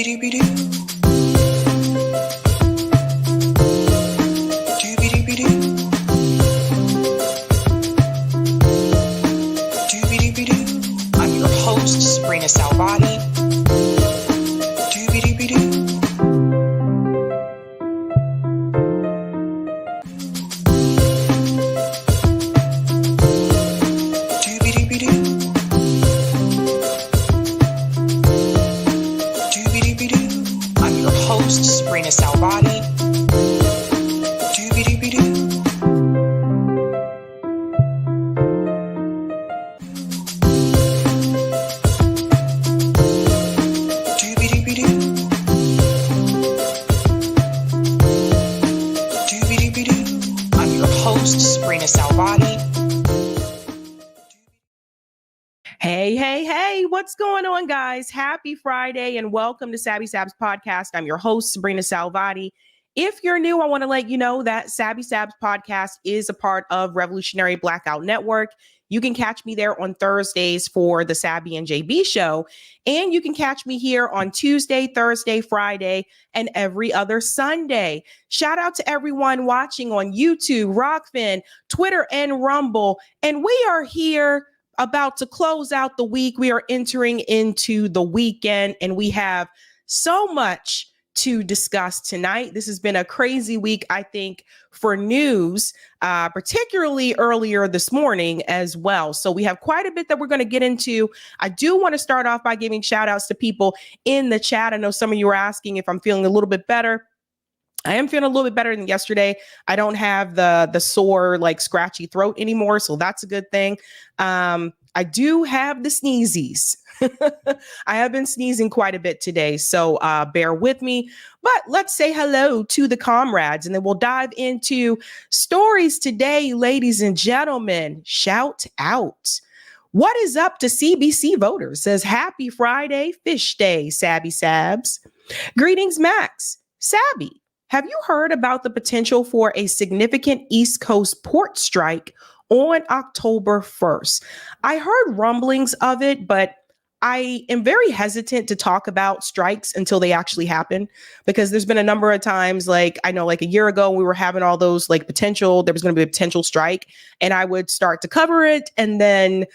I'm your host, sabrinasalvati. I'm your host, sabrinasalvati. I'm your host, sabrinasalvati. Hey, what's going on, guys? Happy Friday and welcome to Sabby Sabs podcast. I'm your host, Sabrina Salvati. If you're new, I want to let you know that Sabby Sabs podcast is a part of Revolutionary Blackout Network. You can catch me there on Thursdays for the Sabby and JB show. And you can catch me here on Tuesday, Thursday, Friday, and every other Sunday. Shout out to everyone watching on YouTube, Rockfin, Twitter, and Rumble. And we are here about to close out the week. We are entering into the weekend and we have so much to discuss tonight. This has been a crazy week, I think, for news, particularly earlier this morning as well. So we have quite a bit that we're going to get into. I do want to start off by giving shout outs to people in the chat. I know some of you are asking if I'm feeling a little bit better. I am feeling a little bit better than yesterday. I don't have the sore, like scratchy throat anymore. So that's a good thing. I do have the sneezies. I have been sneezing quite a bit today. So bear with me. But let's say hello to the comrades and then we'll dive into stories today, ladies and gentlemen. Shout out. What is up to CBC voters? Says happy Friday, fish day, Sabby Sabs. Greetings, Max. Sabby. Have you heard about the potential for a significant East Coast port strike on October 1st? I heard rumblings of it, but I am very hesitant to talk about strikes until they actually happen, because there's been a number of times, like I know like a year ago, we were having all those like potential, there was going to be a potential strike and I would start to cover it and then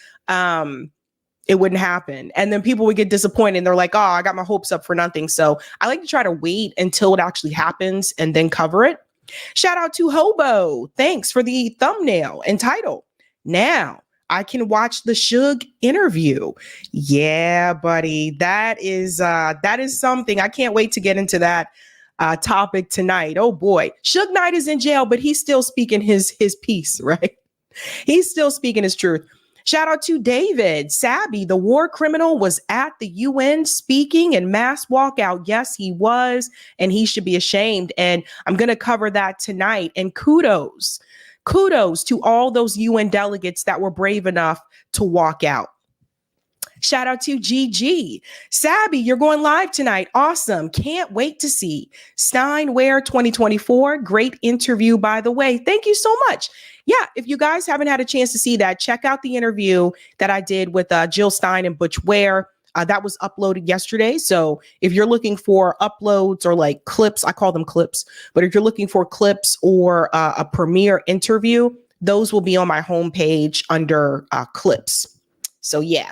it wouldn't happen. And then people would get disappointed and they're like, oh, I got my hopes up for nothing. So I like to try to wait until it actually happens and then cover it. Shout out to Hobo. Thanks for the thumbnail and title. Now I can watch the Suge interview. Yeah, buddy. That is something. I can't wait to get into that topic tonight. Oh boy. Suge Knight is in jail, but he's still speaking his piece, right? He's still speaking his truth. Shout out to David. Sabby, the war criminal, was at the UN speaking in mass walkout. Yes, he was, and he should be ashamed. And I'm going to cover that tonight. And kudos to all those UN delegates that were brave enough to walk out. Shout out to GG. Sabby, you're going live tonight. Awesome. Can't wait to see. Steinware 2024. Great interview, by the way. Thank you so much. Yeah, if you guys haven't had a chance to see that, check out the interview that I did with Jill Stein and Butch Ware. That was uploaded yesterday. So if you're looking for uploads or like clips, I call them clips, but if you're looking for clips or a premiere interview, those will be on my homepage under clips. So yeah.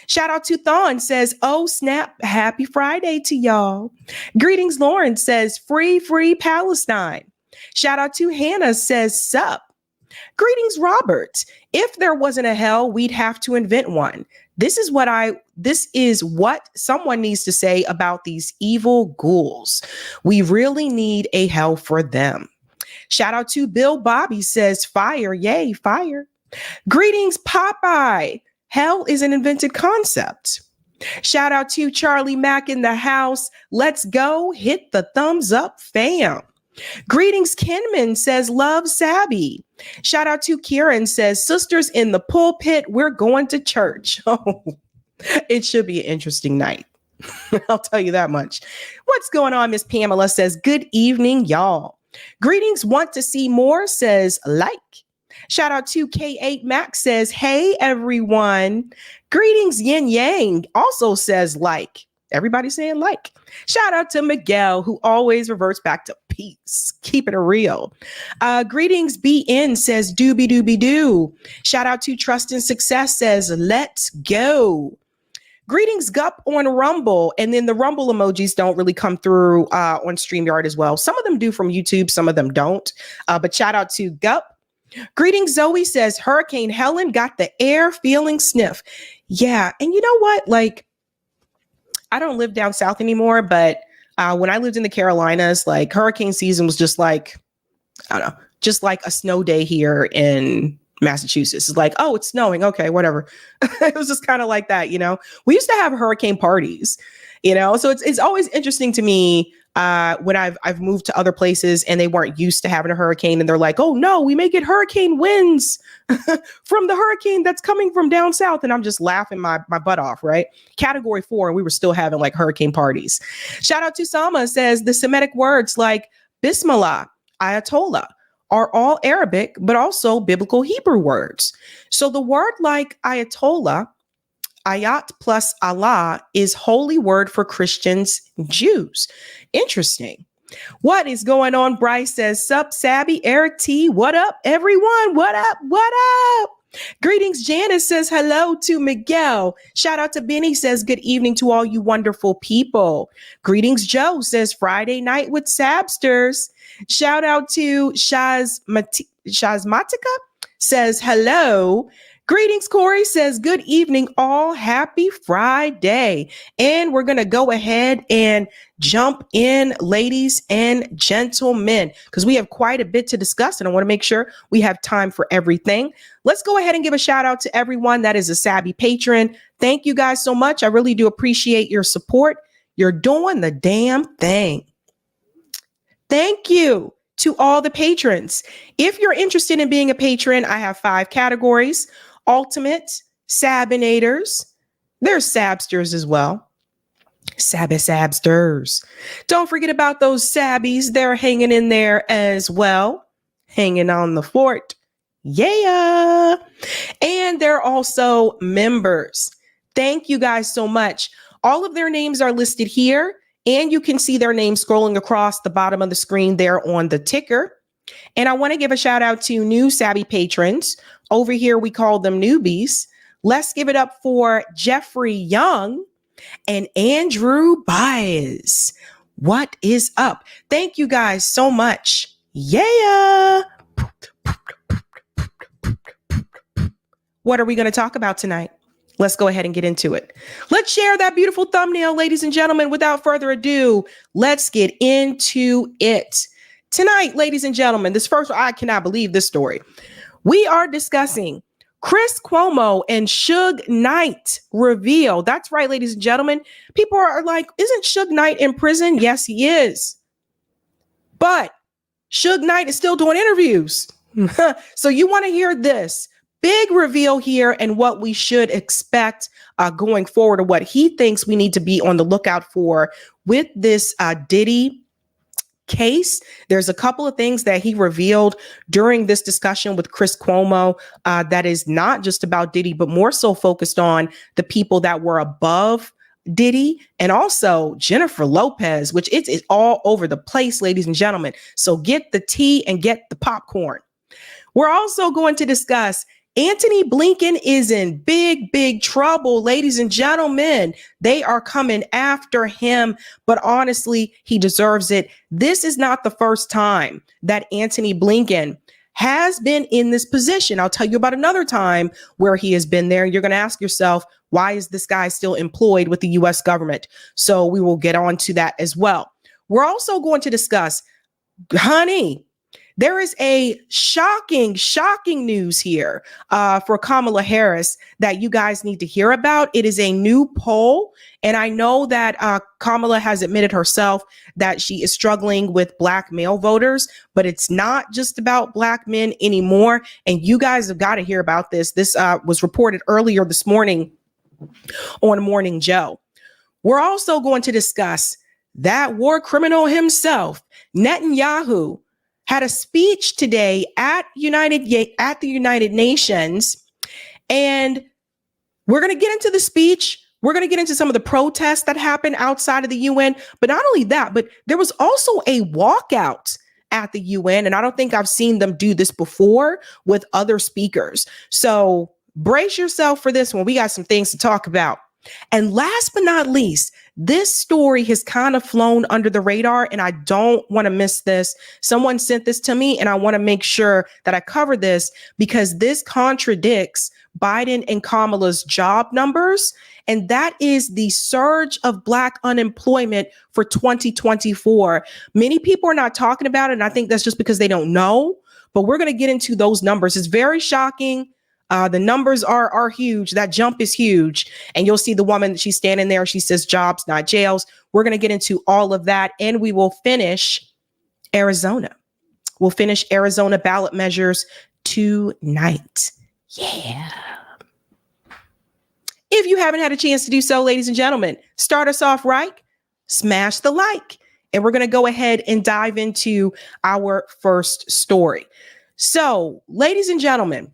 Shout out to Thon, says, oh snap, happy Friday to y'all. Greetings, Lauren, says, free Palestine. Shout out to Hannah, says, sup. Greetings, Robert. If there wasn't a hell, we'd have to invent one. This is what someone needs to say about these evil ghouls. We really need a hell for them. Shout out to Bill Bobby, says, fire, yay, fire. Greetings, Popeye. Hell is an invented concept. Shout out to Charlie Mack in the house. Let's go. Hit the thumbs up, fam. Greetings, Kenman, says, love Sabby. Shout out to Kieran, says, sisters in the pulpit, we're going to church. Oh, it should be an interesting night. I'll tell you that much. What's going on, Miss Pamela, says, good evening, y'all. Greetings, want to see more, says, like. Shout out to K8 Max, says, hey, everyone. Greetings, Yin Yang, also says, like. Everybody's saying like. Shout out to Miguel, who always reverts back to peace. Keeping it real. Greetings, BN says doobie doobie doo. Shout out to Trust and Success says let's go. Greetings, Gup on Rumble. And then the Rumble emojis don't really come through on StreamYard as well. Some of them do from YouTube, some of them don't. But shout out to Gup. Greetings, Zoe says Hurricane Helen got the air feeling sniff. Yeah. And you know what? Like, I don't live down south anymore, but when I lived in the Carolinas, like hurricane season was just like, I don't know, just like a snow day here in Massachusetts. It's like, oh, it's snowing. Okay, whatever. It was just kind of like that, you know. We used to have hurricane parties, you know. So it's always interesting to me when I've moved to other places and they weren't used to having a hurricane, and they're like, oh no, we may get hurricane winds from the hurricane that's coming from down south, and I'm just laughing my butt off, right? Category 4, and we were still having like hurricane parties. Shout out to Sama, says the Semitic words like Bismillah, Ayatollah are all Arabic, but also biblical Hebrew words. So the word like Ayatollah, ayat plus Allah, is holy word for Christians, Jews. Interesting. What is going on? Bryce says, sup, Sabby, Eric T. What up, everyone? What up? What up? Greetings. Janice says hello to Miguel. Shout out to Benny, says good evening to all you wonderful people. Greetings. Joe says Friday night with Sabsters. Shout out to Shazmatica, says hello. Greetings. Corey says good evening all. Happy Friday. And we're going to go ahead and jump in, ladies and gentlemen, because we have quite a bit to discuss and I want to make sure we have time for everything. Let's go ahead and give a shout out to everyone that is a Sabby patron. Thank you guys so much. I really do appreciate your support. You're doing the damn thing. Thank you to all the patrons. If you're interested in being a patron, I have 5 categories. Ultimate, Sabinators. There's Sabsters as well. Sabsters. Don't forget about those Sabbies. They're hanging in there as well. Hanging on the fort. Yeah. And they're also members. Thank you guys so much. All of their names are listed here. And you can see their name scrolling across the bottom of the screen there on the ticker. And I want to give a shout out to new Sabby patrons. Over here, we call them newbies. Let's give it up for Jeffrey Young and Andrew Baez. What is up? Thank you guys so much. Yeah. What are we going to talk about tonight? Let's go ahead and get into it. Let's share that beautiful thumbnail, ladies and gentlemen. Without further ado, let's get into it. Tonight, ladies and gentlemen, I cannot believe this story. We are discussing Chris Cuomo and Suge Knight reveal. That's right, ladies and gentlemen. People are like, isn't Suge Knight in prison? Yes, he is. But Suge Knight is still doing interviews. So you want to hear this big reveal here and what we should expect going forward, or what he thinks we need to be on the lookout for with this Diddy case. There's a couple of things that he revealed during this discussion with Chris Cuomo that is not just about Diddy, but more so focused on the people that were above Diddy and also Jennifer Lopez, which it's all over the place, ladies and gentlemen. So get the tea and get the popcorn. We're also going to discuss Anthony Blinken is in big, big trouble, ladies and gentlemen. They are coming after him, but honestly, he deserves it. This is not the first time that Anthony Blinken has been in this position. I'll tell you about another time where he has been there. You're going to ask yourself, why is this guy still employed with the U.S. government? So we will get on to that as well. We're also going to discuss, honey, there is a shocking news here for Kamala Harris that you guys need to hear about. It is a new poll. And I know that Kamala has admitted herself that she is struggling with Black male voters, but it's not just about Black men anymore. And you guys have got to hear about this. This was reported earlier this morning on Morning Joe. We're also going to discuss that war criminal himself, Netanyahu, had a speech today at the United Nations, and we're going to get into the speech. We're going to get into some of the protests that happened outside of the UN. But not only that, but there was also a walkout at the UN. And I don't think I've seen them do this before with other speakers. So brace yourself for this one. We got some things to talk about. And last but not least, this story has kind of flown under the radar, and I don't want to miss this. Someone sent this to me, and I want to make sure that I cover this because this contradicts Biden and Kamala's job numbers, and that is the surge of Black unemployment for 2024. Many people are not talking about it, and I think that's just because they don't know, but we're going to get into those numbers. It's very shocking. The numbers are huge. That jump is huge. And you'll see the woman, she's standing there. She says jobs, not jails. We're going to get into all of that. And we will finish Arizona. We'll finish Arizona ballot measures tonight. Yeah. If you haven't had a chance to do so, ladies and gentlemen, start us off right. Smash the like. And we're going to go ahead and dive into our first story. So, ladies and gentlemen,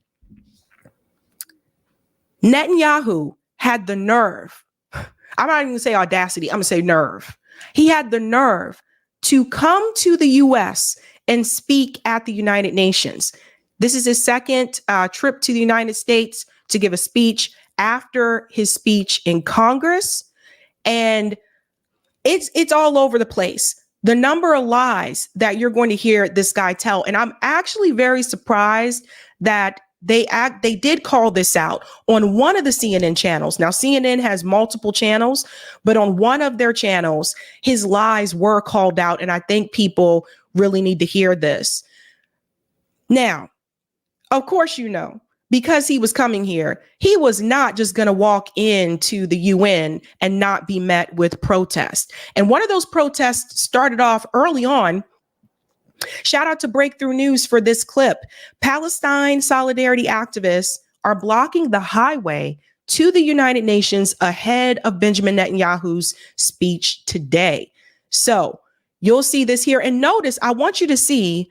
Netanyahu had the nerve. I'm not even going to say audacity. I'm going to say nerve. He had the nerve to come to the U.S. and speak at the United Nations. This is his second trip to the United States to give a speech after his speech in Congress. And it's all over the place. The number of lies that you're going to hear this guy tell. And I'm actually very surprised that they did call this out on one of the CNN channels. Now, CNN has multiple channels, but on one of their channels, his lies were called out. And I think people really need to hear this. Now, of course, you know, because he was coming here, he was not just going to walk into the UN and not be met with protest. And one of those protests started off early on. Shout out to Breakthrough News for this clip. Palestine solidarity activists are blocking the highway to the United Nations ahead of Benjamin Netanyahu's speech today. So you'll see this here. And notice, I want you to see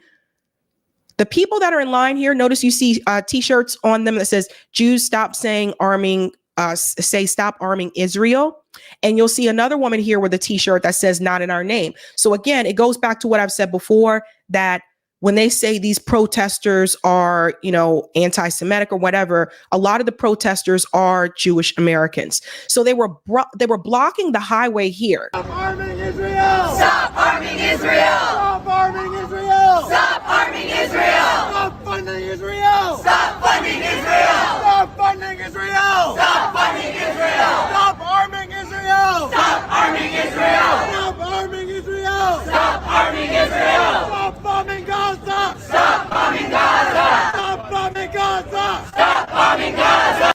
the people that are in line here. Notice you see T-shirts on them that says Jews stop saying arming, say stop arming Israel. And you'll see another woman here with a T-shirt that says not in our name. So again, it goes back to what I've said before, that when they say these protesters are, you know, anti-Semitic or whatever, a lot of the protesters are Jewish Americans. So they were blocking the highway here. Stop arming Israel! Stop arming Israel! Stop arming Israel! Stop arming Israel! Stop funding Israel! Stop funding Israel! Stop funding Israel! Stop funding Israel! Stop arming Israel! Stop arming Israel! Stop arming Israel! Stop arming Israel! Stop bombing Gaza! Stop bombing Gaza! Stop bombing Gaza! Stop bombing Gaza!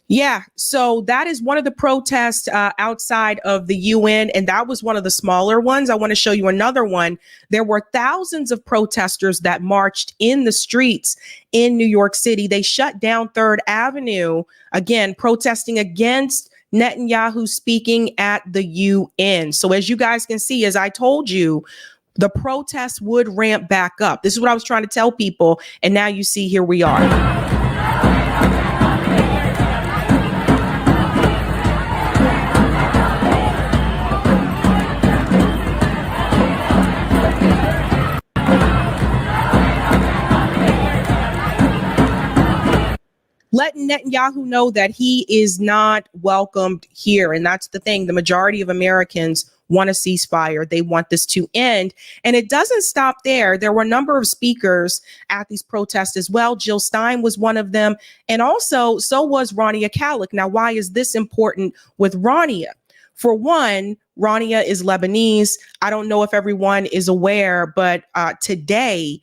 Yeah, so that is one of the protests outside of the UN, and that was one of the smaller ones. I want to show you another one. There were thousands of protesters that marched in the streets in New York City. They shut down 3rd Avenue, again, protesting against Netanyahu speaking at the UN. So as you guys can see, as I told you, the protests would ramp back up. This is what I was trying to tell people, and now you see, here we are. Letting Netanyahu know that he is not welcomed here. And that's the thing. The majority of Americans want a ceasefire. They want this to end. And it doesn't stop there. There were a number of speakers at these protests as well. Jill Stein was one of them. And also, so was Rania Khalek. Now, why is this important with Rania? For one, Rania is Lebanese. I don't know if everyone is aware, but today,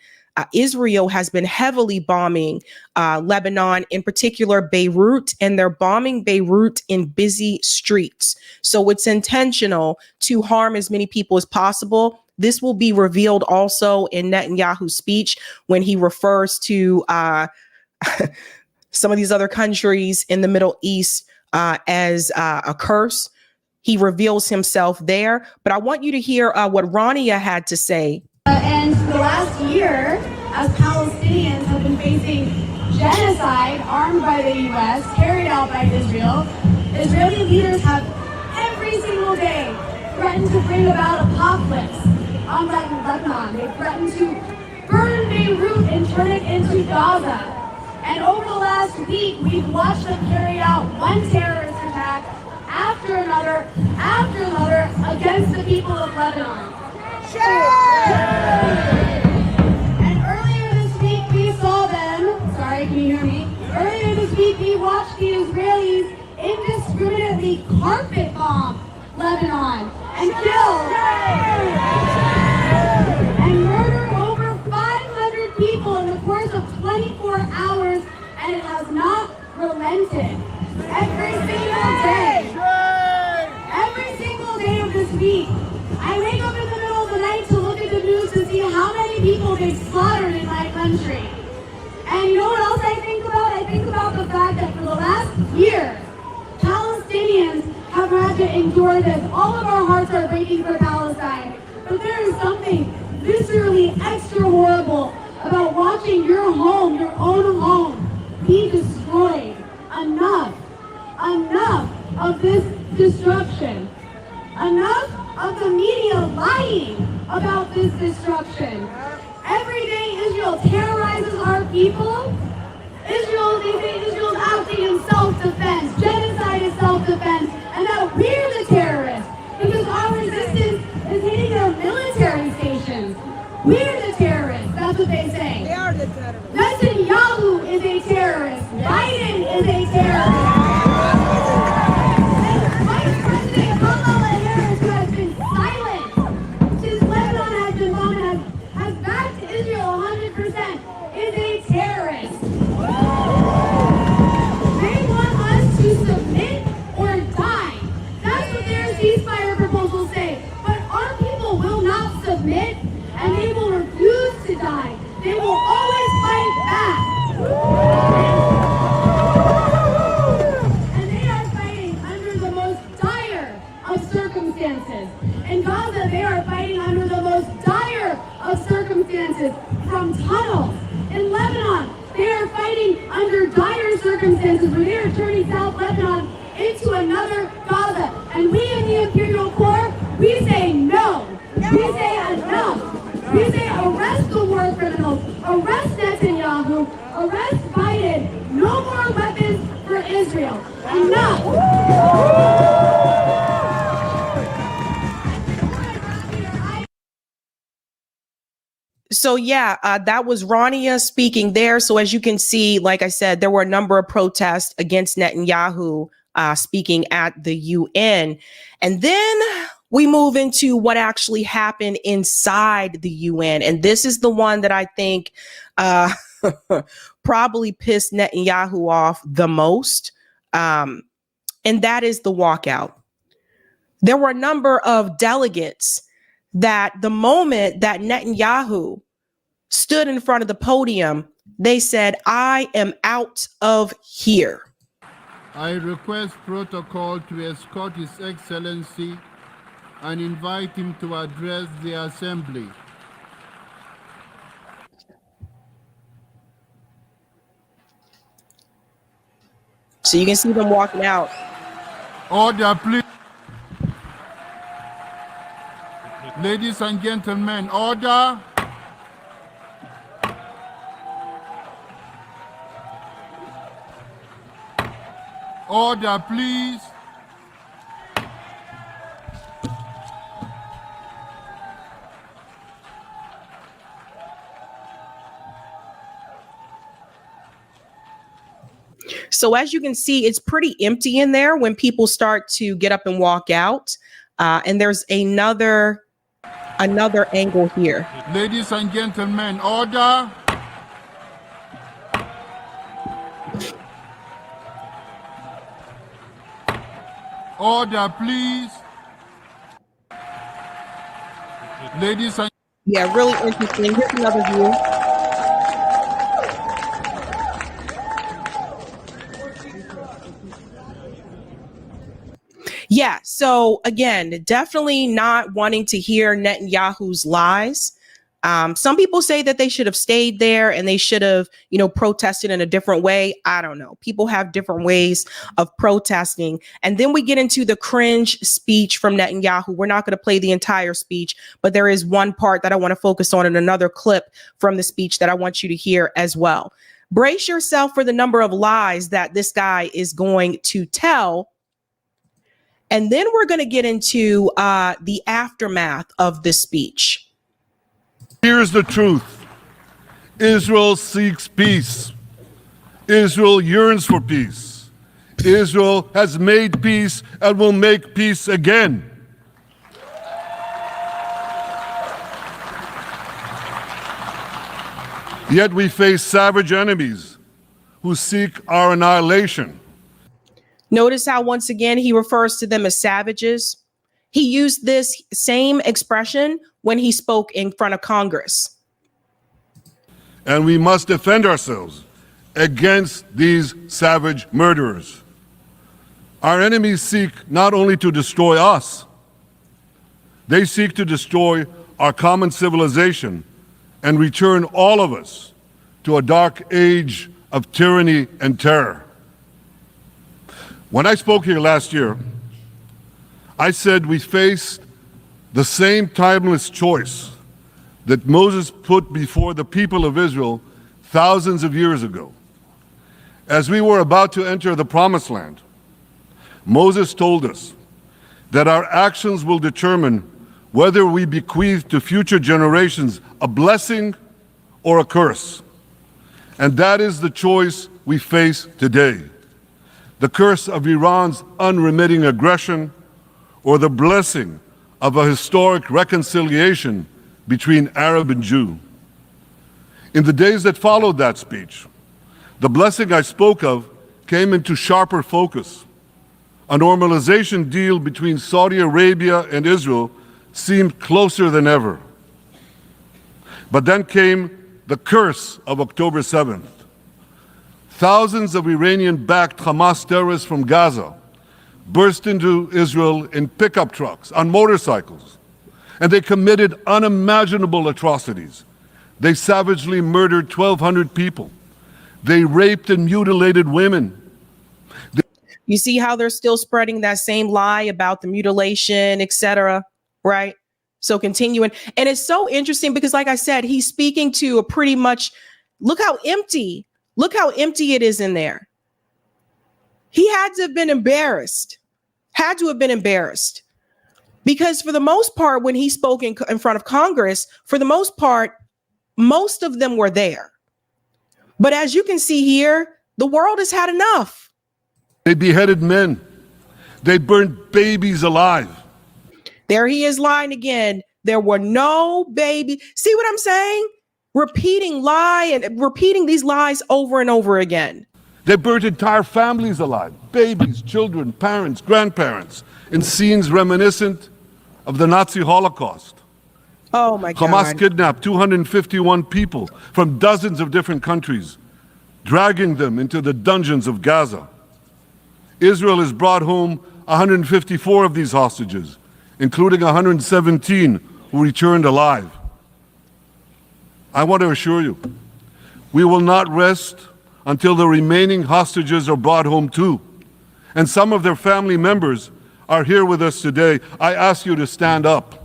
Israel has been heavily bombing Lebanon, in particular Beirut, and they're bombing Beirut in busy streets. So it's intentional to harm as many people as possible. This will be revealed also in Netanyahu's speech when he refers to some of these other countries in the Middle East as a curse. He reveals himself there. But I want you to hear what Rania had to say. And the last year, as Palestinians have been facing genocide armed by the U.S., carried out by Israel, Israeli leaders have every single day threatened to bring about apocalypse on Lebanon. They threatened to burn Beirut and turn it into Gaza. And over the last week, we've watched them carry out one terrorist attack after another against the people of Lebanon. And earlier this week, we saw them, sorry, can you hear me? Earlier this week, we watched the Israelis indiscriminately carpet bomb Lebanon and kill and murder over 500 people in the course of 24 hours, and it has not relented. Every single day of this week, I wake up in the middle of the night to look at the news to see how many people they've slaughtered in my country. And you know what else I think about? I think about the fact that for the last year, Palestinians have had to endure this. All of our hearts are breaking for Palestine. But there is something viscerally extra horrible about watching your home, your own home, be destroyed. Enough of this destruction. Enough of the media lying about this destruction. Every day Israel terrorizes our people. They say Israel's acting in self-defense. Genocide is self-defense. And that we're the terrorists. Because our resistance is hitting their military stations. We're the terrorists. That's what they say. They are the terrorists. Netanyahu is a terrorist. Biden is a terrorist. And Vice President Kamala, who has been silent since Lebanon has been bombed, has backed Israel 100%, is a terrorist. They want us to submit or die. That's what their ceasefire proposals say. But our people will not submit, and they will refuse to die. They will always fight back. And they are fighting under the most dire of circumstances. In Gaza, they are fighting under the most dire of circumstances, from tunnels. In Lebanon, they are fighting under dire circumstances where they are turning South Lebanon into another Gaza. And we in the Imperial Corps, we say no. We say enough. We say arrest the war criminals, arrest Netanyahu, arrest Biden. No more weapons for Israel. Enough. So yeah, that was Rania speaking there. So as you can see, like I said, there were a number of protests against Netanyahu speaking at the UN. And then we move into what actually happened inside the UN. And this is the one that I think probably pissed Netanyahu off the most. And that is the walkout. There were a number of delegates that the moment that Netanyahu stood in front of the podium, they said, "I am out of here." I request protocol to escort His Excellency and invite him to address the Assembly. So you can see them walking out. Order, please. Ladies and gentlemen, order. Order, please. So as you can see, it's pretty empty in there when people start to get up and walk out. And there's another angle here. Ladies and gentlemen, order. Order, please. Ladies and Yeah, really interesting. Here's another view. Yeah, so again, definitely not wanting to hear Netanyahu's lies. Some people say that they should have stayed there and they should have, protested in a different way. I don't know. People have different ways of protesting. And then we get into the cringe speech from Netanyahu. We're not going to play the entire speech, but there is one part that I want to focus on in another clip from the speech that I want you to hear as well. Brace yourself for the number of lies that this guy is going to tell. And then we're going to get into the aftermath of this speech. Here's the truth. Israel seeks peace. Israel yearns for peace. Israel has made peace and will make peace again. Yet we face savage enemies who seek our annihilation. Notice how once again he refers to them as savages. He used this same expression when he spoke in front of Congress. And we must defend ourselves against these savage murderers. Our enemies seek not only to destroy us, they seek to destroy our common civilization and return all of us to a dark age of tyranny and terror. When I spoke here last year, I said we faced the same timeless choice that Moses put before the people of Israel thousands of years ago. As we were about to enter the Promised Land, Moses told us that our actions will determine whether we bequeath to future generations a blessing or a curse. And that is the choice we face today. The curse of Iran's unremitting aggression, or the blessing of a historic reconciliation between Arab and Jew. In the days that followed that speech, the blessing I spoke of came into sharper focus. A normalization deal between Saudi Arabia and Israel seemed closer than ever. But then came the curse of October 7th. Thousands of Iranian-backed Hamas terrorists from Gaza burst into Israel in pickup trucks, on motorcycles, and they committed unimaginable atrocities. They savagely murdered 1,200 people. They raped and mutilated women. You see how they're still spreading that same lie about the mutilation, etc., right? So continuing. And it's so interesting because, like I said, he's speaking to a pretty much, look how empty it is in there. He had to have been embarrassed, because for the most part, when he spoke in front of Congress, for the most part, most of them were there. But as you can see here, the world has had enough. They beheaded men. They burned babies alive. There he is lying again. There were no baby. See what I'm saying? Repeating these lies over and over again. They burnt entire families alive, babies, children, parents, grandparents, in scenes reminiscent of the Nazi Holocaust. Oh my God. Hamas kidnapped 251 people from dozens of different countries, dragging them into the dungeons of Gaza. Israel has brought home 154 of these hostages, including 117 who returned alive. I want to assure you, we will not rest until the remaining hostages are brought home too. And some of their family members are here with us today. I ask you to stand up.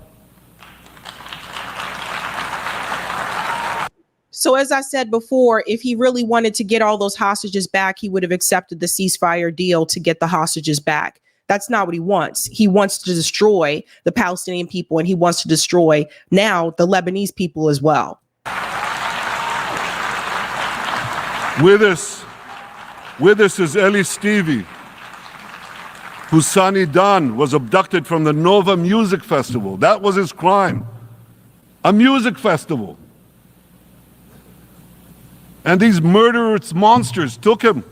So as I said before, if he really wanted to get all those hostages back, he would have accepted the ceasefire deal to get the hostages back. That's not what he wants. He wants to destroy the Palestinian people, and he wants to destroy now the Lebanese people as well. With us is Eli Stevie, whose son Idan was abducted from the Nova Music Festival. That was his crime. A music festival. And these murderous monsters took him.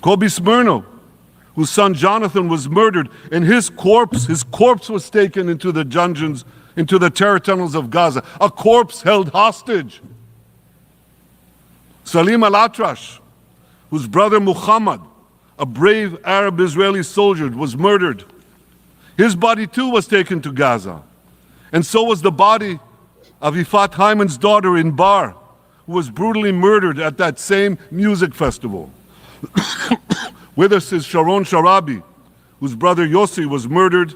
Kobe Smirno, whose son Jonathan was murdered, and his corpse was taken into the dungeons, into the terror tunnels of Gaza. A corpse held hostage. Salim al-Atrash, whose brother Muhammad, a brave Arab-Israeli soldier, was murdered. His body too was taken to Gaza. And so was the body of Ifat Hyman's daughter in Bar, who was brutally murdered at that same music festival. With us is Sharon Sharabi, whose brother Yossi was murdered,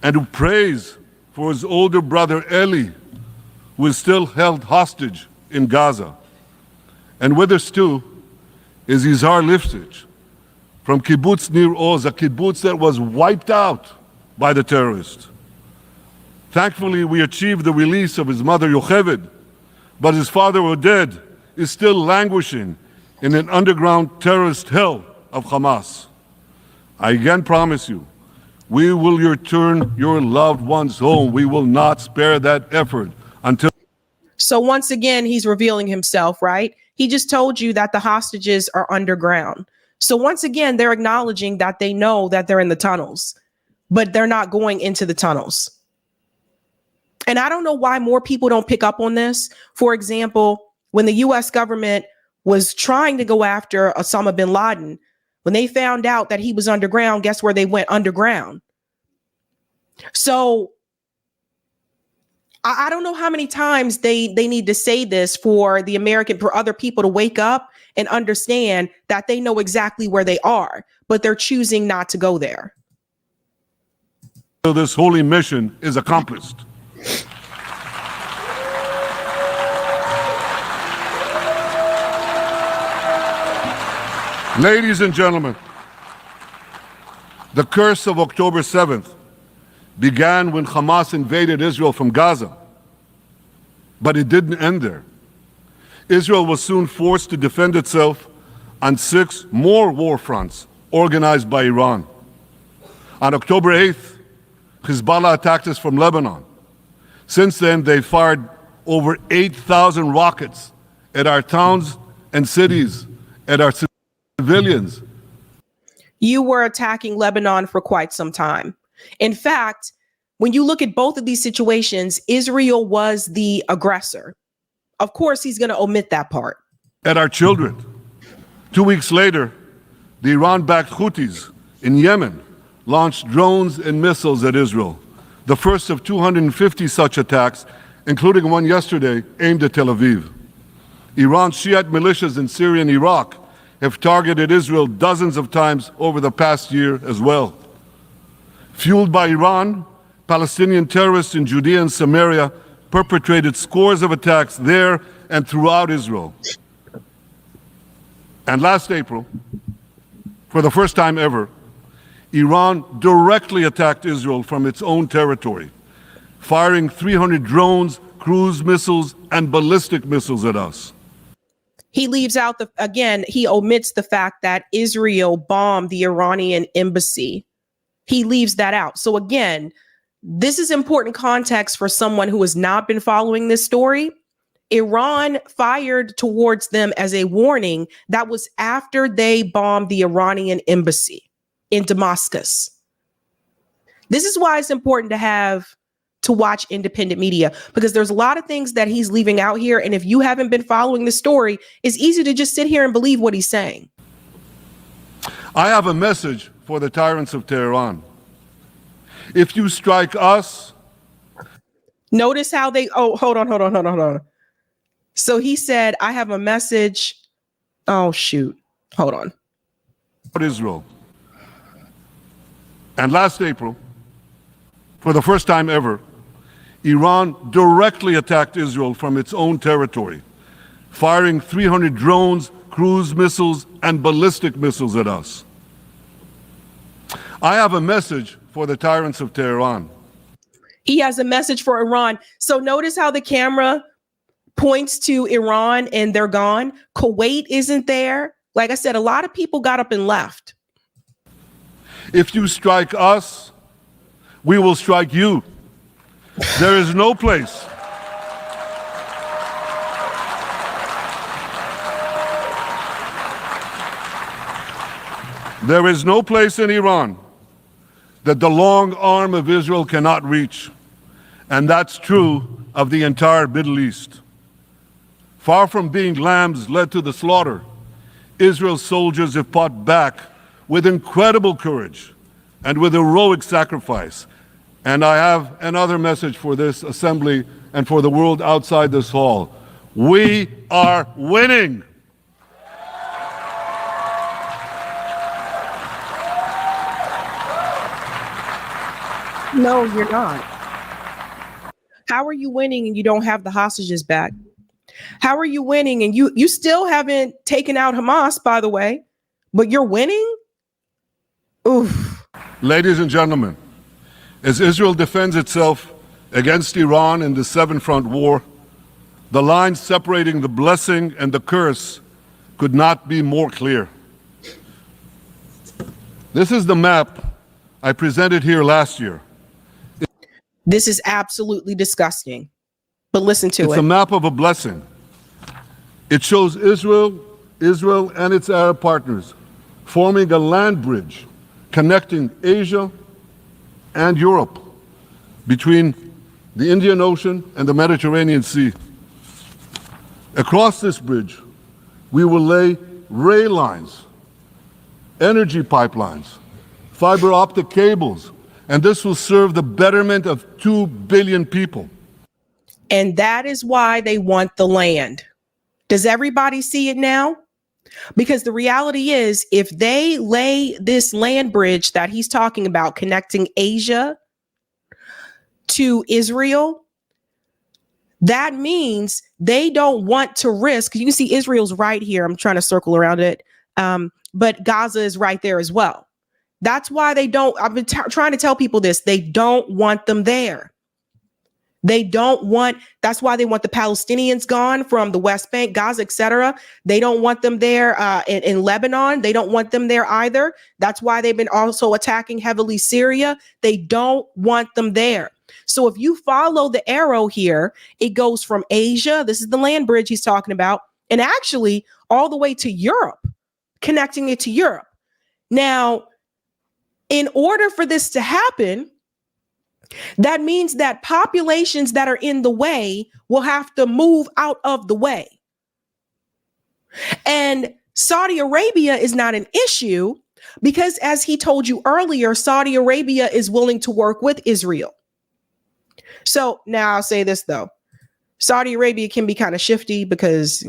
and who prays for his older brother Eli, who is still held hostage in Gaza. And with us too is Izhar Lifsich from Kibbutz Nir Oz, a kibbutz that was wiped out by the terrorists. Thankfully, we achieved the release of his mother Yocheved, but his father Oded is still languishing in an underground terrorist hell of Hamas. I again promise you, we will return your loved ones home. We will not spare that effort until... So once again, he's revealing himself, right? He just told you that the hostages are underground. So once again, they're acknowledging that they know that they're in the tunnels, but they're not going into the tunnels. And I don't know why more people don't pick up on this. For example, when the US government was trying to go after Osama bin Laden, when they found out that he was underground, guess where they went? Underground. So I don't know how many times they need to say this for other people to wake up and understand that they know exactly where they are, but they're choosing not to go there. So this holy mission is accomplished. Ladies and gentlemen, the curse of October 7th began when Hamas invaded Israel from Gaza. But it didn't end there. Israel was soon forced to defend itself on 6 more war fronts organized by Iran. On October 8th, Hezbollah attacked us from Lebanon. Since then, they fired over 8,000 rockets at our towns and cities, at our civilians. You were attacking Lebanon for quite some time. In fact, when you look at both of these situations, Israel was the aggressor. Of course, he's going to omit that part. At our children. 2 weeks later, the Iran-backed Houthis in Yemen launched drones and missiles at Israel, the first of 250 such attacks, including one yesterday aimed at Tel Aviv. Iran's Shiite militias in Syria and Iraq have targeted Israel dozens of times over the past year as well. Fueled by Iran, Palestinian terrorists in Judea and Samaria perpetrated scores of attacks there and throughout Israel. And last April, for the first time ever, Iran directly attacked Israel from its own territory, firing 300 drones, cruise missiles, and ballistic missiles at us. He leaves out he omits the fact that Israel bombed the Iranian embassy. He leaves that out. So again, this is important context for someone who has not been following this story. Iran fired towards them as a warning. That was after they bombed the Iranian embassy in Damascus. This is why it's important to watch independent media, because there's a lot of things that he's leaving out here. And if you haven't been following the story, it's easy to just sit here and believe what he's saying. I have a message for the tyrants of Tehran. If you strike us... Notice how hold on. So he said, I have a message. Oh, shoot. Hold on. Israel. And last April, for the first time ever, Iran directly attacked Israel from its own territory, firing 300 drones, cruise missiles, and ballistic missiles at us. I have a message for the tyrants of Tehran. He has a message for Iran. So notice how the camera points to Iran and they're gone. Kuwait isn't there. Like I said, a lot of people got up and left. If you strike us, we will strike you. There is no place. There is no place in Iran that the long arm of Israel cannot reach. And that's true of the entire Middle East. Far from being lambs led to the slaughter, Israel's soldiers have fought back with incredible courage and with heroic sacrifice. And I have another message for this assembly and for the world outside this hall. We are winning. No, you're not. How are you winning and you don't have the hostages back? How are you winning and you still haven't taken out Hamas, by the way, but you're winning? Oof. Ladies and gentlemen, as Israel defends itself against Iran in the Seven Front War, the line separating the blessing and the curse could not be more clear. This is the map I presented here last year. This is absolutely disgusting, but listen to it. It's a map of a blessing. It shows Israel and its Arab partners forming a land bridge connecting Asia and Europe between the Indian Ocean and the Mediterranean Sea. Across this bridge, we will lay rail lines, energy pipelines, fiber optic cables, and this will serve the betterment of 2 billion people. And that is why they want the land. Does everybody see it now? Because the reality is, if they lay this land bridge that he's talking about connecting Asia to Israel, that means they don't want to risk. You can see Israel's right here. I'm trying to circle around it. But Gaza is right there as well. That's why they don't. I've been trying to tell people this. They don't want them there. They don't want. That's why they want the Palestinians gone from the West Bank, Gaza, etc. They don't want them there in Lebanon. They don't want them there either. That's why they've been also attacking heavily Syria. They don't want them there. So if you follow the arrow here, it goes from Asia. This is the land bridge he's talking about, and actually all the way to Europe, connecting it to Europe. Now, in order for this to happen, that means that populations that are in the way will have to move out of the way. And Saudi Arabia is not an issue because, as he told you earlier, Saudi Arabia is willing to work with Israel. So now I'll say this, though. Saudi Arabia can be kind of shifty because,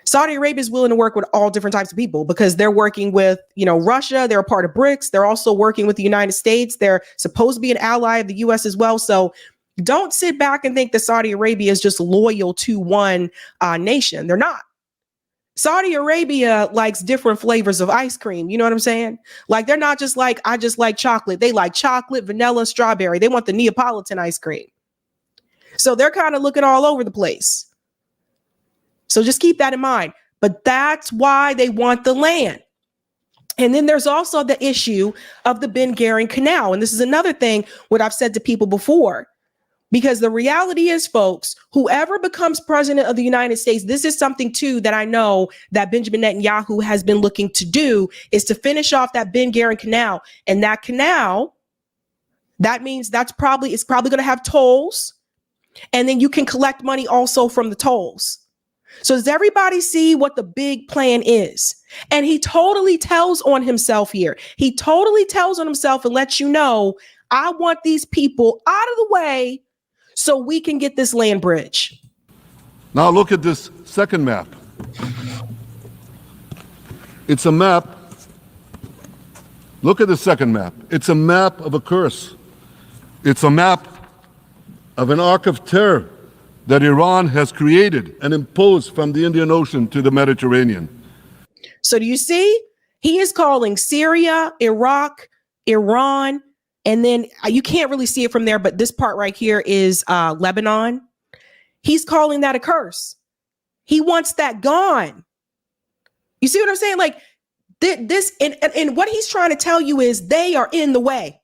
Saudi Arabia is willing to work with all different types of people because they're working with, Russia. They're a part of BRICS. They're also working with the United States. They're supposed to be an ally of the U.S. as well. So don't sit back and think that Saudi Arabia is just loyal to one nation. They're not. Saudi Arabia likes different flavors of ice cream. You know what I'm saying? Like, they're not just like, I just like chocolate. They like chocolate, vanilla, strawberry. They want the Neapolitan ice cream. So they're kind of looking all over the place. So just keep that in mind. But that's why they want the land. And then there's also the issue of the Ben Gurion Canal. And this is another thing, what I've said to people before, because the reality is, folks, whoever becomes president of the United States, this is something, too, that I know that Benjamin Netanyahu has been looking to do, is to finish off that Ben Gurion Canal. And that canal, that means it's probably going to have tolls. And then you can collect money also from the tolls. So does everybody see what the big plan is? And he totally tells on himself here. He totally tells on himself and lets you know, I want these people out of the way so we can get this land bridge. Now look at this second map. It's a map. Look at the second map. It's a map of a curse. It's a map of an arc of terror that Iran has created and imposed from the Indian Ocean to the Mediterranean. So do you see? He is calling Syria, Iraq, Iran, and then you can't really see it from there, but this part right here is Lebanon. He's calling that a curse. He wants that gone. You see what I'm saying? Like this, and what he's trying to tell you is they are in the way.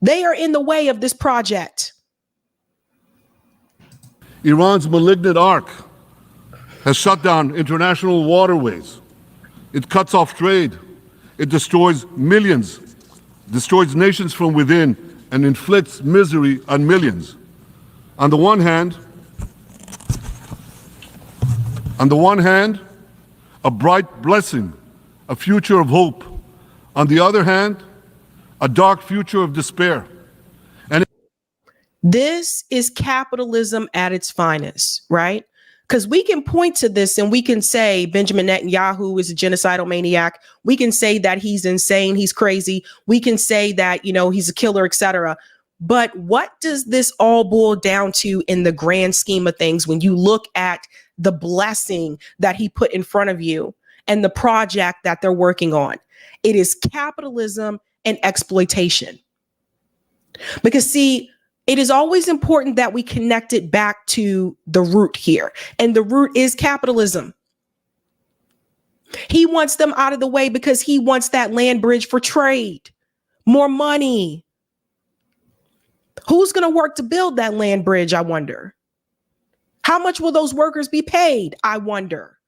They are in the way of this project. Iran's malignant arc has shut down international waterways. It cuts off trade. It destroys millions, destroys nations from within, and inflicts misery on millions. On the one hand, a bright blessing, a future of hope. On the other hand, a dark future of despair. This is capitalism at its finest, right? Because we can point to this and we can say Benjamin Netanyahu is a genocidal maniac. We can say that he's insane, he's crazy. We can say that, you know, he's a killer, etc. But what does this all boil down to in the grand scheme of things when you look at the blessing that he put in front of you and the project that they're working on? It is capitalism and exploitation. Because see, it is always important that we connect it back to the root here. And the root is capitalism. He wants them out of the way because he wants that land bridge for trade, more money. Who's going to work to build that land bridge, I wonder? How much will those workers be paid, I wonder?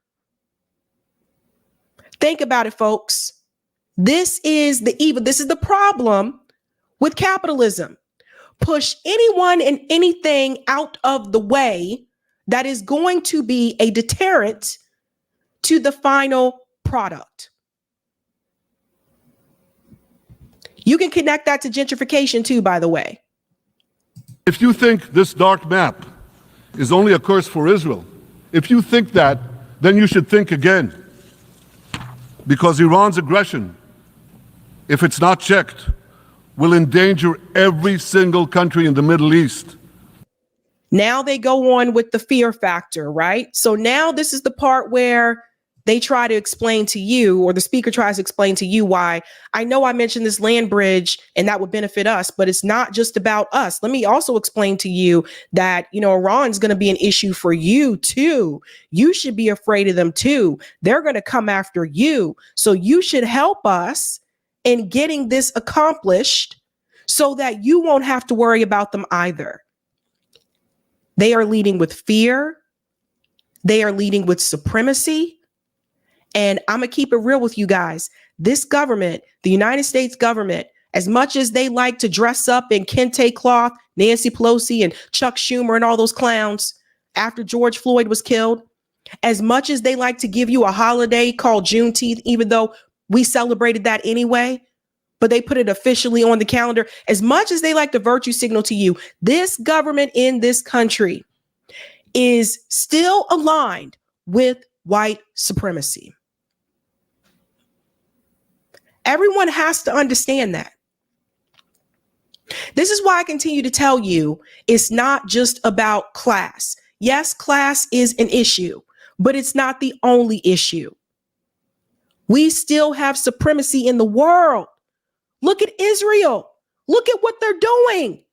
Think about it, folks. This is the evil. This is the problem with capitalism. Push anyone and anything out of the way that is going to be a deterrent to the final product. You can connect that to gentrification too, by the way. If you think this dark map is only a curse for Israel, if you think that, then you should think again. Because Iran's aggression, if it's not checked, will endanger every single country in the Middle East. Now they go on with the fear factor, right? So now this is the part where they try to explain to you, or the speaker tries to explain to you why. I know I mentioned this land bridge and that would benefit us, but it's not just about us. Let me also explain to you that, you know, Iran's going to be an issue for you too. You should be afraid of them too. They're going to come after you. So you should help us in getting this accomplished so that you won't have to worry about them either. They are leading with fear. They are leading with supremacy. And I'm going to keep it real with you guys. This government, the United States government, as much as they like to dress up in kente cloth, Nancy Pelosi and Chuck Schumer and all those clowns after George Floyd was killed, as much as they like to give you a holiday called Juneteenth, even though we celebrated that anyway, but they put it officially on the calendar. As much as they like to virtue signal to you, this government in this country is still aligned with white supremacy. Everyone has to understand that. This is why I continue to tell you it's not just about class. Yes, class is an issue, but it's not the only issue. We still have supremacy in the world. Look at Israel. Look at what they're doing.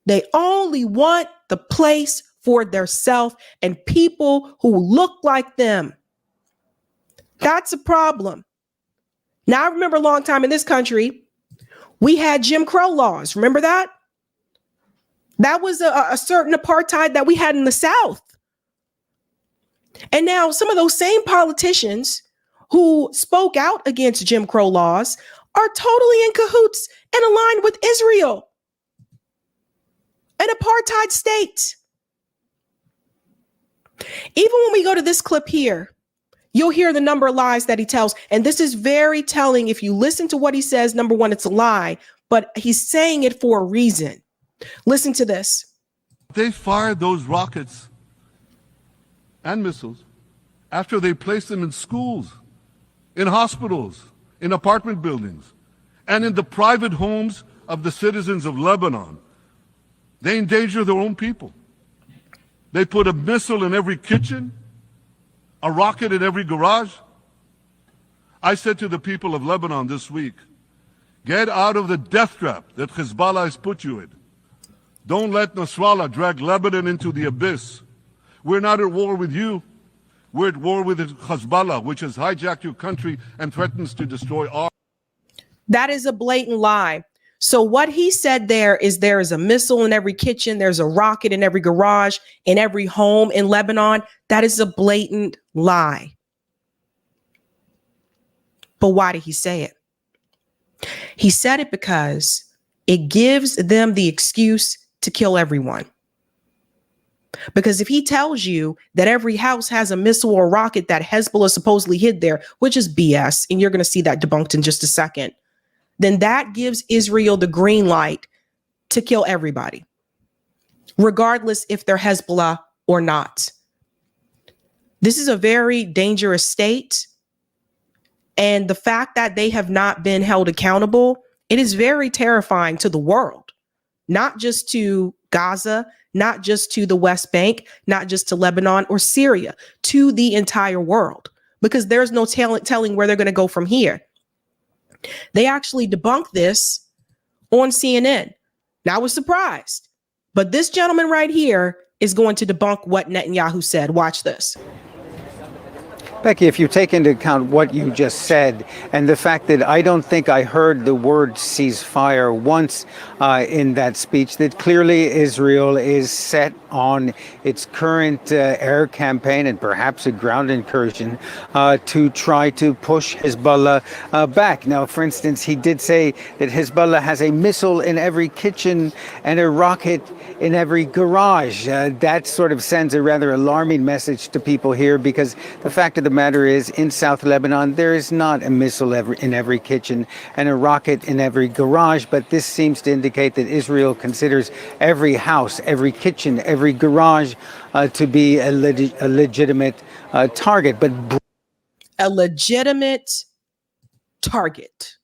They only want the place for theirself and people who look like them. That's a problem. Now, I remember a long time in this country, we had Jim Crow laws. Remember that? That was a certain apartheid that we had in the South. And now some of those same politicians who spoke out against Jim Crow laws are totally in cahoots and aligned with Israel, an apartheid state. Even when we go to this clip here, you'll hear the number of lies that he tells. And this is very telling. If you listen to what he says, number one, it's a lie, but he's saying it for a reason. Listen to this. They fired those rockets and missiles after they placed them in schools, in hospitals, in apartment buildings, and in the private homes of the citizens of Lebanon. They endanger their own people. They put a missile in every kitchen, a rocket in every garage. I said to the people of Lebanon this week, get out of the death trap that Hezbollah has put you in. Don't let Nasrallah drag Lebanon into the abyss. We're not at war with you. We're at war with Hezbollah, which has hijacked your country and threatens to destroy our. That is a blatant lie. So what he said there is a missile in every kitchen. There's a rocket in every garage, in every home in Lebanon. That is a blatant lie. But why did he say it? He said it because it gives them the excuse to kill everyone. Because if he tells you that every house has a missile or rocket that Hezbollah supposedly hid there, which is BS, and you're going to see that debunked in just a second, then that gives Israel the green light to kill everybody. regardless if they're Hezbollah or not. This is a very dangerous state. And the fact that they have not been held accountable, it is very terrifying to the world, not just to Gaza, not just to the West Bank, not just to Lebanon or Syria, to the entire world, because there's no telling where they're going to go from here. They actually debunked this on CNN. Now, I was surprised, but this gentleman right here is going to debunk what Netanyahu said. Watch this. Becky, if you take into account what you just said and the fact that I don't think I heard the word ceasefire once in that speech, that clearly Israel is set on its current air campaign and perhaps a ground incursion to try to push Hezbollah back. Now, for instance, he did say that Hezbollah has a missile in every kitchen and a rocket in every garage. That sort of sends a rather alarming message to people here, because the fact of the matter is, in South Lebanon, there is not a missile in every kitchen and a rocket in every garage. But this seems to indicate that Israel considers every house, every kitchen, every garage to be a legitimate target. But a legitimate target.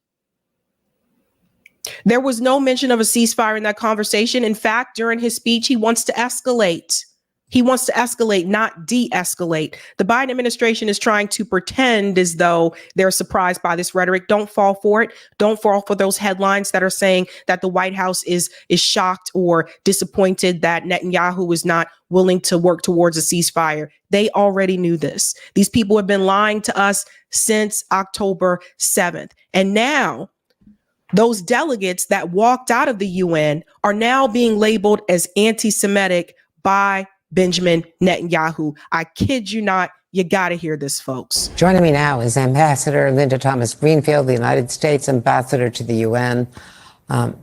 There was no mention of a ceasefire in that conversation. In fact, during his speech, he wants to escalate. He wants to escalate, not de-escalate. The Biden administration is trying to pretend as though they're surprised by this rhetoric. Don't fall for it. Don't fall for those headlines that are saying that the White House is shocked or disappointed that Netanyahu is not willing to work towards a ceasefire. They already knew this. These people have been lying to us since October 7th. And now those delegates that walked out of the UN are now being labeled as anti-Semitic by Benjamin Netanyahu. I kid you not. You got to hear this, folks. Joining me now is Ambassador Linda Thomas-Greenfield, the United States Ambassador to the UN.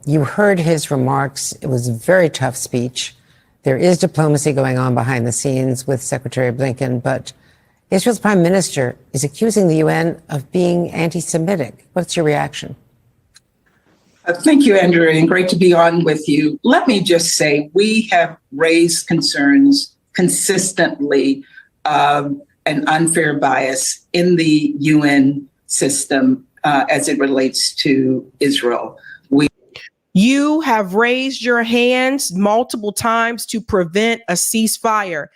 You heard his remarks. It was a very tough speech. There is diplomacy going on behind the scenes with Secretary Blinken, but Israel's Prime Minister is accusing the UN of being anti-Semitic. What's your reaction? Thank you, Andrew, and great to be on with you. Let me just say, we have raised concerns consistently of an unfair bias in the UN system as it relates to Israel. You have raised your hands multiple times to prevent a ceasefire.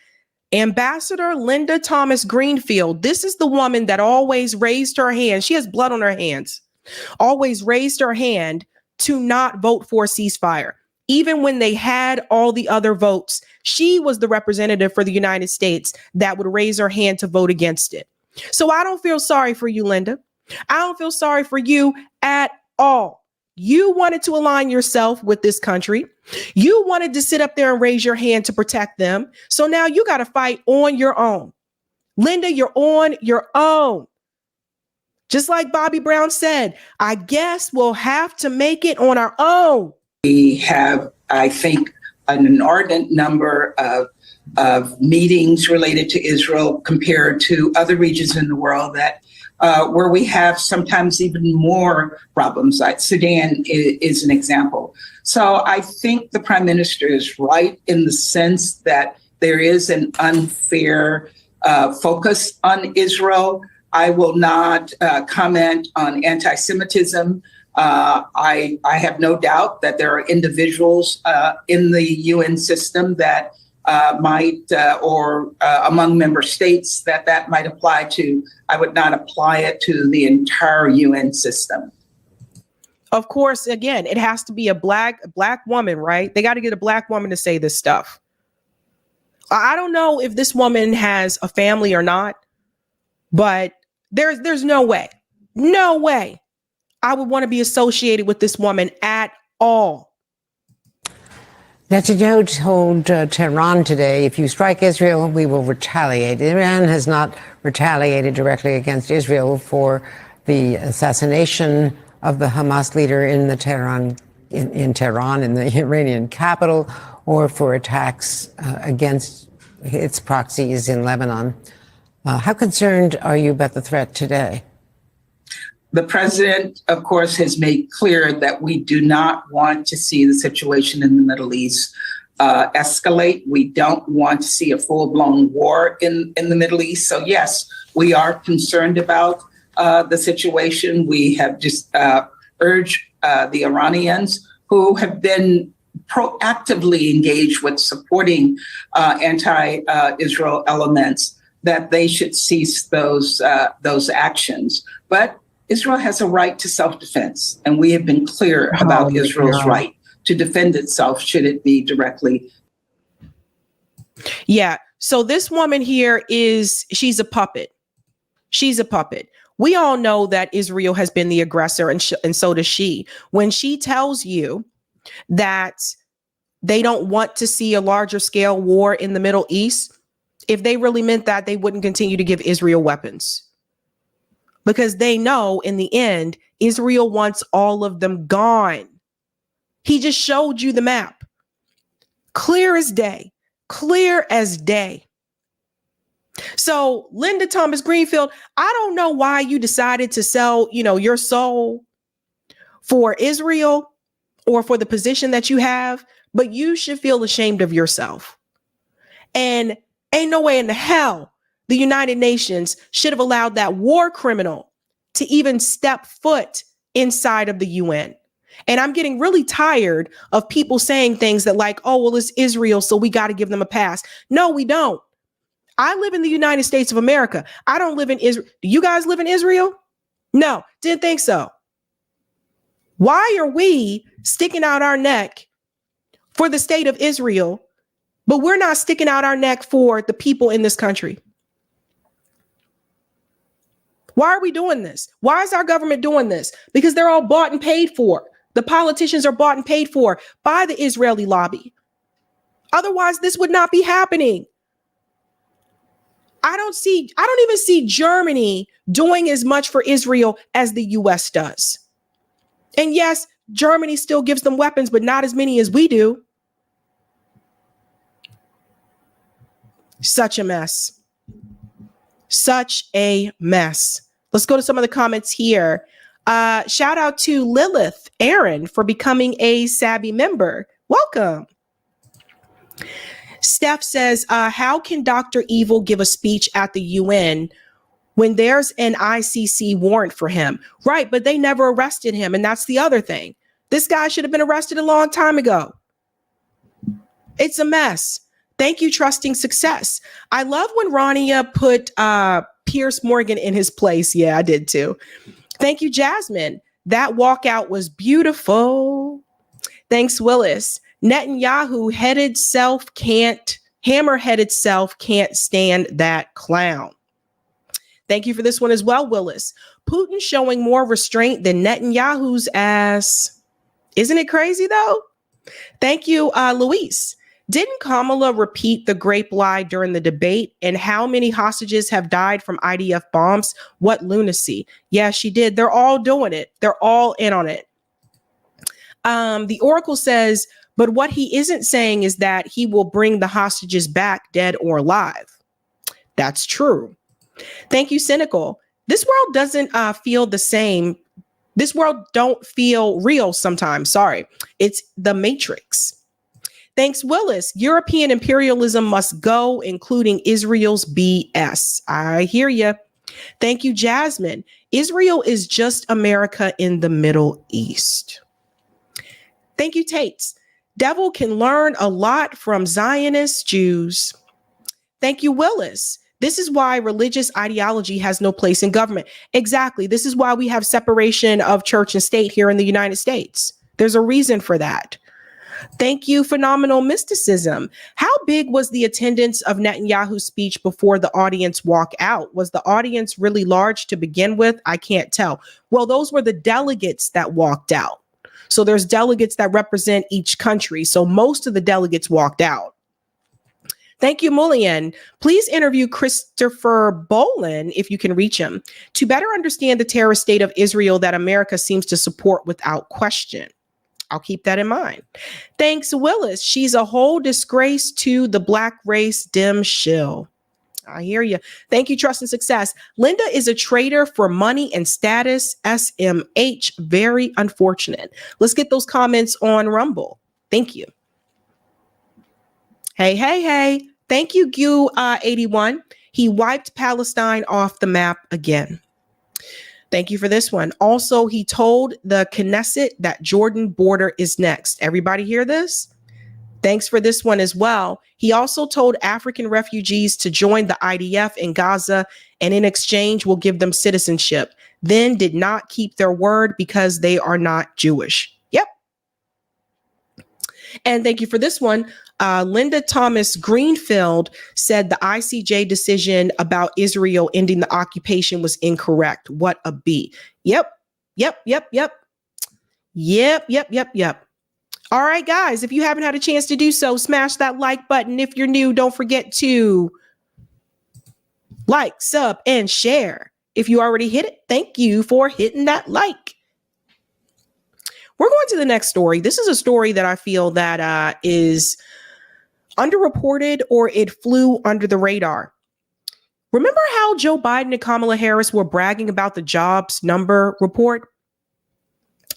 Ambassador Linda Thomas-Greenfield, this is the woman that always raised her hand. She has blood on her hands. Always raised her hand to not vote for a ceasefire. Even when they had all the other votes, she was the representative for the United States that would raise her hand to vote against it. So I don't feel sorry for you, Linda. I don't feel sorry for you at all. You wanted to align yourself with this country. You wanted to sit up there and raise your hand to protect them. So now you got to fight on your own. Linda, you're on your own. Just like Bobby Brown said, I guess we'll have to make it on our own. We have, I think, an inordinate number of meetings related to Israel compared to other regions in the world that where we have sometimes even more problems. Like Sudan is an example. So I think the Prime Minister is right in the sense that there is an unfair focus on Israel. I will not comment on anti-Semitism. I have no doubt that there are individuals in the UN system that might, or among member states that might apply to. I would not apply it to the entire UN system. Of course, again, it has to be a black woman, right? They got to get a black woman to say this stuff. I don't know if this woman has a family or not, but there's no way I would want to be associated with this woman at all. Netanyahu told Tehran today, if you strike Israel, we will retaliate. Iran has not retaliated directly against Israel for the assassination of the Hamas leader in the Tehran, in Tehran, in the Iranian capital, or for attacks against its proxies in Lebanon. How concerned are you about the threat today? The president, of course, has made clear that we do not want to see the situation in the Middle East escalate. We don't want to see a full-blown war in the Middle East. So yes, we are concerned about the situation. We have just urged the Iranians who have been proactively engaged with supporting anti-Israel elements that they should cease those actions. But Israel has a right to self-defense, and we have been clear about Israel's right to defend itself should it be directly. Yeah. So this woman here she's a puppet. She's a puppet. We all know that Israel has been the aggressor, and so does she. When she tells you that they don't want to see a larger scale war in the Middle East, if they really meant that, they wouldn't continue to give Israel weapons. Because they know in the end, Israel wants all of them gone. He just showed you the map. Clear as day. Clear as day. So Linda Thomas Greenfield, I don't know why you decided to sell, your soul for Israel or for the position that you have, but you should feel ashamed of yourself. And ain't no way in the hell the United Nations should have allowed that war criminal to even step foot inside of the UN. And I'm getting really tired of people saying things that like, oh, well, it's Israel, so we got to give them a pass. No, we don't. I live in the United States of America. I don't live in Israel. Do you guys live in Israel? No, didn't think so. Why are we sticking out our neck for the state of Israel, but we're not sticking out our neck for the people in this country? Why are we doing this? Why is our government doing this? Because they're all bought and paid for. The politicians are bought and paid for by the Israeli lobby. Otherwise, this would not be happening. I don't even see Germany doing as much for Israel as the US does. And yes, Germany still gives them weapons, but not as many as we do. Such a mess. Such a mess. Let's go to some of the comments here. Shout out to Lilith Aaron for becoming a Sabby member. Welcome. Steph says, how can Dr. Evil give a speech at the UN when there's an ICC warrant for him? Right, but they never arrested him. And that's the other thing. This guy should have been arrested a long time ago. It's a mess. Thank you, Trusting Success. I love when Rania put Pierce Morgan in his place. Yeah, I did too. Thank you, Jasmine. That walkout was beautiful. Thanks, Willis. Netanyahu hammer-headed self can't stand that clown. Thank you for this one as well, Willis. Putin showing more restraint than Netanyahu's ass. Isn't it crazy though? Thank you, Luis. Didn't Kamala repeat the grape lie during the debate? And how many hostages have died from IDF bombs? What lunacy. Yeah, she did. They're all doing it. They're all in on it. The Oracle says, but what he isn't saying is that he will bring the hostages back dead or alive. That's true. Thank you, Cynical. This world doesn't feel the same. This world don't feel real sometimes. Sorry. It's the Matrix. Thanks, Willis. European imperialism must go, including Israel's BS. I hear you. Thank you, Jasmine. Israel is just America in the Middle East. Thank you, Tates. Devil can learn a lot from Zionist Jews. Thank you, Willis. This is why religious ideology has no place in government. Exactly. This is why we have separation of church and state here in the United States. There's a reason for that. Thank you, Phenomenal Mysticism. How big was the attendance of Netanyahu's speech before the audience walked out? Was the audience really large to begin with? I can't tell. Well, those were the delegates that walked out. So there's delegates that represent each country. So most of the delegates walked out. Thank you, Mullian. Please interview Christopher Bolin, if you can reach him, to better understand the terrorist state of Israel that America seems to support without question. I'll keep that in mind. Thanks, Willis. She's a whole disgrace to the Black race, dim shill. I hear you. Thank you, Trust and Success. Linda is a traitor for money and status. SMH. Very unfortunate. Let's get those comments on Rumble. Thank you. Hey. Thank you, Gu81. He wiped Palestine off the map again. Thank you for this one. Also, he told the Knesset that Jordan border is next. Everybody hear this? Thanks for this one as well. He also told African refugees to join the IDF in Gaza and in exchange will give them citizenship. Then did not keep their word because they are not Jewish. Yep. And thank you for this one. Linda Thomas Greenfield said the ICJ decision about Israel ending the occupation was incorrect. What a B. Yep. All right, guys, if you haven't had a chance to do so, smash that like button. If you're new, don't forget to like, sub, and share. If you already hit it, thank you for hitting that like. We're going to the next story. This is a story that I feel that is underreported or it flew under the radar. Remember how Joe Biden and Kamala Harris were bragging about the jobs number report?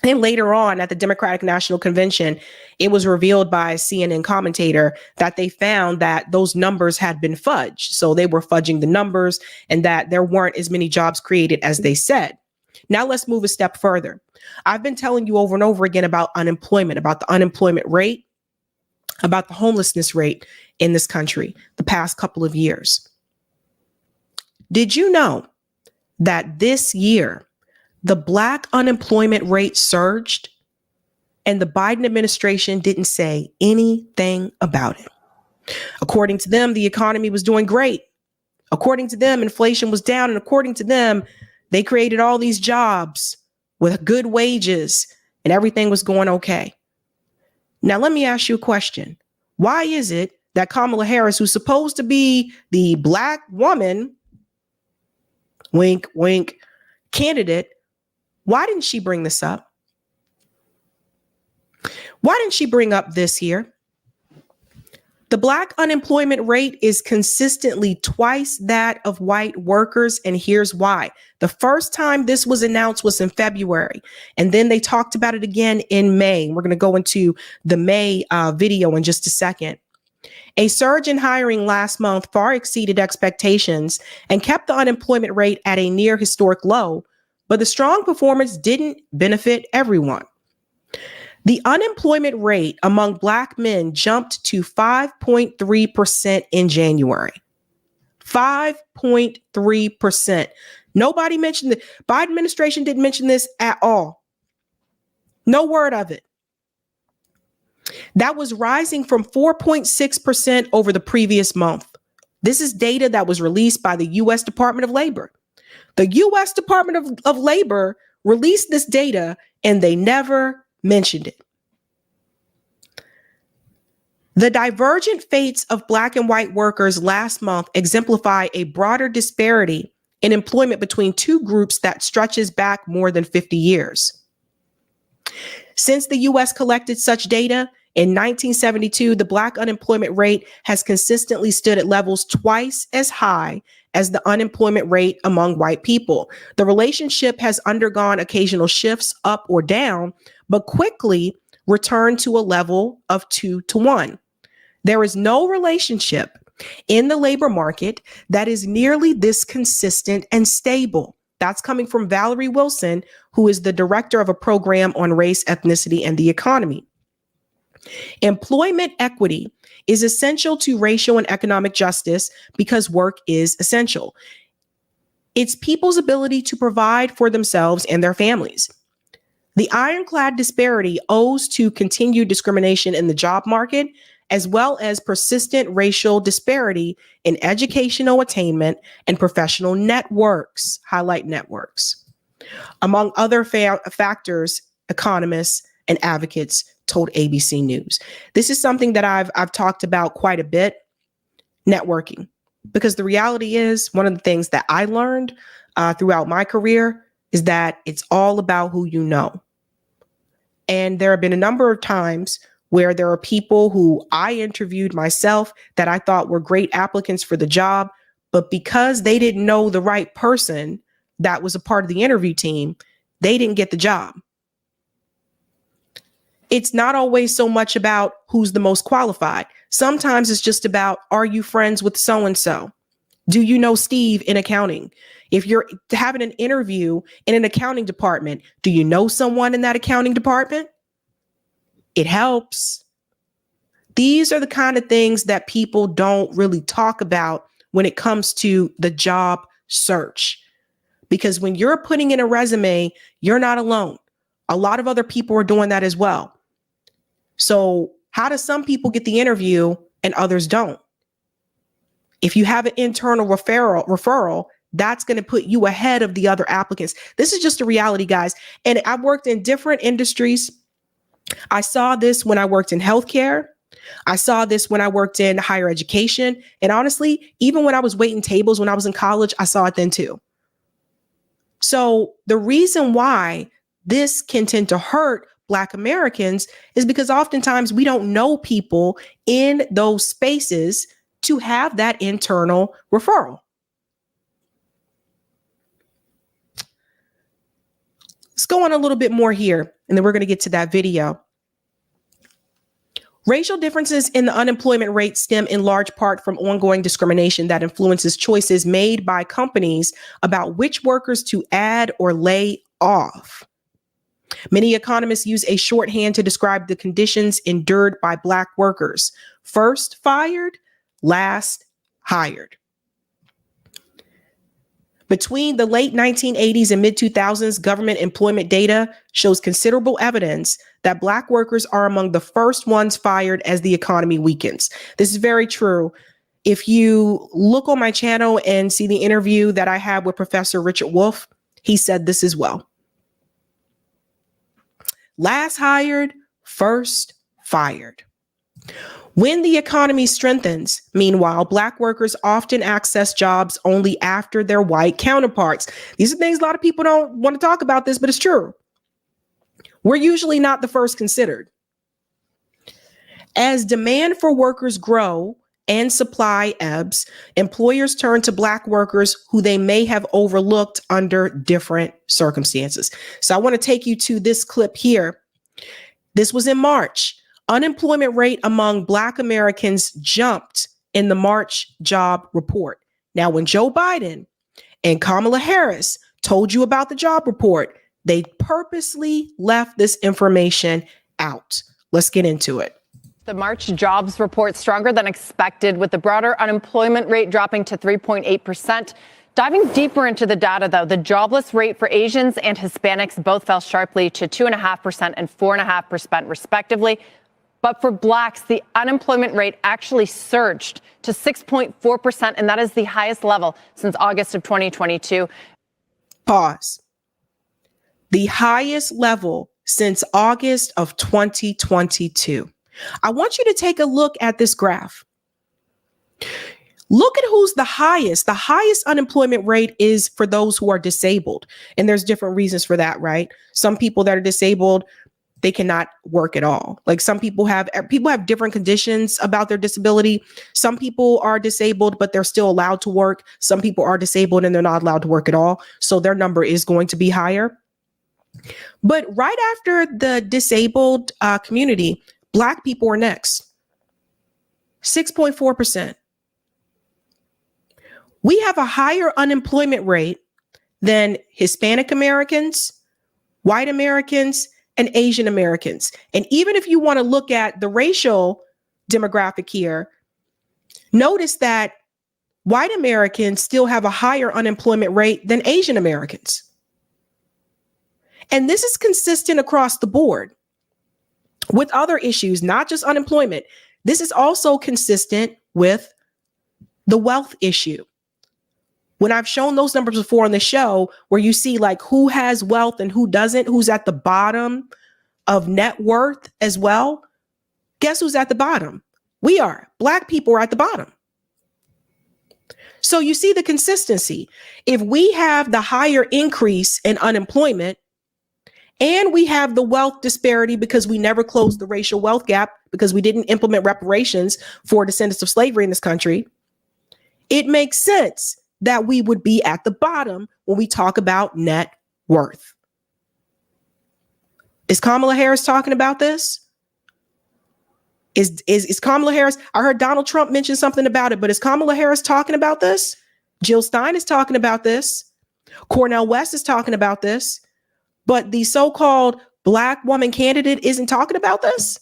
And later on at the Democratic National Convention, it was revealed by a CNN commentator that they found that those numbers had been fudged. So they were fudging the numbers and that there weren't as many jobs created as they said. Now let's move a step further. I've been telling you over and over again about unemployment, about the unemployment rate, about the homelessness rate in this country the past couple of years. Did you know that this year, the Black unemployment rate surged and the Biden administration didn't say anything about it? According to them, the economy was doing great. According to them, inflation was down. And according to them, they created all these jobs with good wages and everything was going okay. Now, let me ask you a question. Why is it that Kamala Harris, who's supposed to be the Black woman, wink, wink, candidate, why didn't she bring this up? Why didn't she bring up this here? The Black unemployment rate is consistently twice that of white workers, and here's why. The first time this was announced was in February, and then they talked about it again in May. We're going to go into the May video in just a second. A surge in hiring last month far exceeded expectations and kept the unemployment rate at a near historic low, but the strong performance didn't benefit everyone. The unemployment rate among Black men jumped to 5.3% in January. 5.3%. Nobody mentioned it. Biden administration didn't mention this at all. No word of it. That was rising from 4.6% over the previous month. This is data that was released by the U.S. Department of Labor. The U.S. Department of Labor released this data and they never mentioned it. The divergent fates of Black and white workers last month exemplify a broader disparity in employment between two groups that stretches back more than 50 years. Since the U.S. collected such data, in 1972, the Black unemployment rate has consistently stood at levels twice as high as the unemployment rate among white people. The relationship has undergone occasional shifts up or down, but quickly returned to a level of 2-to-1. There is no relationship in the labor market that is nearly this consistent and stable. That's coming from Valerie Wilson, who is the director of a program on race, ethnicity, and the economy. Employment equity is essential to racial and economic justice because work is essential. It's people's ability to provide for themselves and their families. The ironclad disparity owes to continued discrimination in the job market, as well as persistent racial disparity in educational attainment and professional networks, highlight networks. Among other factors, economists and advocates told ABC News. This is something that I've talked about quite a bit, networking, because the reality is one of the things that I learned throughout my career is that it's all about who you know. And there have been a number of times where there are people who I interviewed myself that I thought were great applicants for the job, but because they didn't know the right person that was a part of the interview team, they didn't get the job. It's not always so much about who's the most qualified. Sometimes it's just about, are you friends with so-and-so? Do you know Steve in accounting? If you're having an interview in an accounting department, do you know someone in that accounting department? It helps. These are the kind of things that people don't really talk about when it comes to the job search. Because when you're putting in a resume, you're not alone. A lot of other people are doing that as well. So how do some people get the interview and others don't? If you have an internal referral, that's going to put you ahead of the other applicants. This is just a reality, guys. And I've worked in different industries. I saw this when I worked in healthcare. I saw this when I worked in higher education. And honestly, even when I was waiting tables when I was in college, I saw it then too. So the reason why this can tend to hurt Black Americans is because oftentimes we don't know people in those spaces to have that internal referral. Let's go on a little bit more here, and then we're going to get to that video. Racial differences in the unemployment rate stem in large part from ongoing discrimination that influences choices made by companies about which workers to add or lay off. Many economists use a shorthand to describe the conditions endured by Black workers. First fired, last hired. Between the late 1980s and mid-2000s, government employment data shows considerable evidence that Black workers are among the first ones fired as the economy weakens. This is very true. If you look on my channel and see the interview that I had with Professor Richard Wolff, he said this as well. Last hired, first fired. When the economy strengthens, meanwhile, Black workers often access jobs only after their white counterparts. These are things a lot of people don't want to talk about this, but it's true. We're usually not the first considered. As demand for workers grow and supply ebbs, employers turn to Black workers who they may have overlooked under different circumstances. So I want to take you to this clip here. This was in March. Unemployment rate among Black Americans jumped in the March job report. Now, when Joe Biden and Kamala Harris told you about the job report, they purposely left this information out. Let's get into it. The March jobs report stronger than expected, with the broader unemployment rate dropping to 3.8%. Diving deeper into the data, though, the jobless rate for Asians and Hispanics both fell sharply to 2.5% and 4.5% respectively. But for Blacks, the unemployment rate actually surged to 6.4%, and that is the highest level since August of 2022. Pause. The highest level since August of 2022. I want you to take a look at this graph. Look at who's the highest. The highest unemployment rate is for those who are disabled. And there's different reasons for that, right? Some people that are disabled, they cannot work at all. Like some people have different conditions about their disability. Some people are disabled, but they're still allowed to work. Some people are disabled and they're not allowed to work at all. So their number is going to be higher. But right after the disabled community, Black people are next. 6.4%. We have a higher unemployment rate than Hispanic Americans, white Americans, and Asian Americans. And even if you want to look at the racial demographic here, notice that white Americans still have a higher unemployment rate than Asian Americans. And this is consistent across the board with other issues, not just unemployment. This is also consistent with the wealth issue. When I've shown those numbers before on the show, where you see like who has wealth and who doesn't, who's at the bottom of net worth as well, guess who's at the bottom? We are. Black people are at the bottom. So you see the consistency. If we have the higher increase in unemployment, and we have the wealth disparity because we never closed the racial wealth gap because we didn't implement reparations for descendants of slavery in this country, it makes sense that we would be at the bottom when we talk about net worth. Is Kamala Harris talking about this? Is Kamala Harris? I heard Donald Trump mention something about it, but is Kamala Harris talking about this? Jill Stein is talking about this. Cornel West is talking about this, but the so-called Black woman candidate isn't talking about this.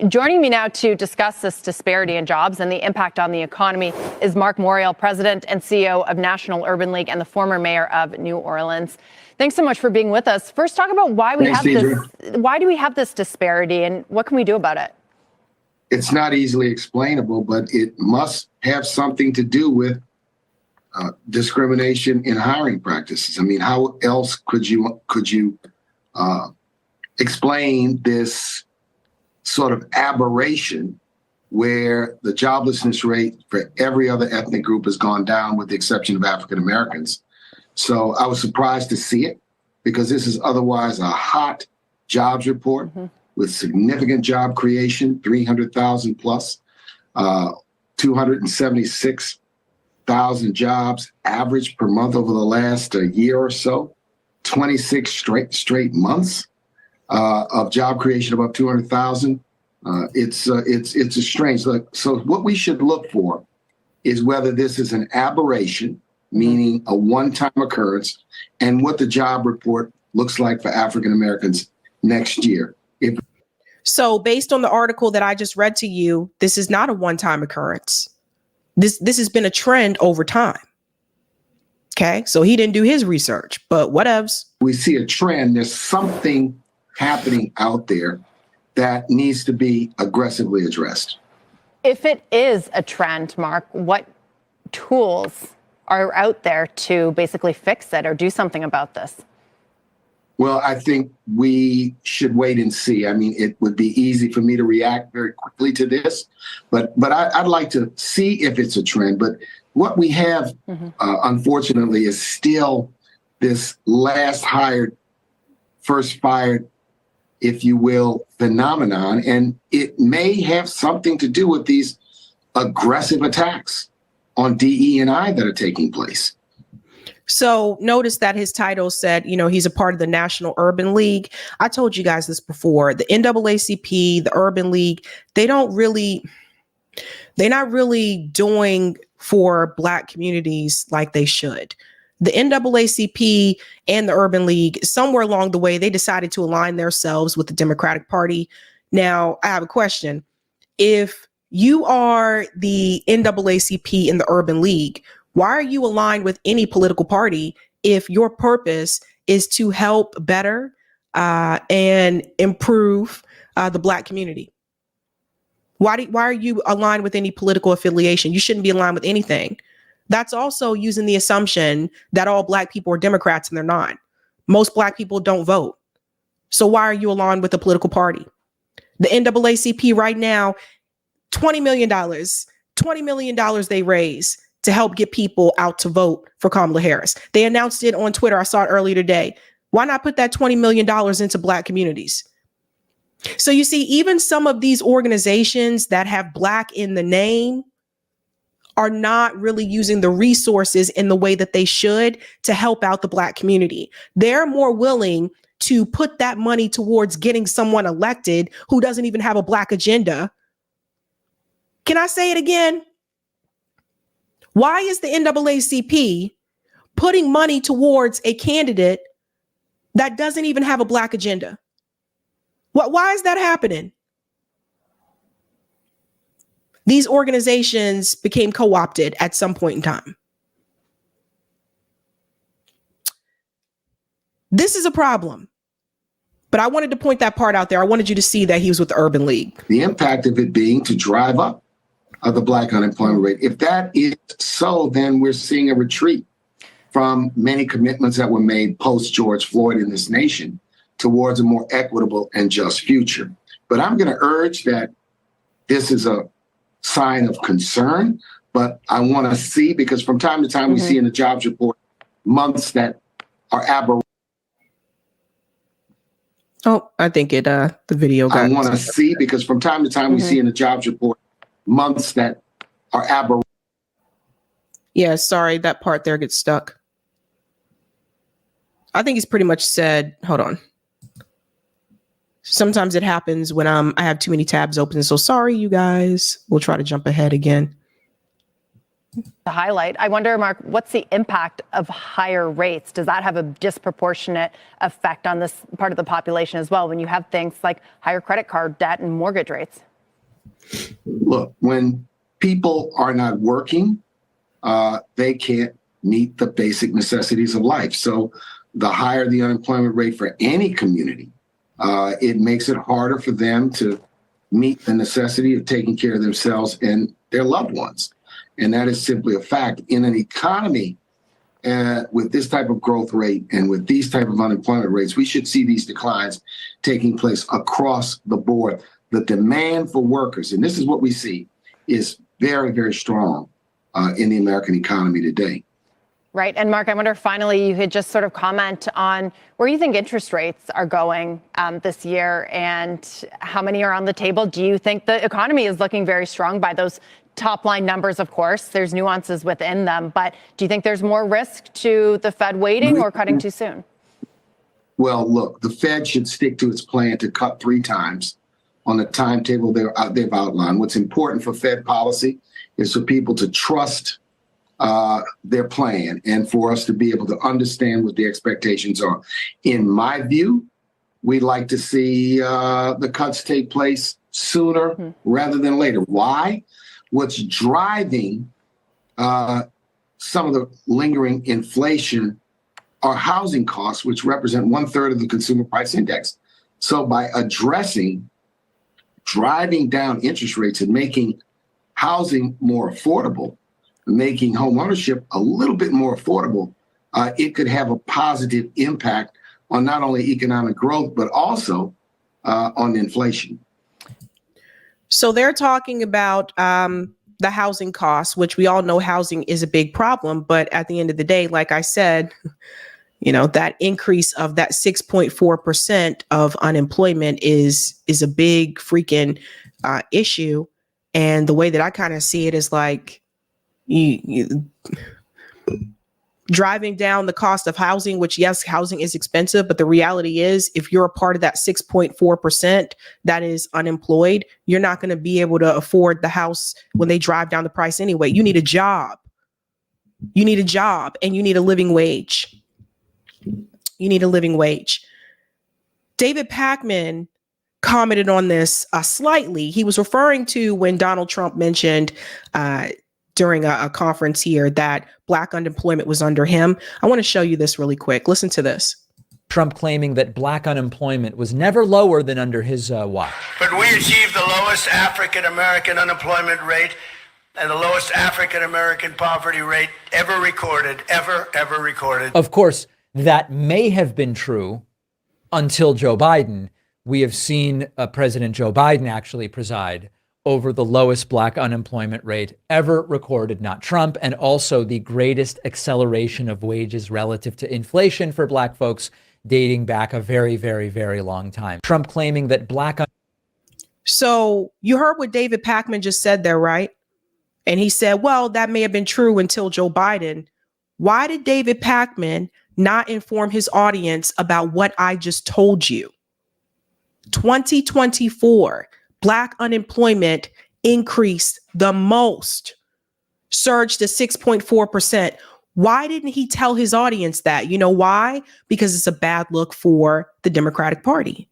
Joining me now to discuss this disparity in jobs and the impact on the economy is Mark Morial, President and CEO of National Urban League and the former mayor of New Orleans. Thanks so much for being with us. First, talk about why we have this. Why do we have this disparity, and what can we do about it? It's not easily explainable, but it must have something to do with discrimination in hiring practices. I mean, how else could you explain this sort of aberration where the joblessness rate for every other ethnic group has gone down with the exception of African Americans? So I was surprised to see it because this is otherwise a hot jobs report with significant job creation, 300,000 plus, 276,000 jobs average per month over the last year or so, 26 straight months of job creation above 200,000. It's a strange look. So what we should look for is whether this is an aberration, meaning a one-time occurrence, and what the job report looks like for African Americans next year. So based on the article that I just read to you, this is not a one-time occurrence. This has been a trend over time. Okay, so he didn't do his research, but whatevs. We see a trend. There's something happening out there that needs to be aggressively addressed. If it is a trend, Mark, what tools are out there to basically fix it or do something about this? Well, I think we should wait and see. I mean, it would be easy for me to react very quickly to this, but I'd like to see if it's a trend. But what we have, unfortunately, is still this last hired, first fired, if you will, phenomenon. And it may have something to do with these aggressive attacks on DE&I that are taking place. So notice that his title said, he's a part of the National Urban League. I told you guys this before. The NAACP, the Urban League, they're not really doing for Black communities like they should. The NAACP and the Urban League, somewhere along the way, they decided to align themselves with the Democratic Party. Now, I have a question. If you are the NAACP and the Urban League, why are you aligned with any political party if your purpose is to help better and improve the Black community? Why are you aligned with any political affiliation? You shouldn't be aligned with anything. That's also using the assumption that all Black people are Democrats, and they're not. Most Black people don't vote. So why are you aligned with a political party? The NAACP right now, $20 million they raise to help get people out to vote for Kamala Harris. They announced it on Twitter. I saw it earlier today. Why not put that $20 million into Black communities? So you see, even some of these organizations that have Black in the name are not really using the resources in the way that they should to help out the Black community. They're more willing to put that money towards getting someone elected who doesn't even have a Black agenda. Can I say it again? Why is the NAACP putting money towards a candidate that doesn't even have a Black agenda? Why is that happening? These organizations became co-opted at some point in time. This is a problem. But I wanted to point that part out there. I wanted you to see that he was with the Urban League. The impact of it being to drive up the Black unemployment rate. If that is so, then we're seeing a retreat from many commitments that were made post George Floyd in this nation towards a more equitable and just future. But I'm going to urge that this is a sign of concern, but I want to see, because from time to time we see in the jobs report months that are aberrant. Oh, I think the video got. I want to see, because from time to time we see in the jobs report months that are aberrant. Yeah, sorry, that part there gets stuck. I think he's pretty much said, hold on. Sometimes it happens when I have too many tabs open. So sorry, you guys. We'll try to jump ahead again. To highlight, I wonder, Mark, what's the impact of higher rates? Does that have a disproportionate effect on this part of the population as well when you have things like higher credit card debt and mortgage rates? Look, when people are not working, they can't meet the basic necessities of life. So the higher the unemployment rate for any community, it makes it harder for them to meet the necessity of taking care of themselves and their loved ones. And that is simply a fact. In an economy with this type of growth rate and with these type of unemployment rates, we should see these declines taking place across the board. The demand for workers, and this is what we see, is very, very strong in the American economy today. Right. And Mark, I wonder, finally, you could just sort of comment on where you think interest rates are going this year and how many are on the table. Do you think the economy is looking very strong by those top line numbers? Of course, there's nuances within them, but do you think there's more risk to the Fed waiting or cutting too soon? Well, look, the Fed should stick to its plan to cut 3 times on the timetable they've outlined. What's important for Fed policy is for people to trust their plan and for us to be able to understand what the expectations are. In my view, we'd like to see the cuts take place sooner rather than later. Why? What's driving some of the lingering inflation are housing costs, which represent 1/3 of the consumer price index. So by addressing driving down interest rates and making housing more affordable, making home ownership a little bit more affordable, it could have a positive impact on not only economic growth, but also on inflation. So they're talking about the housing costs, which we all know housing is a big problem. But at the end of the day, like I said, you know, that increase of that 6.4% of unemployment is a big freaking issue. And the way that I kind of see it is like you driving down the cost of housing, which, yes, housing is expensive. But the reality is, if you're a part of that 6.4% that is unemployed, you're not going to be able to afford the house when they drive down the price anyway. You need a job. You need a job and you need a living wage. You need a living wage. David Pakman commented on this slightly. He was referring to when Donald Trump mentioned during a conference here that Black unemployment was under him. I want to show you this really quick. Listen to this. Trump claiming that Black unemployment was never lower than under his watch. But we achieved the lowest African-American unemployment rate and the lowest African-American poverty rate ever recorded, ever recorded. Of course, that may have been true until Joe Biden. We have seen President Joe Biden actually preside over the lowest Black unemployment rate ever recorded, not Trump, and also the greatest acceleration of wages relative to inflation for Black folks dating back a very, very, very long time. Trump claiming that So you heard what David Pakman just said there, right? And he said, well, that may have been true until Joe Biden. Why did David Pakman not inform his audience about what I just told you? 2024, Black unemployment increased the most, surged to 6.4%. Why didn't he tell his audience that? You know why? Because it's a bad look for the Democratic Party.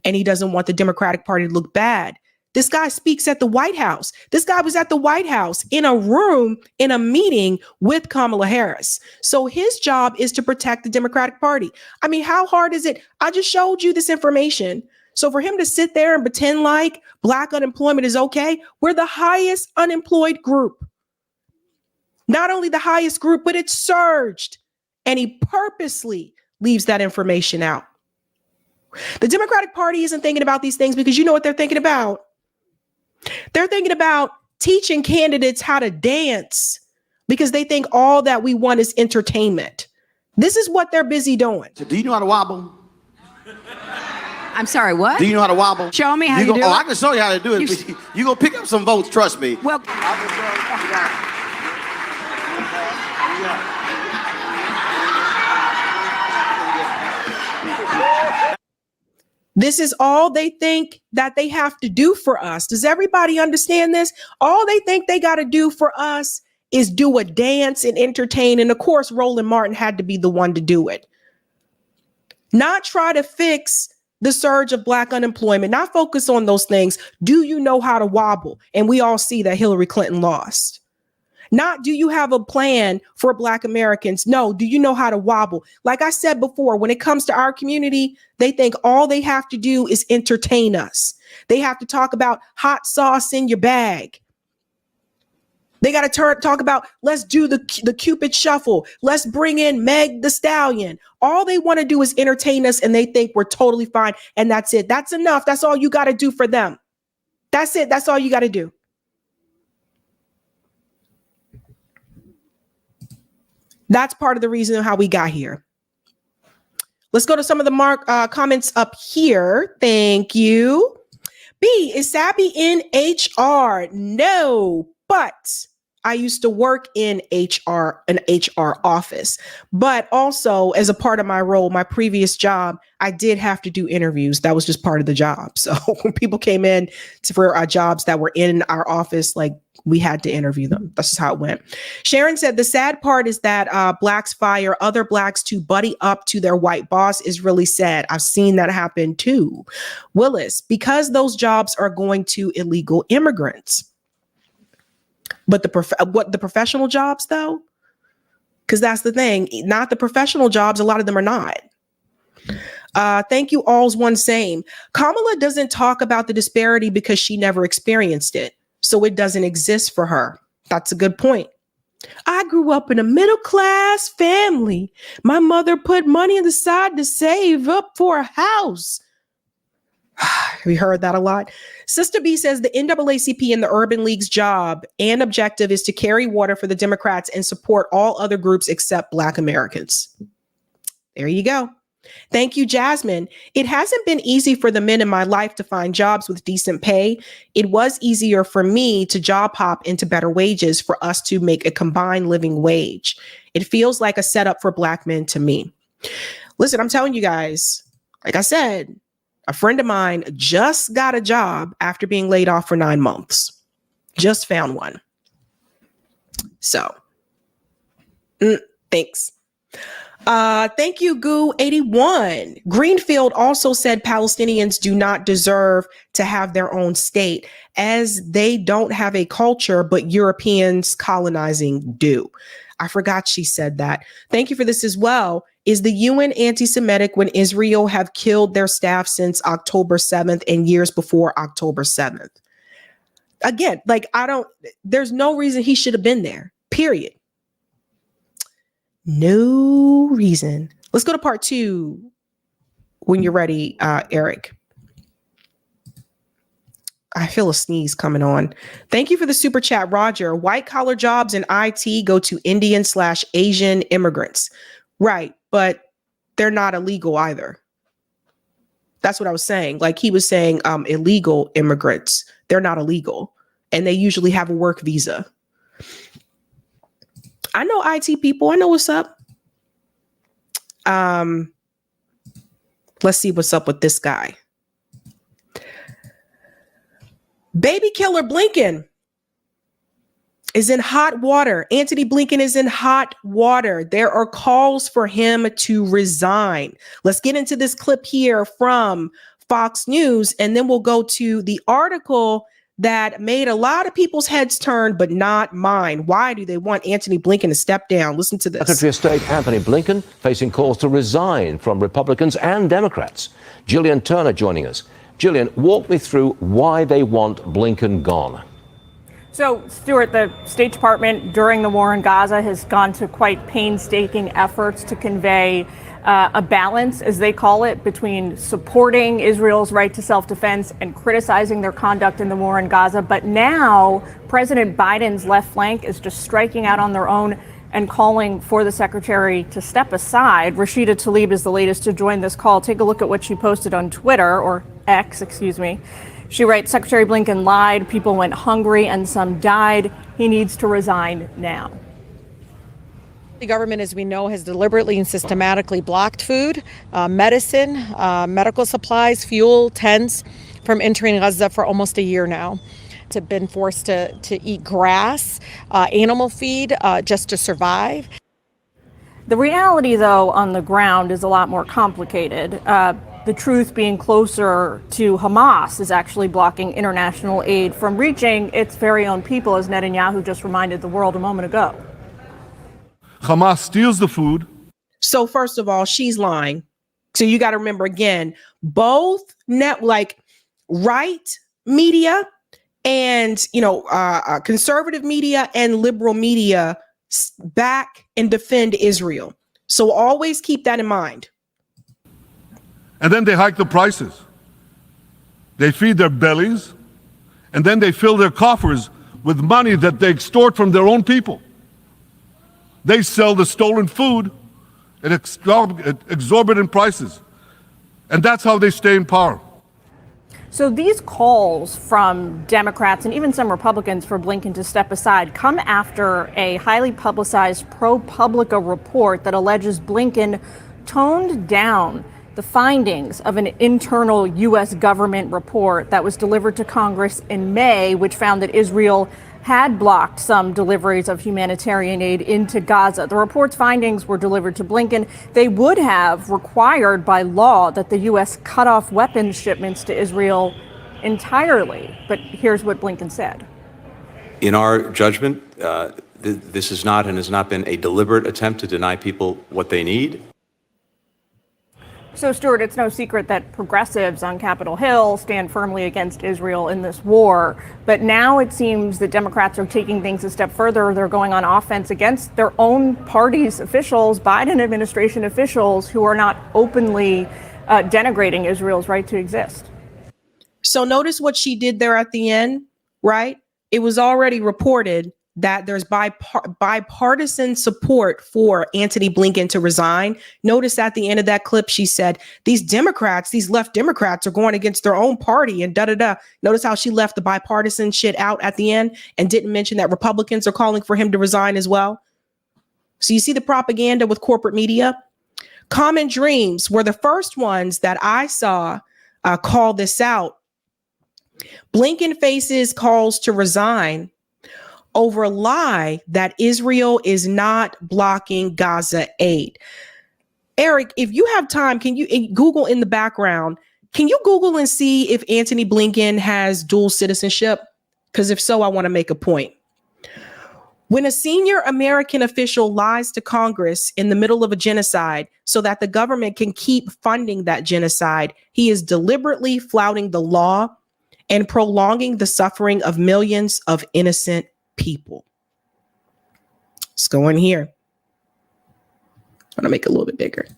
And he doesn't want the Democratic Party to look bad. This guy speaks at the White House. This guy was at the White House in a room, in a meeting with Kamala Harris. So his job is to protect the Democratic Party. I mean, how hard is it? I just showed you this information. So for him to sit there and pretend like Black unemployment is okay, we're the highest unemployed group. Not only the highest group, but it surged. And he purposely leaves that information out. The Democratic Party isn't thinking about these things because you know what they're thinking about. They're thinking about teaching candidates how to dance because they think all that we want is entertainment. This is what they're busy doing. Do you know how to wobble? I'm sorry, what? Do you know how to wobble? Show me how you do it. Oh, I can show you how to do it. You're going to pick up some votes, trust me. Well, This is all they think that they have to do for us. Does everybody understand this? All they think they got to do for us is do a dance and entertain. And of course, Roland Martin had to be the one to do it. Not try to fix the surge of Black unemployment, not focus on those things. Do you know how to wobble? And we all see that Hillary Clinton lost. Not do you have a plan for Black Americans? No, do you know how to wobble? Like I said before, when it comes to our community, they think all they have to do is entertain us. They have to talk about hot sauce in your bag. They got to talk about, let's do the Cupid shuffle. Let's bring in Meg the Stallion. All they want to do is entertain us, and they think we're totally fine. And that's it. That's enough. That's all you got to do for them. That's it. That's all you got to do. That's part of the reason how we got here. Let's go to some of the comments up here. Thank you. B, is Sabby in HR? No, but I used to work in an HR office, but also as a part of my role, my previous job, I did have to do interviews. That was just part of the job. So when people came in for our jobs that were in our office, like we had to interview them. That's just how it went. Sharon said, the sad part is that Blacks fire other Blacks to buddy up to their white boss is really sad. I've seen that happen too. Willis, because those jobs are going to illegal immigrants. But the professional jobs, though, because that's the thing, not the professional jobs. A lot of them are not. Thank you. All's one same. Kamala doesn't talk about the disparity because she never experienced it. So it doesn't exist for her. That's a good point. I grew up in a middle class family. My mother put money on the side to save up for a house. Have you heard that a lot? Sister B says the NAACP and the Urban League's job and objective is to carry water for the Democrats and support all other groups except Black Americans. There you go. Thank you, Jasmine. It hasn't been easy for the men in my life to find jobs with decent pay. It was easier for me to job hop into better wages for us to make a combined living wage. It feels like a setup for Black men to me. Listen, I'm telling you guys, like I said, a friend of mine just got a job after being laid off for 9 months. Just found one. So, thanks. Thank you, Goo81. Greenfield also said Palestinians do not deserve to have their own state as they don't have a culture, but Europeans colonizing do. I forgot she said that. Thank you for this as well. Is the UN anti-Semitic when Israel have killed their staff since October 7th and years before October 7th? Again, like there's no reason he should have been there, period. No reason. Let's go to part 2 when you're ready, Eric. I feel a sneeze coming on. Thank you for the super chat, Roger. White collar jobs in IT go to Indian/Asian immigrants. Right, but they're not illegal either. That's what I was saying. Like he was saying, illegal immigrants, they're not illegal. And they usually have a work visa. I know IT people. I know what's up. Let's see what's up with this guy. Baby killer Blinken is in hot water. Antony Blinken is in hot water. There are calls for him to resign. Let's get into this clip here from Fox News, and then we'll go to the article that made a lot of people's heads turn, but not mine. Why do they want Antony Blinken to step down? Listen to this. Secretary of State Antony Blinken facing calls to resign from Republicans and Democrats. Gillian Turner joining us. Gillian, walk me through why they want Blinken gone. So, Stuart, the State Department during the war in Gaza has gone to quite painstaking efforts to convey a balance, as they call it, between supporting Israel's right to self-defense and criticizing their conduct in the war in Gaza. But now President Biden's left flank is just striking out on their own and calling for the secretary to step aside. Rashida Tlaib is the latest to join this call. Take a look at what she posted on Twitter, or X, excuse me. She writes, Secretary Blinken lied, people went hungry, and some died. He needs to resign now. The government, as we know, has deliberately and systematically blocked food, medicine, medical supplies, fuel, tents from entering Gaza for almost a year now. Have been forced to eat grass, animal feed, just to survive. The reality, though, on the ground is a lot more complicated. The truth being closer to Hamas is actually blocking international aid from reaching its very own people, as Netanyahu just reminded the world a moment ago. Hamas steals the food. So first of all, she's lying. So you got to remember again, both right media and conservative media and liberal media back and defend Israel. So always keep that in mind. And then they hike the prices. They feed their bellies, and then they fill their coffers with money that they extort from their own people. They sell the stolen food at exorbitant prices. And that's how they stay in power. So these calls from Democrats and even some Republicans for Blinken to step aside come after a highly publicized ProPublica report that alleges Blinken toned down the findings of an internal U.S. government report that was delivered to Congress in May, which found that Israel had blocked some deliveries of humanitarian aid into Gaza. The report's findings were delivered to Blinken. They would have required by law that the U.S. cut off weapons shipments to Israel entirely. But here's what Blinken said. In our judgment, this is not and has not been a deliberate attempt to deny people what they need. So, Stuart, it's no secret that progressives on Capitol Hill stand firmly against Israel in this war. But now it seems that Democrats are taking things a step further. They're going on offense against their own party's officials, Biden administration officials, who are not openly denigrating Israel's right to exist. So notice what she did there at the end, right? It was already reported that there's bipartisan support for Antony Blinken to resign. Notice at the end of that clip, she said, these Democrats, these left Democrats are going against their own party and da-da-da. Notice how she left the bipartisan shit out at the end and didn't mention that Republicans are calling for him to resign as well. So you see the propaganda with corporate media. Common Dreams were the first ones that I saw call this out. Blinken faces calls to resign over a lie that Israel is not blocking Gaza aid. Eric, if you have time, can you Google in the background? Can you Google and see if Antony Blinken has dual citizenship? Because if so, I want to make a point. When a senior American official lies to Congress in the middle of a genocide so that the government can keep funding that genocide, he is deliberately flouting the law and prolonging the suffering of millions of innocent people. Let's go in here. I'm going to make it a little bit bigger.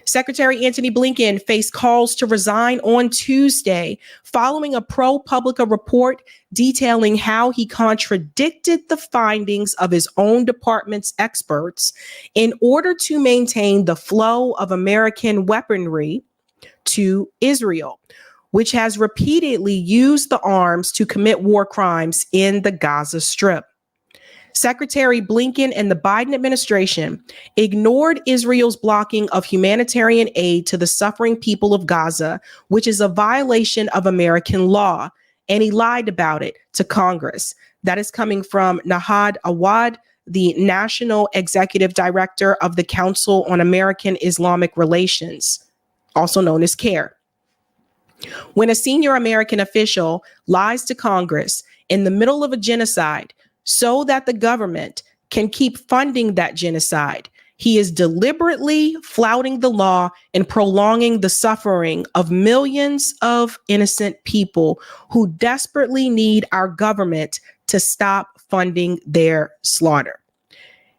Secretary Antony Blinken faced calls to resign on Tuesday following a ProPublica report detailing how he contradicted the findings of his own department's experts in order to maintain the flow of American weaponry to Israel, which has repeatedly used the arms to commit war crimes in the Gaza Strip. Secretary Blinken and the Biden administration ignored Israel's blocking of humanitarian aid to the suffering people of Gaza, which is a violation of American law, and he lied about it to Congress. That is coming from Nahad Awad, the National Executive Director of the Council on American Islamic Relations, also known as CARE. When a senior American official lies to Congress in the middle of a genocide so that the government can keep funding that genocide, he is deliberately flouting the law and prolonging the suffering of millions of innocent people who desperately need our government to stop funding their slaughter.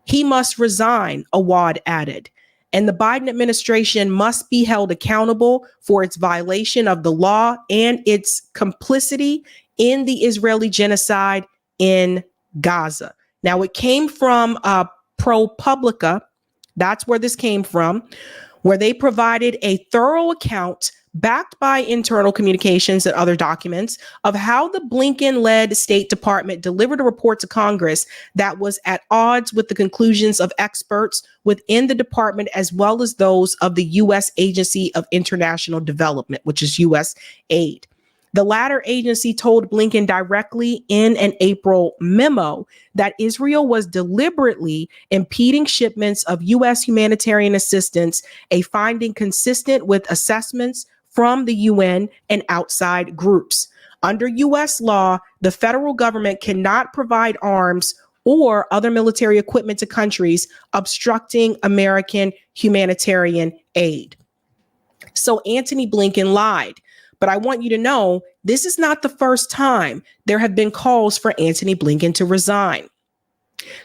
He must resign, Awad added, and the Biden administration must be held accountable for its violation of the law and its complicity in the Israeli genocide in Gaza. Now, it came from ProPublica. That's where this came from, where they provided a thorough account backed by internal communications and other documents, of how the Blinken-led State Department delivered a report to Congress that was at odds with the conclusions of experts within the department, as well as those of the U.S. Agency of International Development, which is USAID. The latter agency told Blinken directly in an April memo that Israel was deliberately impeding shipments of U.S. humanitarian assistance, a finding consistent with assessments from the UN and outside groups. Under U.S. law, the federal government cannot provide arms or other military equipment to countries obstructing American humanitarian aid. So Antony Blinken lied. But I want you to know this is not the first time there have been calls for Antony Blinken to resign.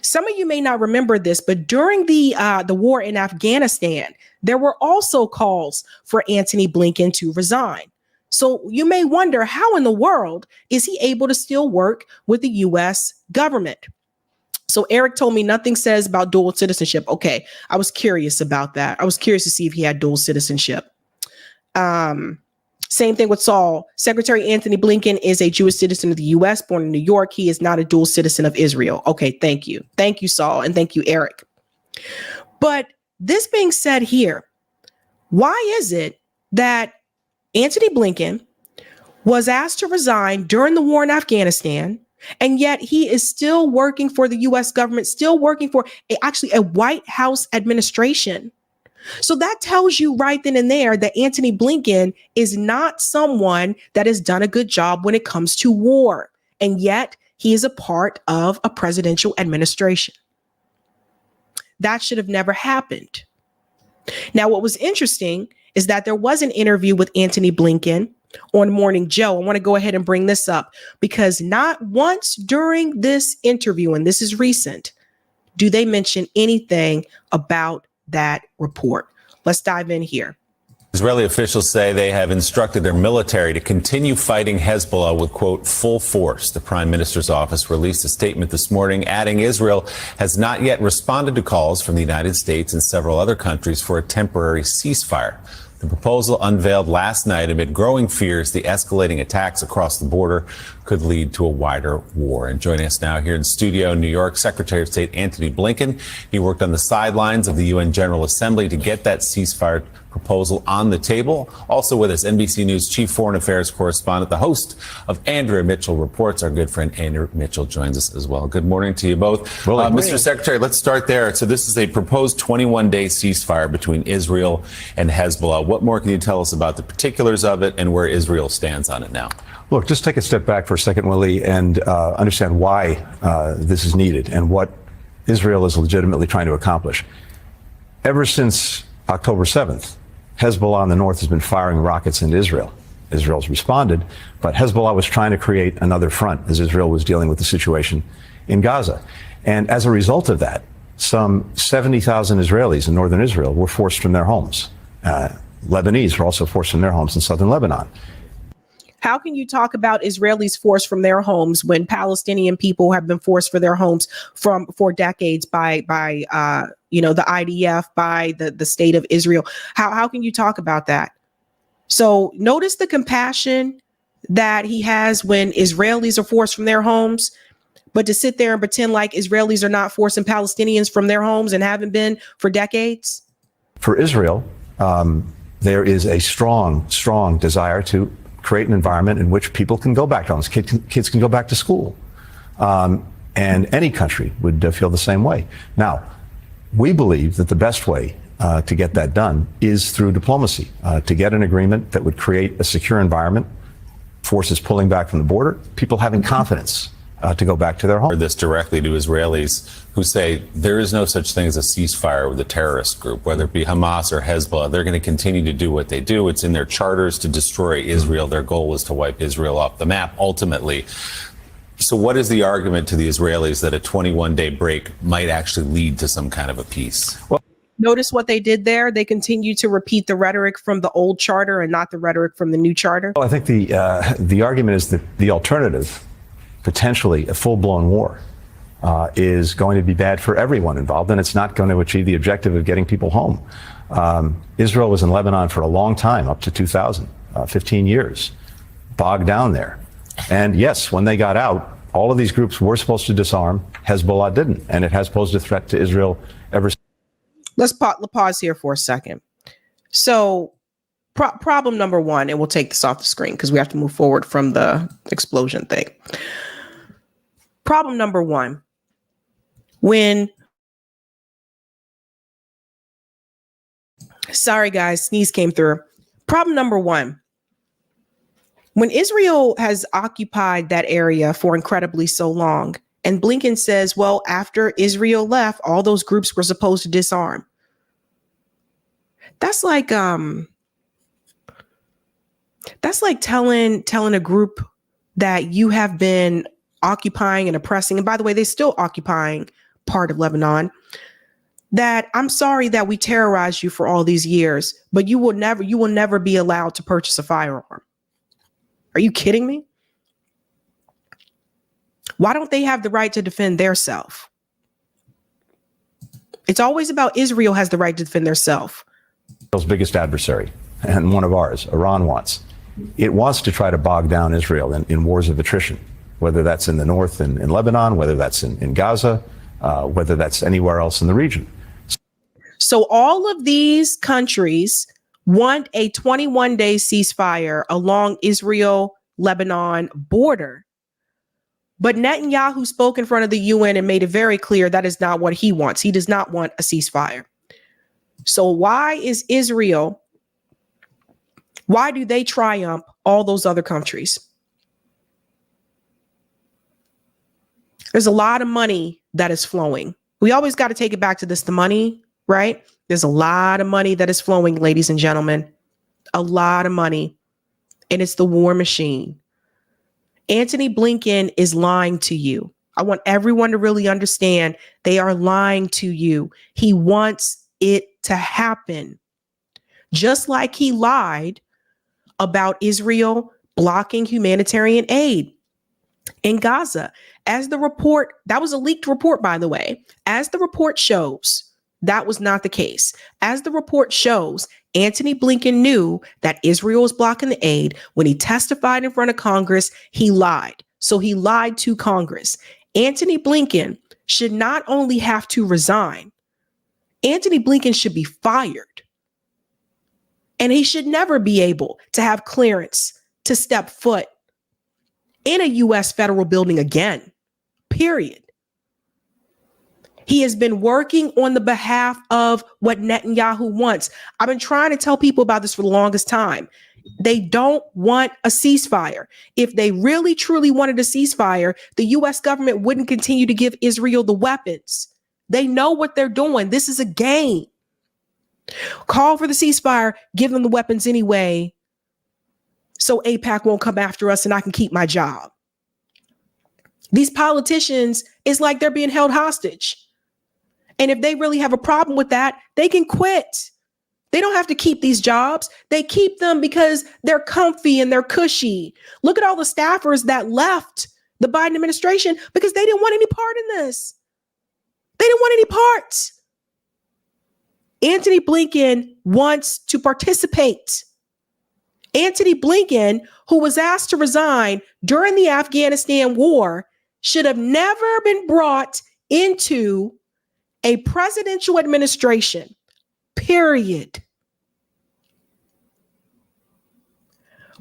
Some of you may not remember this, but during the war in Afghanistan, there were also calls for Antony Blinken to resign. So you may wonder, how in the world is he able to still work with the U.S. government? So Eric told me nothing says about dual citizenship. Okay, I was curious about that. I was curious to see if he had dual citizenship. Same thing with Saul. Secretary Antony Blinken is a Jewish citizen of the U.S., born in New York. He is not a dual citizen of Israel. Okay, thank you. Thank you, Saul, and thank you, Eric. But this being said here, why is it that Antony Blinken was asked to resign during the war in Afghanistan, and yet he is still working for the U.S. government, still working for actually a White House administration? So that tells you right then and there that Antony Blinken is not someone that has done a good job when it comes to war. And yet he is a part of a presidential administration. That should have never happened. Now, what was interesting is that there was an interview with Antony Blinken on Morning Joe. I want to go ahead and bring this up because not once during this interview, and this is recent, do they mention anything about that report. Let's dive in here. Israeli officials say they have instructed their military to continue fighting Hezbollah with, quote, full force. The prime minister's office released a statement this morning, adding Israel has not yet responded to calls from the United States and several other countries for a temporary ceasefire. The proposal unveiled last night amid growing fears the escalating attacks across the border could lead to a wider war. And joining us now here in studio in New York, Secretary of State Antony Blinken. He worked on the sidelines of the UN General Assembly to get that ceasefire proposal on the table. Also with us, NBC News Chief Foreign Affairs Correspondent, the host of Andrea Mitchell Reports. Our good friend Andrea Mitchell joins us as well. Good morning to you both. Mr. Secretary, let's start there. So this is a proposed 21-day ceasefire between Israel and Hezbollah. What more can you tell us about the particulars of it and where Israel stands on it now? Look, just take a step back for a second, Willie, and understand why this is needed and what Israel is legitimately trying to accomplish. Ever since October 7th, Hezbollah in the north has been firing rockets into Israel. Israel's responded, but Hezbollah was trying to create another front as Israel was dealing with the situation in Gaza. And as a result of that, some 70,000 Israelis in northern Israel were forced from their homes. Lebanese were also forced from their homes in southern Lebanon. How can you talk about Israelis forced from their homes when Palestinian people have been forced from their homes for decades by the IDF, by the state of Israel? How can you talk about that? So notice the compassion that he has when Israelis are forced from their homes, but to sit there and pretend like Israelis are not forcing Palestinians from their homes and haven't been for decades. For Israel, there is a strong desire to create an environment in which people can go back to homes, kids can go back to school. And any country would feel the same way. Now, we believe that the best way to get that done is through diplomacy, to get an agreement that would create a secure environment, forces pulling back from the border, people having confidence to go back to their home. This directly to Israelis who say there is no such thing as a ceasefire with a terrorist group, whether it be Hamas or Hezbollah. They're going to continue to do what they do. It's in their charters to destroy Israel. Their goal is to wipe Israel off the map, ultimately. So what is the argument to the Israelis that a 21-day break might actually lead to some kind of a peace? Well, notice what they did there. They continue to repeat the rhetoric from the old charter and not the rhetoric from the new charter. Well, I think the argument is that the alternative, potentially a full-blown war, is going to be bad for everyone involved, and it's not going to achieve the objective of getting people home. Israel was in Lebanon for a long time, up to 2000. 15 years, bogged down there. And yes, when they got out, all of these groups were supposed to disarm. Hezbollah didn't, and it has posed a threat to Israel ever since. Let's pause here for a second. So problem number one, and we'll take this off the screen because we have to move forward from the explosion thing. Problem number one, sorry guys, sneeze came through. Problem number one, when Israel has occupied that area for incredibly so long, and Blinken says, well, after Israel left, all those groups were supposed to disarm. That's like telling a group that you have been occupying and oppressing, and by the way, they're still occupying part of Lebanon, that I'm sorry that we terrorized you for all these years, but you will never be allowed to purchase a firearm. Are you kidding me? Why don't they have the right to defend theirself? It's always about Israel has the right to defend theirself. Israel's biggest adversary, and one of ours, Iran wants. It wants to try to bog down Israel in wars of attrition, whether that's in the north in Lebanon, whether that's in Gaza, whether that's anywhere else in the region. So all of these countries want a 21-day ceasefire along Israel-Lebanon border. But Netanyahu spoke in front of the UN and made it very clear that is not what he wants. He does not want a ceasefire. So why do they triumph all those other countries? There's a lot of money that is flowing. We always got to take it back to the money, right? There's a lot of money that is flowing, ladies and gentlemen, a lot of money. And it's the war machine. Antony Blinken is lying to you. I want everyone to really understand they are lying to you. He wants it to happen. Just like he lied about Israel blocking humanitarian aid in Gaza. As the report, that was a leaked report, by the way, as the report shows, that was not the case. As the report shows, Antony Blinken knew that Israel was blocking the aid. When he testified in front of Congress, he lied. So he lied to Congress. Antony Blinken should not only have to resign, Antony Blinken should be fired. And he should never be able to have clearance to step foot in a U.S. federal building again, period. He has been working on the behalf of what Netanyahu wants. I've been trying to tell people about this for the longest time. They don't want a ceasefire. If they really, truly wanted a ceasefire, the U.S. government wouldn't continue to give Israel the weapons. They know what they're doing. This is a game. Call for the ceasefire, give them the weapons anyway, so AIPAC won't come after us and I can keep my job. These politicians, it's like they're being held hostage. And if they really have a problem with that, they can quit. They don't have to keep these jobs. They keep them because they're comfy and they're cushy. Look at all the staffers that left the Biden administration because they didn't want any part in this. They didn't want any parts. Antony Blinken wants to participate. Antony Blinken, who was asked to resign during the Afghanistan war, should have never been brought into a presidential administration, period.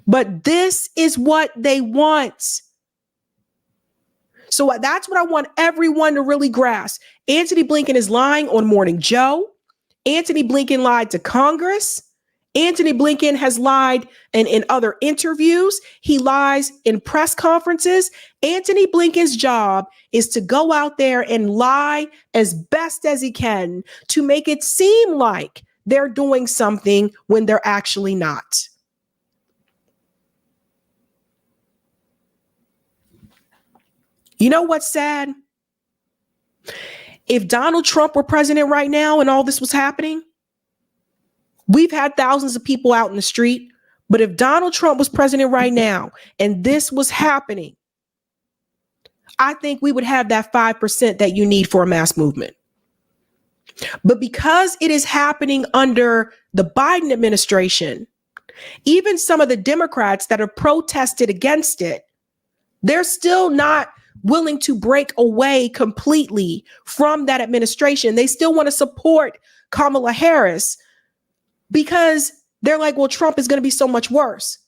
But this is what they want. So that's what I want everyone to really grasp. Antony Blinken is lying on Morning Joe. Antony Blinken lied to Congress. Antony Blinken has lied in other interviews. He lies in press conferences. Antony Blinken's job is to go out there and lie as best as he can to make it seem like they're doing something when they're actually not. You know what's sad? If Donald Trump were president right now and all this was happening, we've had thousands of people out in the street, but if Donald Trump was president right now and this was happening, I think we would have that 5% that you need for a mass movement. But because it is happening under the Biden administration, Even some of the Democrats that have protested against it, they're still not willing to break away completely from that administration. They still want to support Kamala Harris because they're like, well, Trump is going to be so much worse.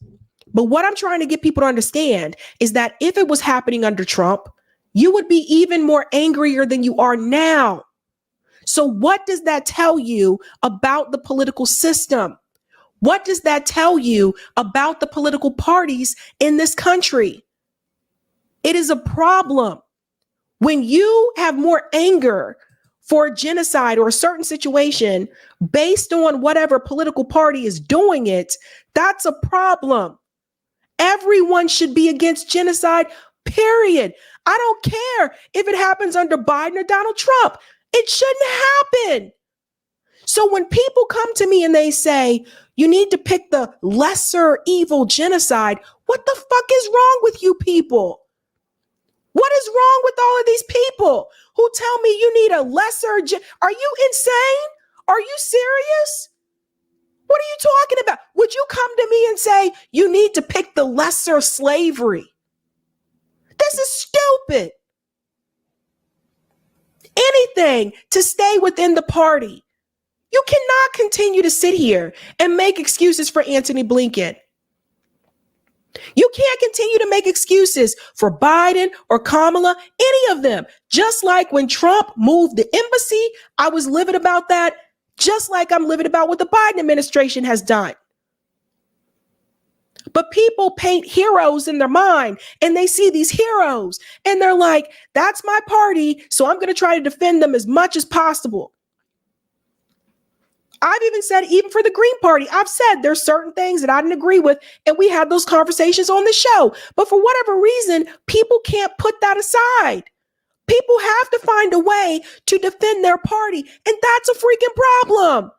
But what I'm trying to get people to understand is that if it was happening under Trump, you would be even more angrier than you are now. So what does that tell you about the political system? What does that tell you about the political parties in this country? It is a problem when you have more anger for a genocide or a certain situation based on whatever political party is doing it. That's a problem. Everyone should be against genocide, period. I don't care if it happens under Biden or Donald Trump. It shouldn't happen. So when people come to me and they say, you need to pick the lesser evil genocide, what the fuck is wrong with you people? What is wrong with all of these people who tell me you need a lesser? Are you insane? Are you serious? What are you talking about? Would you come to me and say you need to pick the lesser slavery? This is stupid. Anything to stay within the party. You cannot continue to sit here and make excuses for Antony Blinken. You can't continue to make excuses for Biden or Kamala, any of them. Just like when Trump moved the embassy, I was livid about that, just like I'm livid about what the Biden administration has done. But people paint heroes in their mind and they see these heroes and they're like, that's my party, so I'm going to try to defend them as much as possible. I've even said, even for the Green Party, I've said there's certain things that I didn't agree with, and we had those conversations on the show. But for whatever reason, people can't put that aside. People have to find a way to defend their party, and that's a freaking problem.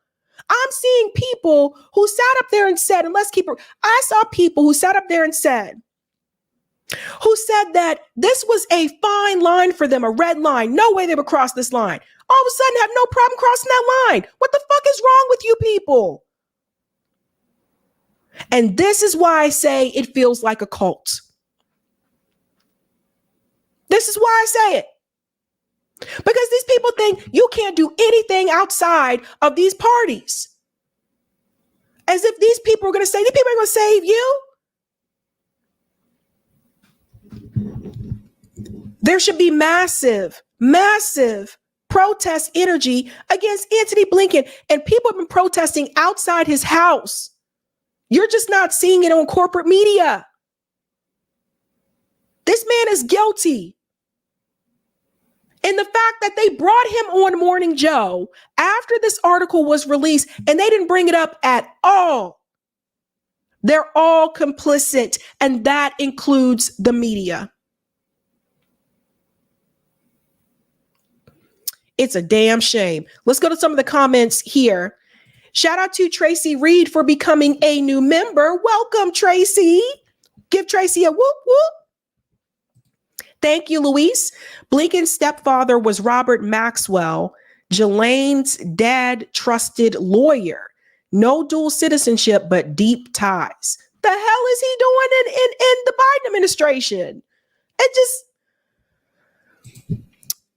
I'm seeing people who sat up there and said, and I saw people who sat up there and said that this was a fine line for them, a red line. No way they would cross this line. All of a sudden have no problem crossing that line. What the fuck is wrong with you people? And this is why I say it feels like a cult. This is why I say it. Because these people think you can't do anything outside of these parties. As if these people are going to say, these people are going to save you. There should be massive protest energy against Antony Blinken. And people have been protesting outside his house. You're just not seeing it on corporate media. This man is guilty. And the fact that they brought him on Morning Joe after this article was released and they didn't bring it up at all. They're all complicit, and that includes the media. It's a damn shame. Let's go to some of the comments here. Shout out to Tracy Reed for becoming a new member. Welcome, Tracy. Give Tracy a whoop whoop. Thank you, Luis. Blinken's stepfather was Robert Maxwell, Ghislaine's dad trusted lawyer. No dual citizenship, but deep ties. The hell is he doing in the Biden administration? It just...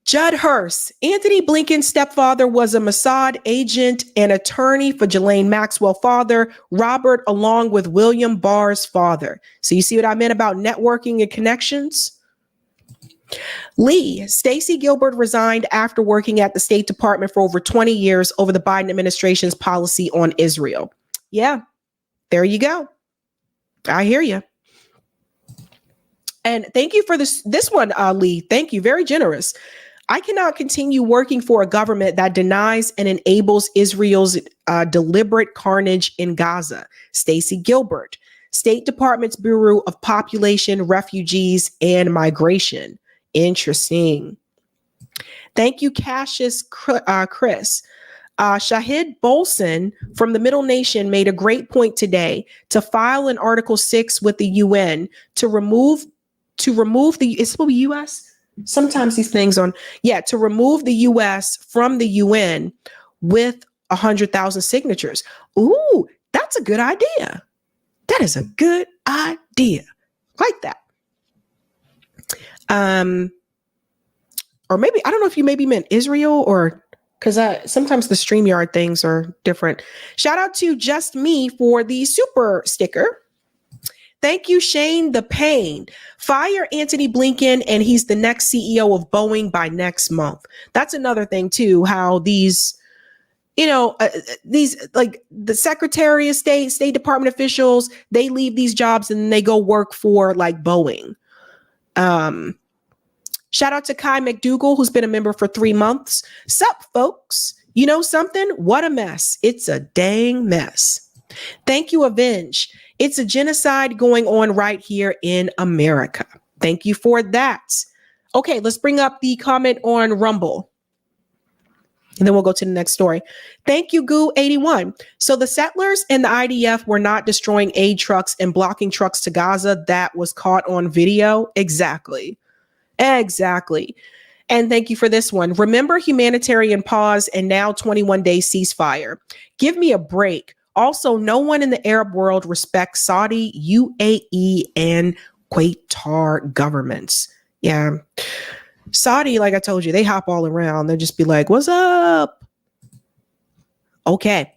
Judd Hurst, Antony Blinken's stepfather, was a Mossad agent and attorney for Ghislaine Maxwell's father, Robert, along with William Barr's father. So you see what I meant about networking and connections? Lee, Stacey Gilbert resigned after working at the State Department for over 20 years over the Biden administration's policy on Israel. Yeah, there you go. I hear you. And thank you for this one, Lee. Thank you. Very generous. I cannot continue working for a government that denies and enables Israel's deliberate carnage in Gaza. Stacey Gilbert, State Department's Bureau of Population, Refugees, and Migration. Interesting. Thank you, Cassius Chris. Shahid Bolson from the Middle Nation made a great point today to file an Article 6 with the UN to remove the, it's supposed to be U.S.? Sometimes these things to remove the U.S. from the UN with 100,000 signatures. Ooh, that's a good idea. That is a good idea. Like that. Or maybe, I don't know if you maybe meant Israel or, because sometimes the StreamYard things are different. Shout out to Just Me for the super sticker. Thank you, Shane the Pain. Fire Anthony Blinken, and he's the next CEO of Boeing by next month. That's another thing, too, how these, these, like the Secretary of State, State Department officials, they leave these jobs and they go work for like Boeing. Shout out to Kai McDougal, who's been a member for 3 months. Sup, folks? You know something? What a mess. It's a dang mess. Thank you, Avenge. It's a genocide going on right here in America. Thank you for that. Okay, let's bring up the comment on Rumble. And then we'll go to the next story. Thank you, Goo81. So the settlers and the IDF were not destroying aid trucks and blocking trucks to Gaza. That was caught on video. Exactly. And thank you for this one. Remember humanitarian pause and now 21-day ceasefire. Give me a break. Also, no one in the Arab world respects Saudi, UAE, and Qatar governments. Yeah. Saudi, like I told you, they hop all around. They'll just be like, what's up? Okay.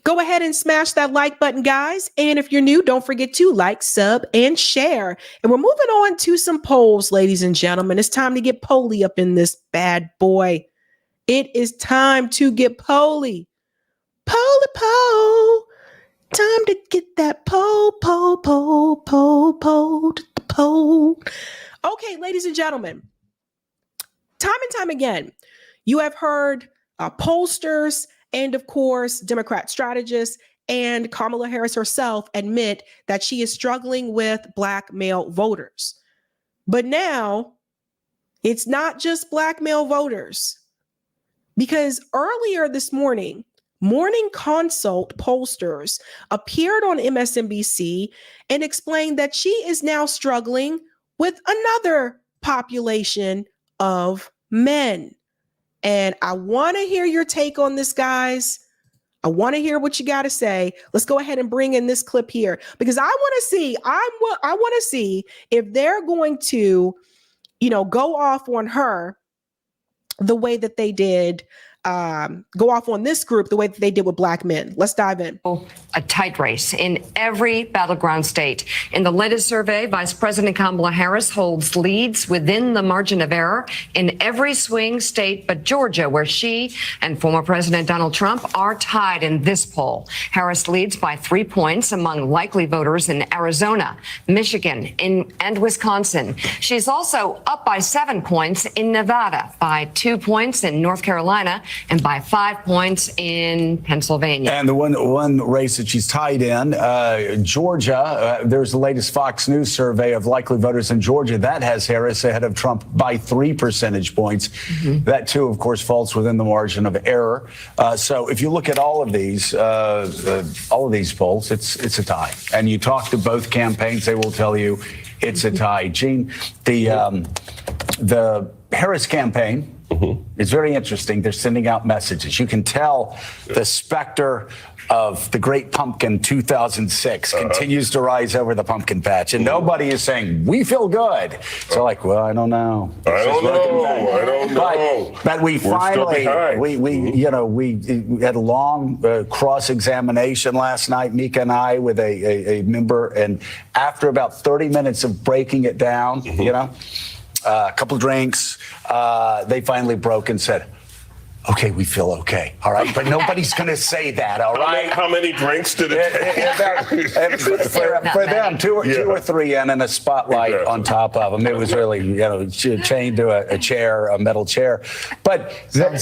Go ahead and smash that like button, guys. And if you're new, don't forget to like, sub, and share. And we're moving on to some polls, ladies and gentlemen. It's time to get polly up in this bad boy. It is time to get polly. Polly. Time to get that poll. Okay, ladies and gentlemen. Time and time again, you have heard pollsters and, of course, Democrat strategists and Kamala Harris herself admit that she is struggling with Black male voters. But now it's not just Black male voters, because earlier this morning, Morning Consult pollsters appeared on MSNBC and explained that she is now struggling with another population of men. And I want to hear your take on this, guys. I want to hear what you got to say. Let's go ahead and bring in this clip here, because I want to see, I want to see if they're going to, go off on her the way that they did, go off on this group the way that they did with Black men. Let's dive in. A tight race in every battleground state. In the latest survey, Vice President Kamala Harris holds leads within the margin of error in every swing state but Georgia, where she and former President Donald Trump are tied in this poll. Harris leads by 3 points among likely voters in Arizona, Michigan, and Wisconsin. She's also up by 7 points in Nevada, by 2 points in North Carolina, and by 5 points in Pennsylvania. And the one race that she's tied in, Georgia, there's the latest Fox News survey of likely voters in Georgia. That has Harris ahead of Trump by 3 percentage points. Mm-hmm. That, too, of course, falls within the margin of error. So if you look at all of these polls, it's a tie. And you talk to both campaigns, they will tell you it's a tie. Gene, the Harris campaign, it's very interesting. They're sending out messages. You can tell the specter of the Great Pumpkin 2006 continues to rise over the pumpkin patch, and nobody is saying, we feel good. So like, well, I don't know. I don't know. But we finally, we had a long cross-examination last night, Mika and I, with a member, and after about 30 minutes of breaking it down, a couple drinks, they finally broke and said, okay, we feel okay. All right. But nobody's going to say that. All right. How many drinks did it take? For them, two or three, and then a spotlight on top of them. It was really, chained to a chair, a metal chair. But there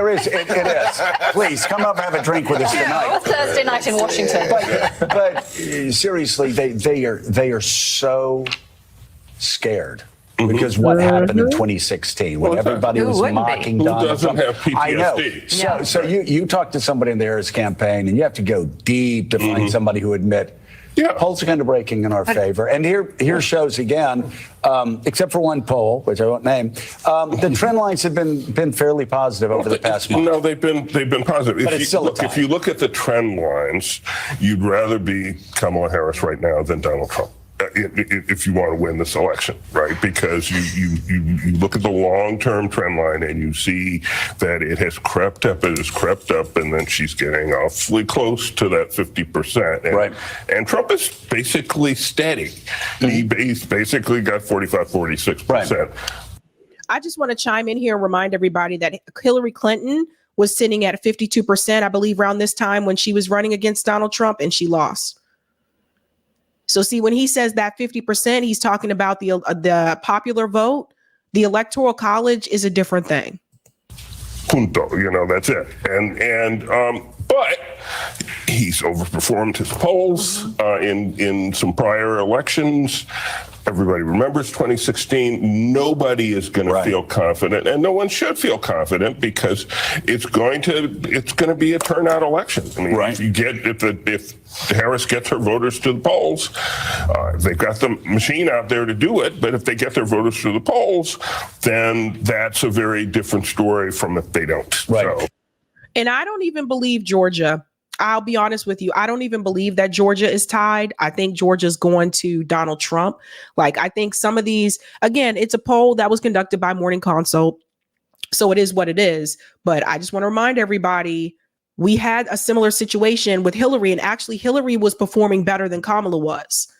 is, it is. Please come up and have a drink with us tonight. Thursday night in Washington. But seriously, they are so scared. Because what happened in 2016 when everybody was mocking Donald Trump. Who doesn't have PTSD? I know. So you talk to somebody in the Harris campaign, and you have to go deep to find somebody who admit Polls are kind of breaking in our favor. And here shows again, except for one poll, which I won't name, the trend lines have been fairly positive over the past month. No, they've been positive. But If you look at the trend lines, you'd rather be Kamala Harris right now than Donald Trump. If you want to win this election, right? Because you look at the long-term trend line and you see that it has crept up, and then she's getting awfully close to that 50%. And, and Trump is basically steady. He's basically got 45, 46%. I just want to chime in here and remind everybody that Hillary Clinton was sitting at 52%, I believe, around this time when she was running against Donald Trump, and she lost. So see, when he says that 50%, he's talking about the popular vote. The Electoral College is a different thing. Punto, that's it. But he's overperformed his polls in some prior elections. Everybody remembers 2016. Nobody is going to feel confident, and no one should feel confident, because it's going to be a turnout election. I mean, if Harris gets her voters to the polls, they've got the machine out there to do it. But if they get their voters to the polls, then that's a very different story from if they don't. So. And I don't even believe Georgia. I'll be honest with you. I don't even believe that Georgia is tied. I think Georgia's going to Donald Trump. I think some of these, again, it's a poll that was conducted by Morning Consult. So it is what it is. But I just want to remind everybody, we had a similar situation with Hillary, and actually Hillary was performing better than Kamala was.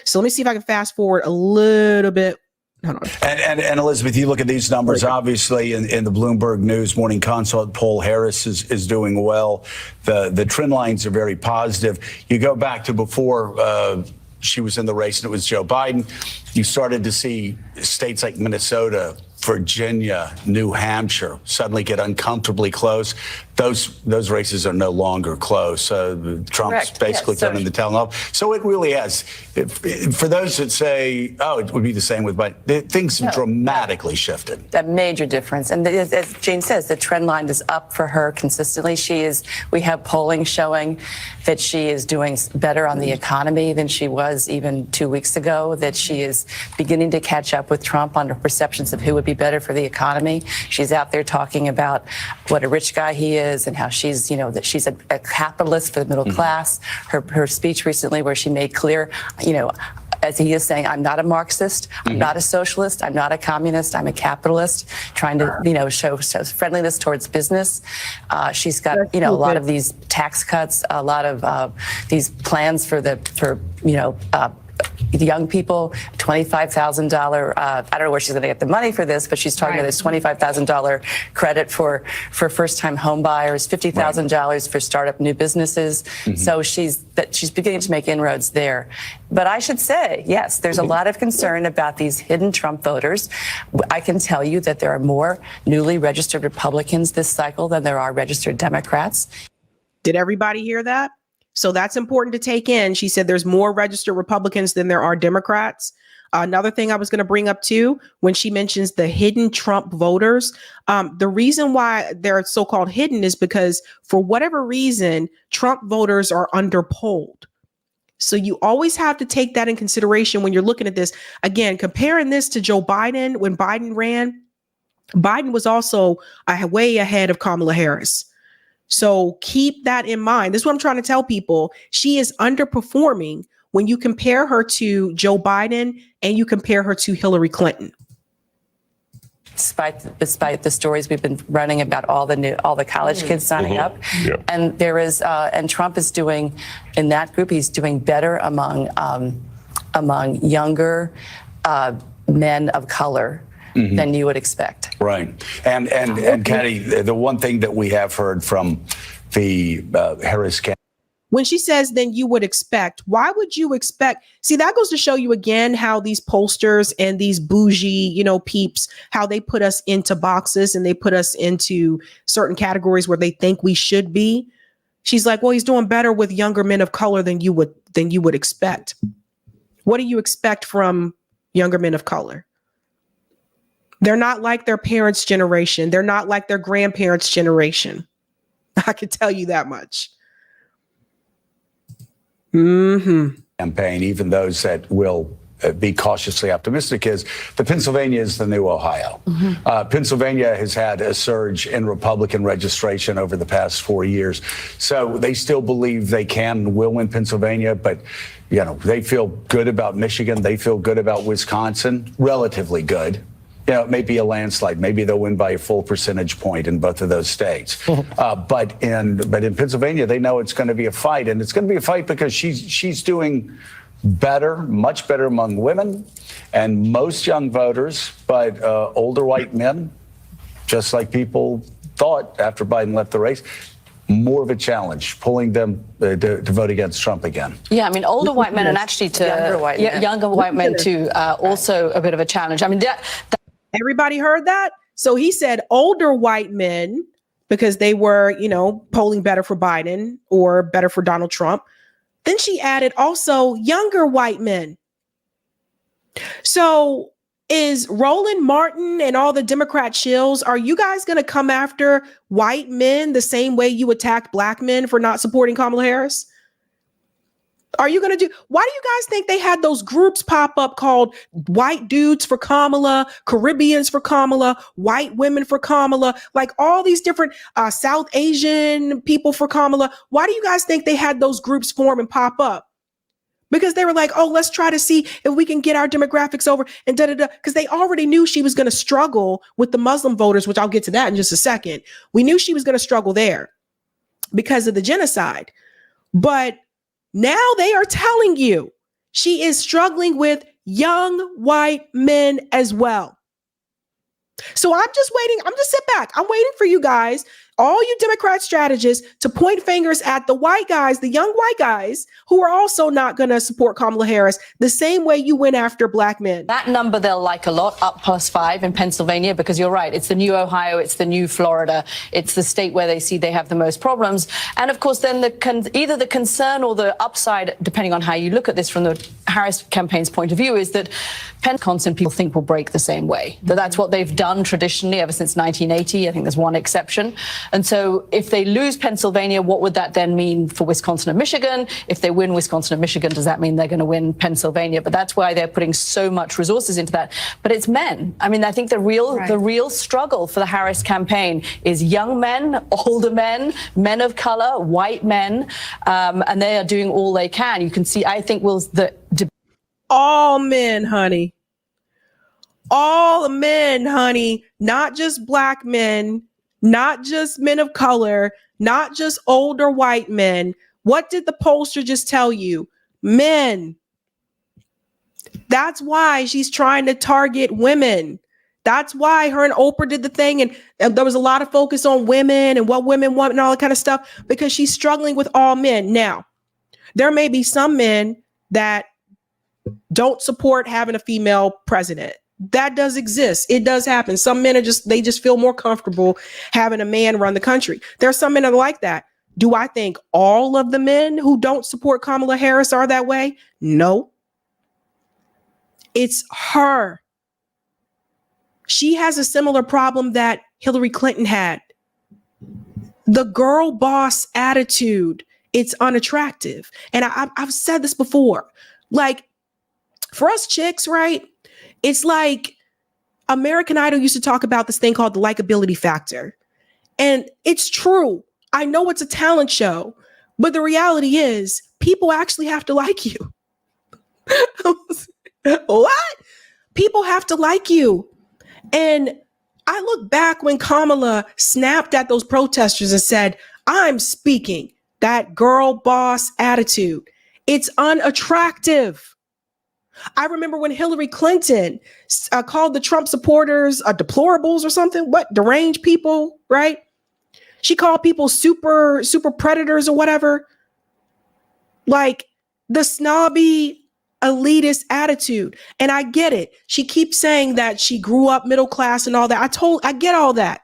So let me see if I can fast forward a little bit. And Elizabeth, you look at these numbers, obviously in the Bloomberg News Morning Consult poll, Harris is doing well. The trend lines are very positive. You go back to before she was in the race and it was Joe Biden, you started to see states like Minnesota, Virginia, New Hampshire suddenly get uncomfortably close. Those races are no longer close. Trump's basically turning the town off. So it really has. For those that say, oh, it would be the same with Biden, things have dramatically shifted. A major difference. And as Jane says, the trend line is up for her consistently. We have polling showing that she is doing better on the economy than she was even 2 weeks ago, that she is beginning to catch up with Trump on her perceptions of who would be better for the economy. She's out there talking about what a rich guy he is and how she's, that she's a capitalist for the middle class. Her speech recently where she made clear, as he is saying, I'm not a Marxist, I'm not a socialist, I'm not a communist, I'm a capitalist, trying to, show friendliness towards business. She's got, a lot of these tax cuts, a lot of these plans for the young people, $25,000. I don't know where she's going to get the money for this, but she's talking about this $25,000 credit for first-time home buyers, $50,000 for startup new businesses. So she's beginning to make inroads there. But I should say, yes, there's a lot of concern about these hidden Trump voters. I can tell you that there are more newly registered Republicans this cycle than there are registered Democrats. Did everybody hear that? So that's important to take in. She said there's more registered Republicans than there are Democrats. Another thing I was going to bring up too, when she mentions the hidden Trump voters, the reason why they're so-called hidden is because for whatever reason, Trump voters are underpolled. So you always have to take that in consideration when you're looking at this. Again, comparing this to Joe Biden, when Biden ran, Biden was also way ahead of Kamala Harris. So keep that in mind. This is what I'm trying to tell people. She is underperforming when you compare her to Joe Biden and you compare her to Hillary Clinton. Despite the stories we've been running about all the college kids signing up, and and Trump is doing in that group. He's doing better among younger men of color than you would expect. Right. And Kenny, the one thing that we have heard from the Harris campaign. When she says, then you would expect, why would you expect? See, that goes to show you again how these pollsters and these bougie, peeps, how they put us into boxes and they put us into certain categories where they think we should be. She's like, well, he's doing better with younger men of color than you would expect. What do you expect from younger men of color? They're not like their parents' generation. They're not like their grandparents' generation. I can tell you that much. campaign, even those that will be cautiously optimistic, is that Pennsylvania is the new Ohio. Pennsylvania has had a surge in Republican registration over the past 4 years. So they still believe they can and will win Pennsylvania, but they feel good about Michigan. They feel good about Wisconsin, relatively good. It may be a landslide. Maybe they'll win by a full percentage point in both of those states. But in Pennsylvania, they know it's going to be a fight, and it's going to be a fight because she's doing better, much better among women and most young voters, but older white men, just like people thought after Biden left the race, more of a challenge, pulling them to vote against Trump again. Yeah, I mean, older white men and actually younger white men too, also a bit of a challenge. I mean, everybody heard that? So he said older white men, because they were, polling better for Biden or better for Donald Trump. Then she added also younger white men. So is Roland Martin and all the Democrat shills, are you guys going to come after white men the same way you attacked black men for not supporting Kamala Harris? Are you going to do? Why do you guys think they had those groups pop up called white dudes for Kamala, Caribbeans for Kamala, white women for Kamala, like all these different South Asian people for Kamala? Why do you guys think they had those groups form and pop up? Because they were like, oh, let's try to see if we can get our demographics over and because they already knew she was going to struggle with the Muslim voters, which I'll get to that in just a second. We knew she was going to struggle there because of the genocide. But now they are telling you she is struggling with young white men as well. So I'm just waiting. I'm just sit back. I'm waiting for you guys, all you Democrat strategists, to point fingers at the white guys, the young white guys who are also not going to support Kamala Harris the same way you went after black men. That number they'll like a lot, up +5 in Pennsylvania, because you're right. It's the new Ohio. It's the new Florida. It's the state where they see they have the most problems. And of course, then either the concern or the upside, depending on how you look at this from the Harris campaign's point of view, is that Wisconsin people think will break the same way. That's what they've done traditionally ever since 1980. I think there's one exception. And so if they lose Pennsylvania, what would that then mean for Wisconsin and Michigan? If they win Wisconsin and Michigan, does that mean they're going to win Pennsylvania? But that's why they're putting so much resources into that. But it's men. I mean, I think the real struggle for the Harris campaign is young men, older men, men of color, white men, and they are doing all they can. You can see, I think, all men, honey. All men, honey. Not just black men, not just men of color, not just older white men. What did the pollster just tell you? Men. That's why she's trying to target women. That's why her and Oprah did the thing. And there was a lot of focus on women and what women want and all that kind of stuff, because she's struggling with all men. Now, there may be some men that don't support having a female president. That does exist. It does happen. Some men they just feel more comfortable having a man run the country. There are some men that are like that. Do I think all of the men who don't support Kamala Harris are that way? No. It's her. She has a similar problem that Hillary Clinton had. The girl boss attitude. It's unattractive. And I've said this before. Like, for us chicks, right? It's like American Idol used to talk about this thing called the likability factor. And it's true. I know it's a talent show, but the reality is people actually have to like you. What? People have to like you. And I look back when Kamala snapped at those protesters and said, I'm speaking that girl boss attitude. It's unattractive. I remember when Hillary Clinton called the Trump supporters deplorables or something. What? Deranged people, right? She called people super predators or whatever. Like the snobby elitist attitude. And I get it. She keeps saying that she grew up middle class and all that. I get all that.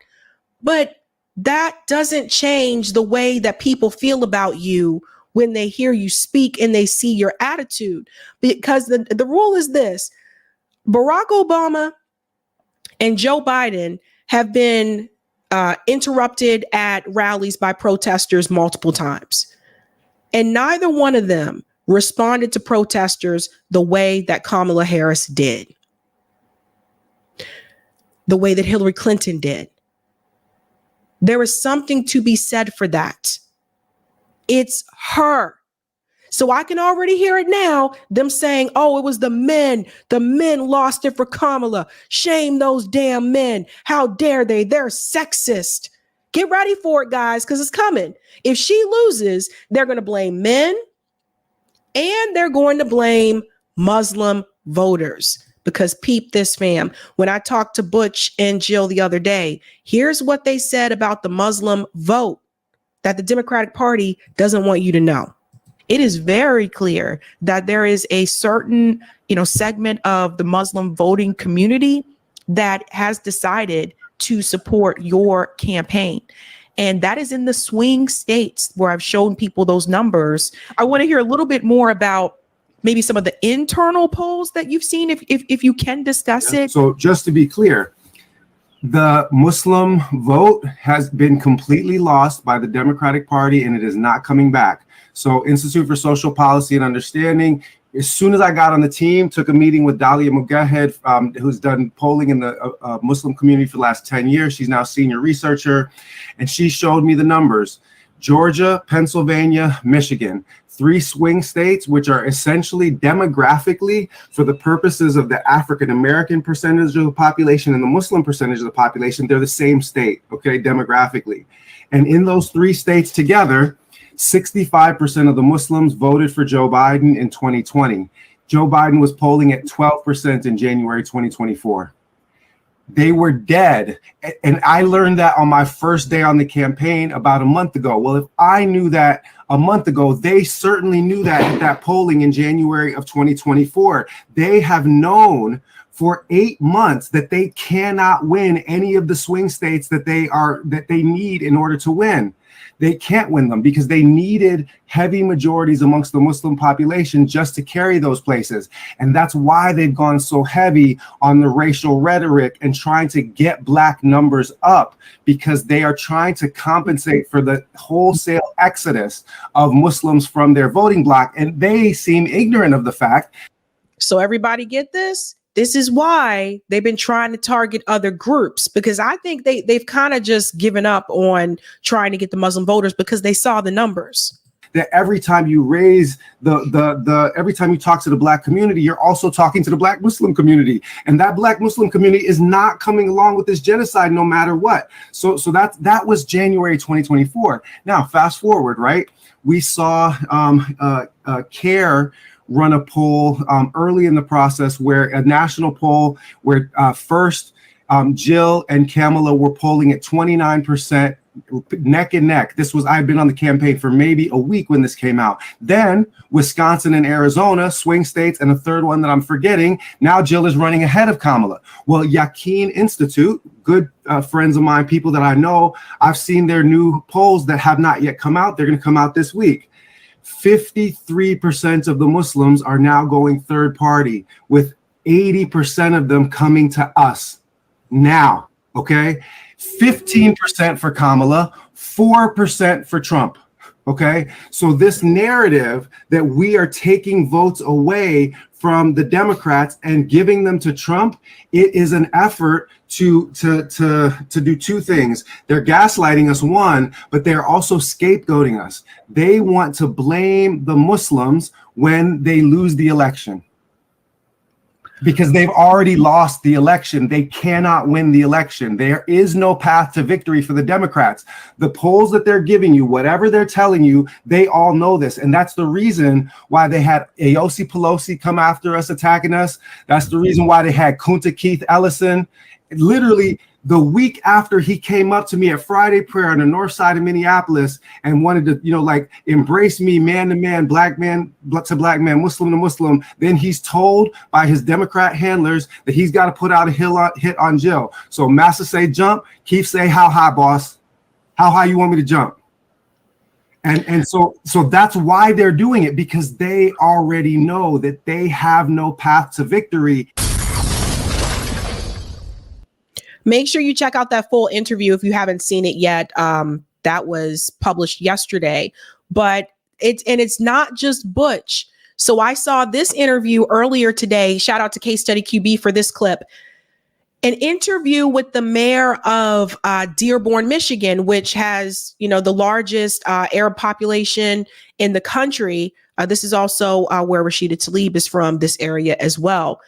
But that doesn't change the way that people feel about you when they hear you speak and they see your attitude. Because the rule is this: Barack Obama and Joe Biden have been interrupted at rallies by protesters multiple times. And neither one of them responded to protesters the way that Kamala Harris did, the way that Hillary Clinton did. There is something to be said for that. It's her. So I can already hear it now, them saying, oh, it was the men. The men lost it for Kamala. Shame those damn men. How dare they? They're sexist. Get ready for it, guys, because it's coming. If she loses, they're going to blame men and they're going to blame Muslim voters. Because peep this, fam. When I talked to Butch and Jill the other day, here's what they said about the Muslim vote that the Democratic Party doesn't want you to know. It is very clear that there is a certain, segment of the Muslim voting community that has decided to support your campaign. And that is in the swing states where I've shown people those numbers. I want to hear a little bit more about maybe some of the internal polls that you've seen, if you can discuss it. So just to be clear, the Muslim vote has been completely lost by the Democratic Party, and it is not coming back. So Institute for Social Policy and Understanding, as soon as I got on the team, took a meeting with Dalia Mugahed, who's done polling in the Muslim community for the last 10 years. She's now senior researcher, and she showed me the numbers. Georgia, Pennsylvania, Michigan, 3 swing states, which are essentially demographically, for the purposes of the African-American percentage of the population and the Muslim percentage of the population, they're the same state, okay, demographically. And in those 3 states together, 65% of the Muslims voted for Joe Biden in 2020. Joe Biden was polling at 12% in January 2024. They were dead. And I learned that on my first day on the campaign about a month ago. Well, if I knew that a month ago, they certainly knew that at that polling in January of 2024. They have known for 8 months that they cannot win any of the swing states that they need in order to win. They can't win them because they needed heavy majorities amongst the Muslim population just to carry those places. And that's why they've gone so heavy on the racial rhetoric and trying to get black numbers up, because they are trying to compensate for the wholesale exodus of Muslims from their voting bloc. And they seem ignorant of the fact. So everybody get this? This is why they've been trying to target other groups, because I think they've kind of just given up on trying to get the Muslim voters because they saw the numbers. That every time you raise every time you talk to the black community, you're also talking to the black Muslim community, and that black Muslim community is not coming along with this genocide no matter what. So that was January 2024. Now fast forward, right? We saw CARE run a poll early in the process, where a national poll where first Jill and Kamala were polling at 29%, neck and neck. I've been on the campaign for maybe a week when this came out. Then Wisconsin and Arizona, swing states, and a third one that I'm forgetting. Now Jill is running ahead of Kamala. Well, Yakin Institute, good friends of mine, people that I know, I've seen their new polls that have not yet come out. They're going to come out this week. 53% of the Muslims are now going third party, with 80% of them coming to us now, okay? 15% for Kamala, 4% for Trump, okay? So this narrative that we are taking votes away from the Democrats and giving them to Trump, it is an effort to do 2 things. They're gaslighting us, one, but they're also scapegoating us. They want to blame the Muslims when they lose the election, because they've already lost the election. They cannot win the election. There is no path to victory for the Democrats. The polls that they're giving you, whatever they're telling you, they all know this. And that's the reason why they had Aosi Pelosi come after us, attacking us. That's the reason why they had Kunta Keith Ellison. Literally the week after he came up to me at Friday prayer on the north side of Minneapolis and wanted to, embrace me, man to man, black man to black man, Muslim to Muslim, then he's told by his Democrat handlers that he's got to put out a hit on Jill. So Massa say jump, Keith say how high, boss? How high you want me to jump? And so that's why they're doing it, because they already know that they have no path to victory. Make sure you check out that full interview if you haven't seen it yet. That was published yesterday. But it's not just Butch So I saw this interview earlier today. Shout out to Case Study QB for this clip. An interview with the mayor of Dearborn, Michigan, which has, the largest Arab population in the country. This is also where Rashida Tlaib is from, this area as well.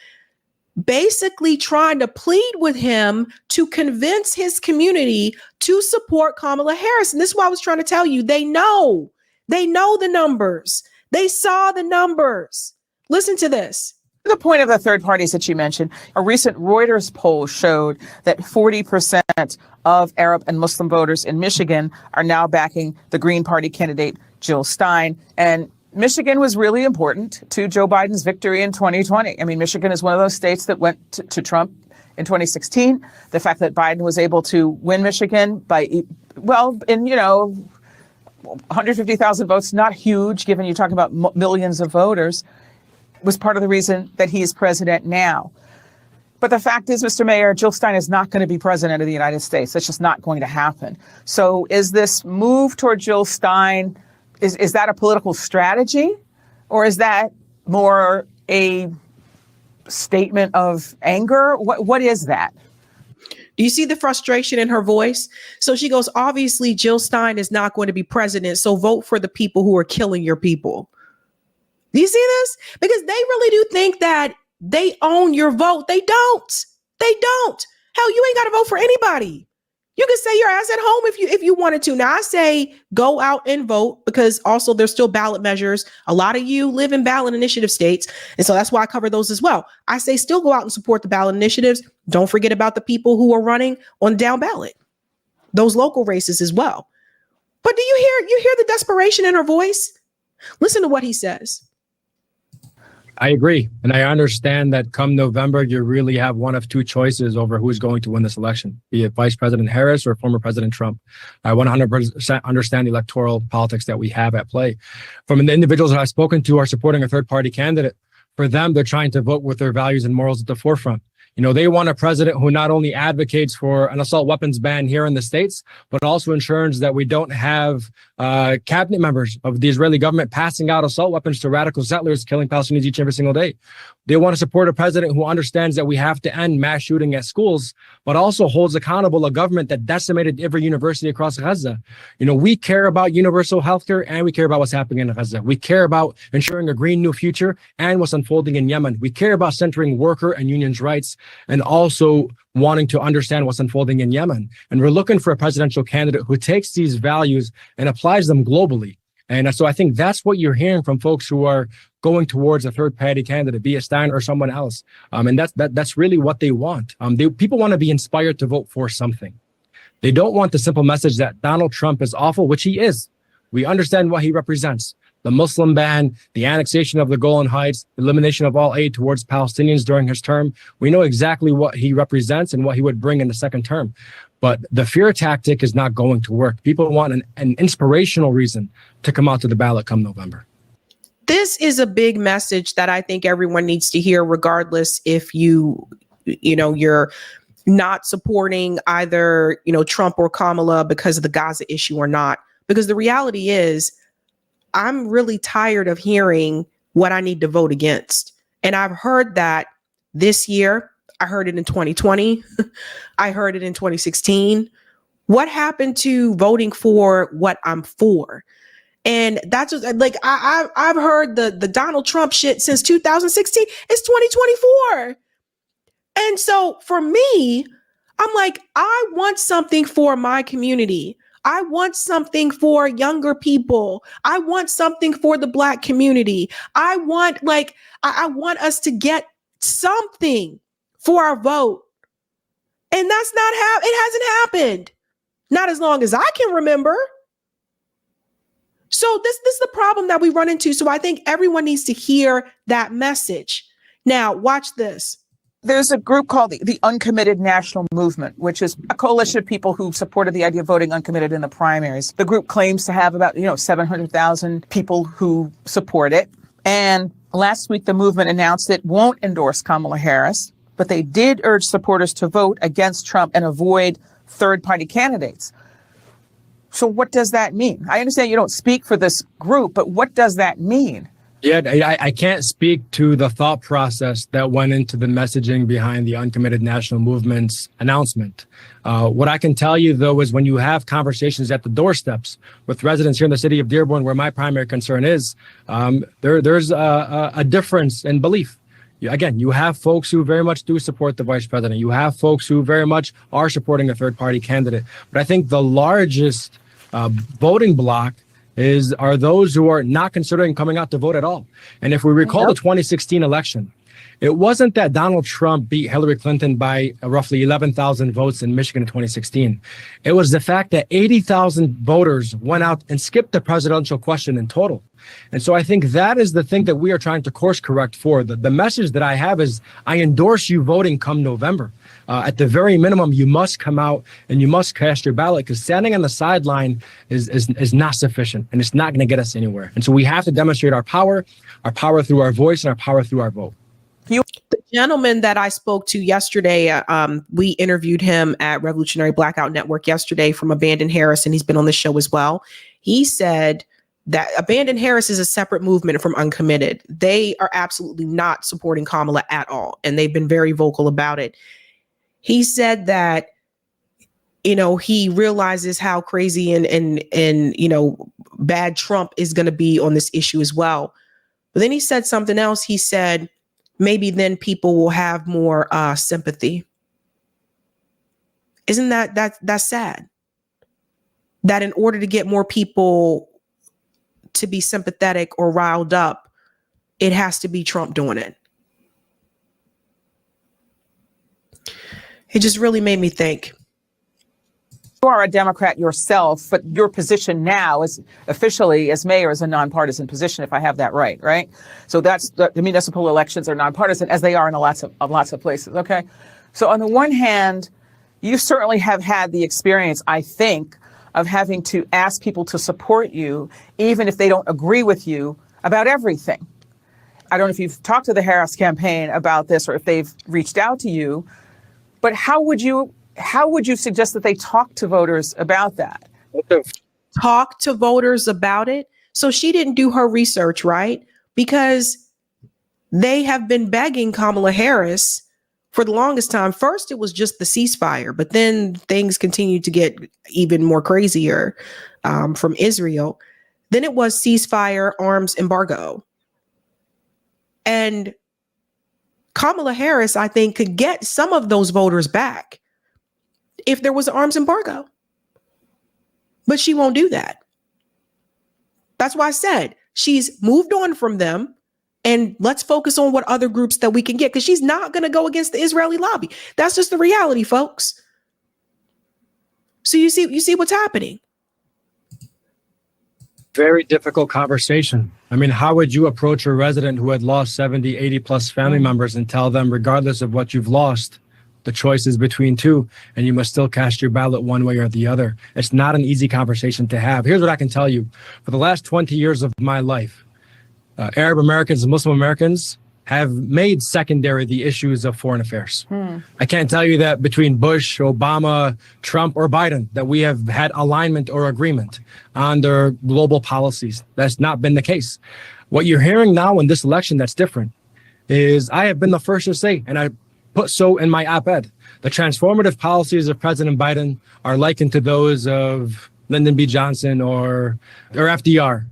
Basically trying to plead with him to convince his community to support Kamala Harris. And this is what I was trying to tell you. They know the numbers. They saw the numbers. Listen to this. To the point of the third parties that you mentioned, a recent Reuters poll showed that 40% of Arab and Muslim voters in Michigan are now backing the Green Party candidate, Jill Stein. And Michigan was really important to Joe Biden's victory in 2020. I mean, Michigan is one of those states that went to Trump in 2016. The fact that Biden was able to win Michigan by, 150,000 votes, not huge, given you're talking about millions of voters, was part of the reason that he is president now. But the fact is, Mr. Mayor, Jill Stein is not going to be president of the United States. That's just not going to happen. So is this move toward Jill Stein, is that a political strategy, or is that more a statement of anger? What is that? Do you see the frustration in her voice? So she goes, obviously, Jill Stein is not going to be president, so vote for the people who are killing your people. Do you see this? Because they really do think that they own your vote. They don't. They don't. Hell, you ain't got to vote for anybody. You can stay your ass at home if you wanted to. Now, I say go out and vote, because also there's still ballot measures. A lot of you live in ballot initiative states, and so that's why I cover those as well. I say still go out and support the ballot initiatives. Don't forget about the people who are running on down ballot, those local races as well. But do you hear the desperation in her voice? Listen to what he says. I agree. And I understand that come November, you really have one of two choices over who's going to win this election, be it Vice President Harris or former President Trump. I 100% understand the electoral politics that we have at play. From the individuals that I've spoken to are supporting a third party candidate. For them, they're trying to vote with their values and morals at the forefront. They want a president who not only advocates for an assault weapons ban here in the States, but also ensures that we don't have cabinet members of the Israeli government passing out assault weapons to radical settlers, killing Palestinians each and every single day. They want to support a president who understands that we have to end mass shooting at schools, but also holds accountable a government that decimated every university across Gaza. We care about universal healthcare, and we care about what's happening in Gaza. We care about ensuring a green new future and what's unfolding in Yemen. We care about centering worker and unions' rights, and also wanting to understand what's unfolding in Yemen. And we're looking for a presidential candidate who takes these values and applies them globally. And so I think that's what you're hearing from folks who are going towards a third party candidate, be it Stein or someone else. And that's really what they want. People want to be inspired to vote for something. They don't want the simple message that Donald Trump is awful, which he is. We understand what he represents. The Muslim ban, the annexation of the Golan Heights, elimination of all aid towards Palestinians during his term. We know exactly what he represents and what he would bring in the second term. But the fear tactic is not going to work. People want an inspirational reason to come out to the ballot come November. This is a big message that I think everyone needs to hear, regardless if you're not supporting either, Trump or Kamala because of the Gaza issue or not. Because the reality is, I'm really tired of hearing what I need to vote against. And I've heard that this year. I heard it in 2020. I heard it in 2016. What happened to voting for what I'm for? And that's just like, I've heard the Donald Trump shit since 2016. It's 2024. And so for me, I'm like, I want something for my community. I want something for younger people. I want something for the Black community. I want us to get something for our vote. And that's not how it hasn't happened. Not as long as I can remember. So this is the problem that we run into. So I think everyone needs to hear that message. Now, watch this. There's a group called the Uncommitted National Movement, which is a coalition of people who supported the idea of voting uncommitted in the primaries. The group claims to have about 700,000 people who support it. And last week, the movement announced it won't endorse Kamala Harris, but they did urge supporters to vote against Trump and avoid third-party candidates. So what does that mean? I understand you don't speak for this group, but what does that mean? Yeah, I can't speak to the thought process that went into the messaging behind the Uncommitted National Movement's announcement. What I can tell you, though, is when you have conversations at the doorsteps with residents here in the city of Dearborn, where my primary concern is, there's a difference in belief. Again, you have folks who very much do support the vice president. You have folks who very much are supporting a third-party candidate. But I think the largest voting bloc are those who are not considering coming out to vote at all. And if we recall the 2016 election, it wasn't that Donald Trump beat Hillary Clinton by roughly 11,000 votes in Michigan in 2016. It was the fact that 80,000 voters went out and skipped the presidential question in total. And so I think that is the thing that we are trying to course correct for. The message that I have is I endorse you voting come November. At the very minimum, you must come out and you must cast your ballot, because standing on the sideline is not sufficient, and it's not going to get us anywhere. And so we have to demonstrate our power through our voice and our power through our vote. The gentleman that I spoke to yesterday, we interviewed him at Revolutionary Blackout Network yesterday from Abandon Harris, and he's been on the show as well. He said that Abandon Harris is a separate movement from Uncommitted. They are absolutely not supporting Kamala at all, and they've been very vocal about it. He said that, he realizes how crazy and bad Trump is going to be on this issue as well. But then he said something else. He said, maybe then people will have more sympathy. Isn't that's sad? That in order to get more people to be sympathetic or riled up, it has to be Trump doing it. It just really made me think. You are a Democrat yourself, but your position now is officially as mayor is a nonpartisan position, if I have that right? So the municipal elections are nonpartisan, as they are in lots of places. Okay. So on the one hand, you certainly have had the experience, I think, of having to ask people to support you, even if they don't agree with you about everything. I don't know if you've talked to the Harris campaign about this or if they've reached out to you, but how would you suggest that they talk to voters about that? Talk to voters about it? So she didn't do her research, right? Because they have been begging Kamala Harris for the longest time. First, it was just the ceasefire, but then things continued to get even more crazier from Israel. Then it was ceasefire, arms embargo. And Kamala Harris, I think, could get some of those voters back if there was an arms embargo. But she won't do that. That's why I said she's moved on from them, and let's focus on what other groups that we can get, because she's not going to go against the Israeli lobby. That's just the reality, folks. So you see what's happening. Very difficult conversation. I mean, how would you approach a resident who had lost 70, 80 plus family members and tell them, regardless of what you've lost, the choice is between two, and you must still cast your ballot one way or the other? It's not an easy conversation to have. Here's what I can tell you. For the last 20 years of my life, Arab Americans and Muslim Americans have made secondary the issues of foreign affairs. I can't tell you that between Bush, Obama, Trump, or Biden that we have had alignment or agreement on their global policies. That's not been the case. What you're hearing now in this election that's different is, I have been the first to say, and I put so in my op-ed, the transformative policies of President Biden are likened to those of Lyndon B. Johnson or FDR.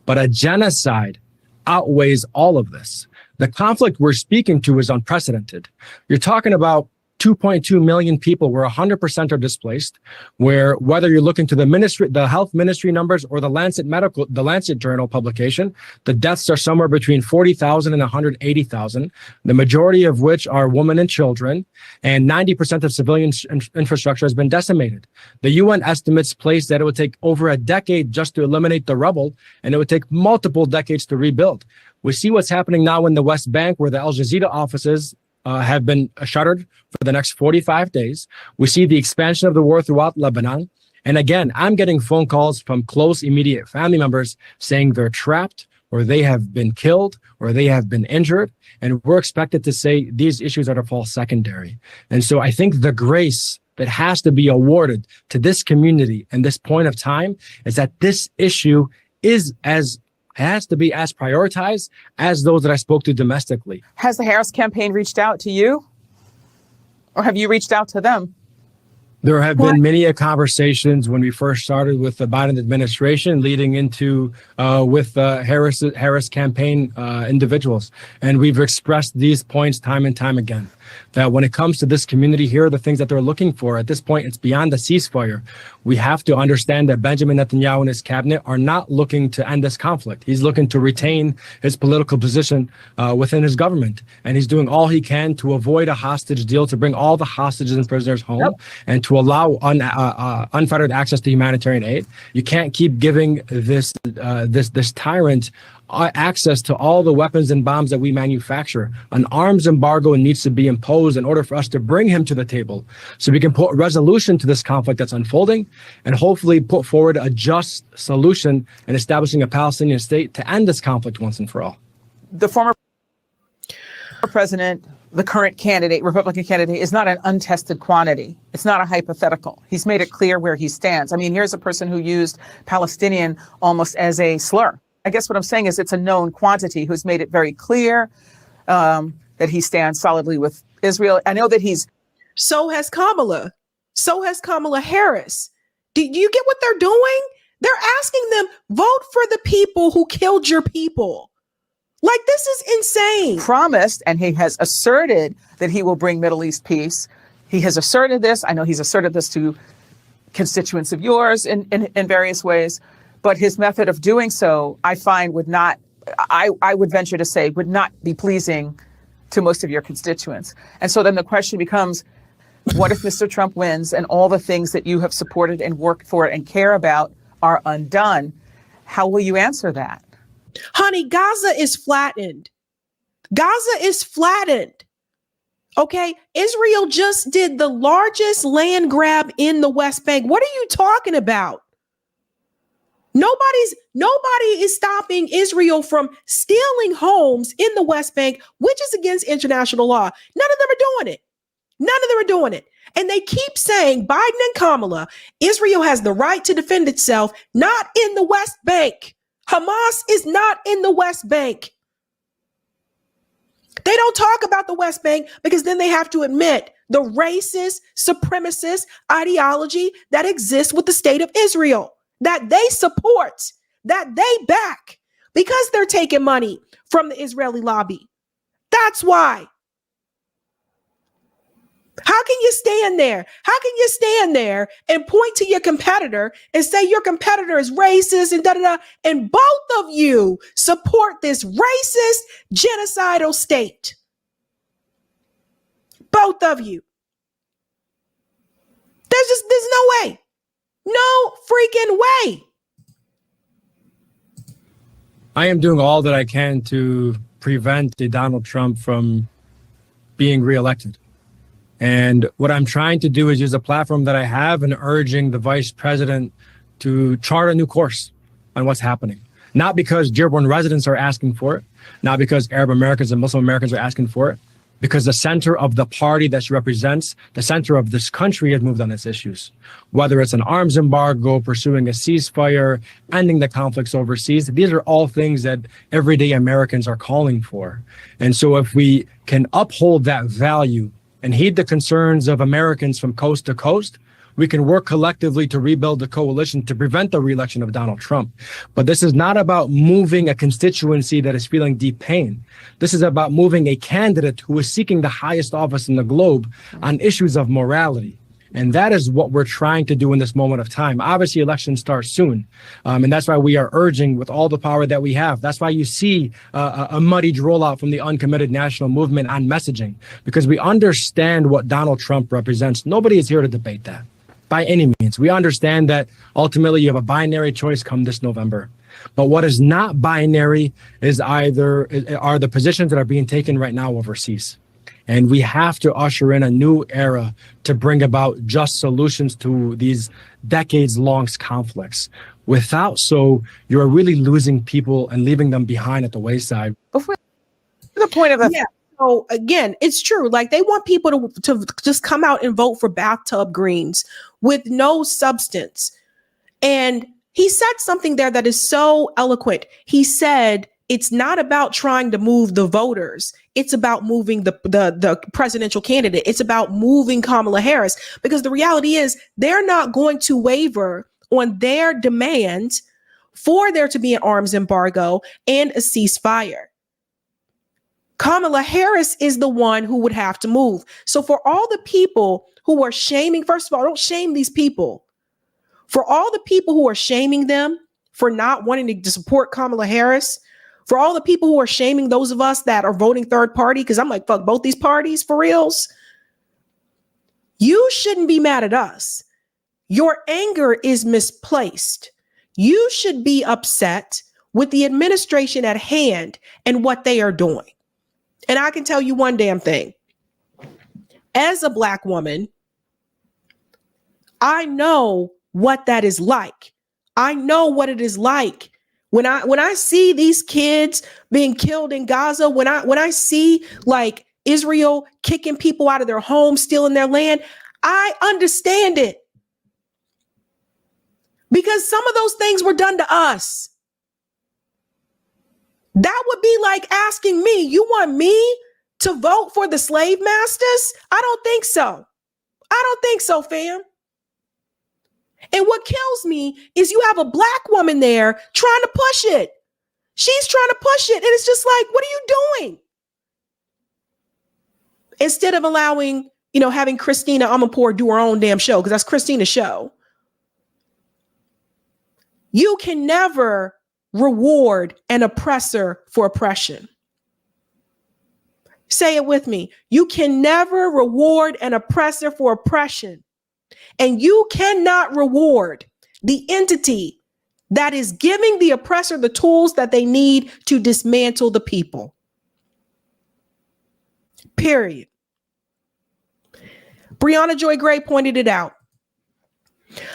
But a genocide outweighs all of this. The conflict we're speaking to is unprecedented. You're talking about 2.2 million people where 100% are displaced, where whether you're looking to the health ministry numbers or the Lancet Journal publication, the deaths are somewhere between 40,000 and 180,000, the majority of which are women and children, and 90% of civilian infrastructure has been decimated. The UN estimates place that it would take over a decade just to eliminate the rubble, and it would take multiple decades to rebuild. We see what's happening now in the West Bank, where the Al Jazeera offices have been shuttered for the next 45 days. We see the expansion of the war throughout Lebanon. And again, I'm getting phone calls from close, immediate family members saying they're trapped, or they have been killed, or they have been injured. And we're expected to say these issues are to fall secondary. And so I think the grace that has to be awarded to this community and this point of time is that this issue is as has to be as prioritized as those that I spoke to domestically. Has the Harris campaign reached out to you? Or have you reached out to them? There have been many conversations when we first started with the Biden administration leading into with Harris campaign individuals. And we've expressed these points time and time again, that when it comes to this community, here are the things that they're looking for. At this point, it's beyond the ceasefire. We have to understand that Benjamin Netanyahu and his cabinet are not looking to end this conflict. He's looking to retain his political position within his government. And he's doing all he can to avoid a hostage deal, to bring all the hostages and prisoners home, and to allow unfettered access to humanitarian aid. You can't keep giving this tyrant access to all the weapons and bombs that we manufacture. An arms embargo needs to be imposed in order for us to bring him to the table so we can put resolution to this conflict that's unfolding and hopefully put forward a just solution in establishing a Palestinian state to end this conflict once and for all. The former president, the current candidate, Republican candidate, is not an untested quantity. It's not a hypothetical. He's made it clear where he stands. I mean, here's a person who used Palestinian almost as a slur. I guess what I'm saying is it's a known quantity who's made it very clear that he stands solidly with Israel. I know that So has Kamala. So has Kamala Harris. Do you get what they're doing? They're asking them, vote for the people who killed your people. Like, this is insane. Promised, and he has asserted that he will bring Middle East peace. He has asserted this. I know he's asserted this to constituents of yours in various ways. But his method of doing so, I find, would not, I would venture to say, would not be pleasing to most of your constituents. And so then the question becomes, what if Mr. Trump wins and all the things that you have supported and worked for and care about are undone? How will you answer that? Honey, Gaza is flattened. Gaza is flattened. Okay, Israel just did the largest land grab in the West Bank. What are you talking about? Nobody is stopping Israel from stealing homes in the West Bank, which is against international law. None of them are doing it. None of them are doing it. And they keep saying, Biden and Kamala, Israel has the right to defend itself, not in the West Bank. Hamas is not in the West Bank. They don't talk about the West Bank because then they have to admit the racist, supremacist ideology that exists with the state of Israel, that they support, that they back, because they're taking money from the Israeli lobby. That's why. How can you stand there? How can you stand there and point to your competitor and say your competitor is racist and da-da-da, and both of you support this racist, genocidal state? Both of you. There's no way. No freaking way. I am doing all that I can to prevent Donald Trump from being reelected. And what I'm trying to do is use a platform that I have and urging the vice president to chart a new course on what's happening. Not because Dearborn residents are asking for it, not because Arab Americans and Muslim Americans are asking for it, because the center of the party that she represents, the center of this country, has moved on its issues. Whether it's an arms embargo, pursuing a ceasefire, ending the conflicts overseas, these are all things that everyday Americans are calling for. And so if we can uphold that value and heed the concerns of Americans from coast to coast, we can work collectively to rebuild the coalition to prevent the reelection of Donald Trump. But this is not about moving a constituency that is feeling deep pain. This is about moving a candidate who is seeking the highest office in the globe on issues of morality. And that is what we're trying to do in this moment of time. Obviously, elections start soon. And that's why we are urging with all the power that we have. That's why you see a muddied rollout from the uncommitted national movement on messaging, because we understand what Donald Trump represents. Nobody is here to debate that by any means. We understand that ultimately you have a binary choice come this November. But what is not binary is are the positions that are being taken right now overseas. And we have to usher in a new era to bring about just solutions to these decades-long conflicts. Without so, you're really losing people and leaving them behind at the wayside. Before the point of yeah. So again, it's true. Like, they want people to just come out and vote for bathtub greens with no substance. And he said something there that is so eloquent. He said, it's not about trying to move the voters. It's about moving the presidential candidate. It's about moving Kamala Harris, because the reality is they're not going to waver on their demands for there to be an arms embargo and a ceasefire. Kamala Harris is the one who would have to move. So for all the people who are shaming, first of all, don't shame these people. For all the people who are shaming them for not wanting to support Kamala Harris, for all the people who are shaming those of us that are voting third party, because I'm like, fuck both these parties for reals. You shouldn't be mad at us. Your anger is misplaced. You should be upset with the administration at hand and what they are doing. And I can tell you one damn thing. As a Black woman, I know what that is like. I know what it is like when I see these kids being killed in Gaza, when I see like Israel kicking people out of their homes, stealing their land, I understand it. Because some of those things were done to us. That would be like asking me, you want me to vote for the slave masters? I don't think so. I don't think so, fam. And what kills me is you have a Black woman there trying to push it. She's trying to push it. And it's just like, what are you doing? Instead of allowing, having Christina Amanpour do her own damn show, because that's Christina's show. You can never reward an oppressor for oppression. Say it with me. You can never reward an oppressor for oppression. And you cannot reward the entity that is giving the oppressor the tools that they need to dismantle the people. Period. Brianna Joy Gray pointed it out.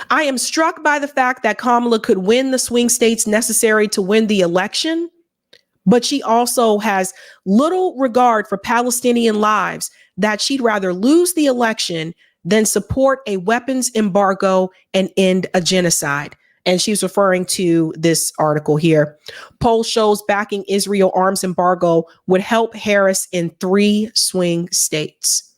I am struck by the fact that Kamala could win the swing states necessary to win the election, but she also has little regard for Palestinian lives, that she'd rather lose the election than support a weapons embargo and end a genocide. And she's referring to this article here. Poll shows backing Israel arms embargo would help Harris in 3 swing states.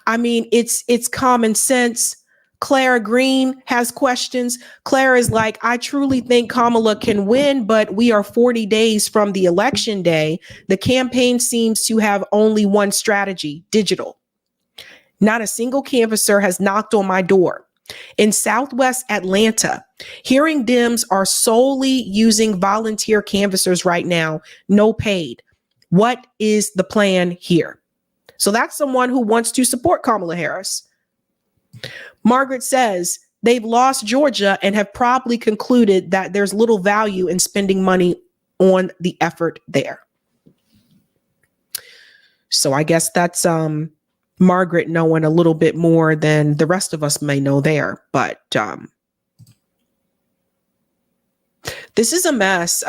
I mean, it's common sense. Clara Green has questions. Clara is like, I truly think Kamala can win, but we are 40 days from the election day. The campaign seems to have only one strategy: digital. Not a single canvasser has knocked on my door. In Southwest Atlanta, hearing Dems are solely using volunteer canvassers right now, no paid. What is the plan here? So that's someone who wants to support Kamala Harris. Margaret says they've lost Georgia and have probably concluded that there's little value in spending money on the effort there. So I guess that's Margaret knowing a little bit more than the rest of us may know there. But this is a mess.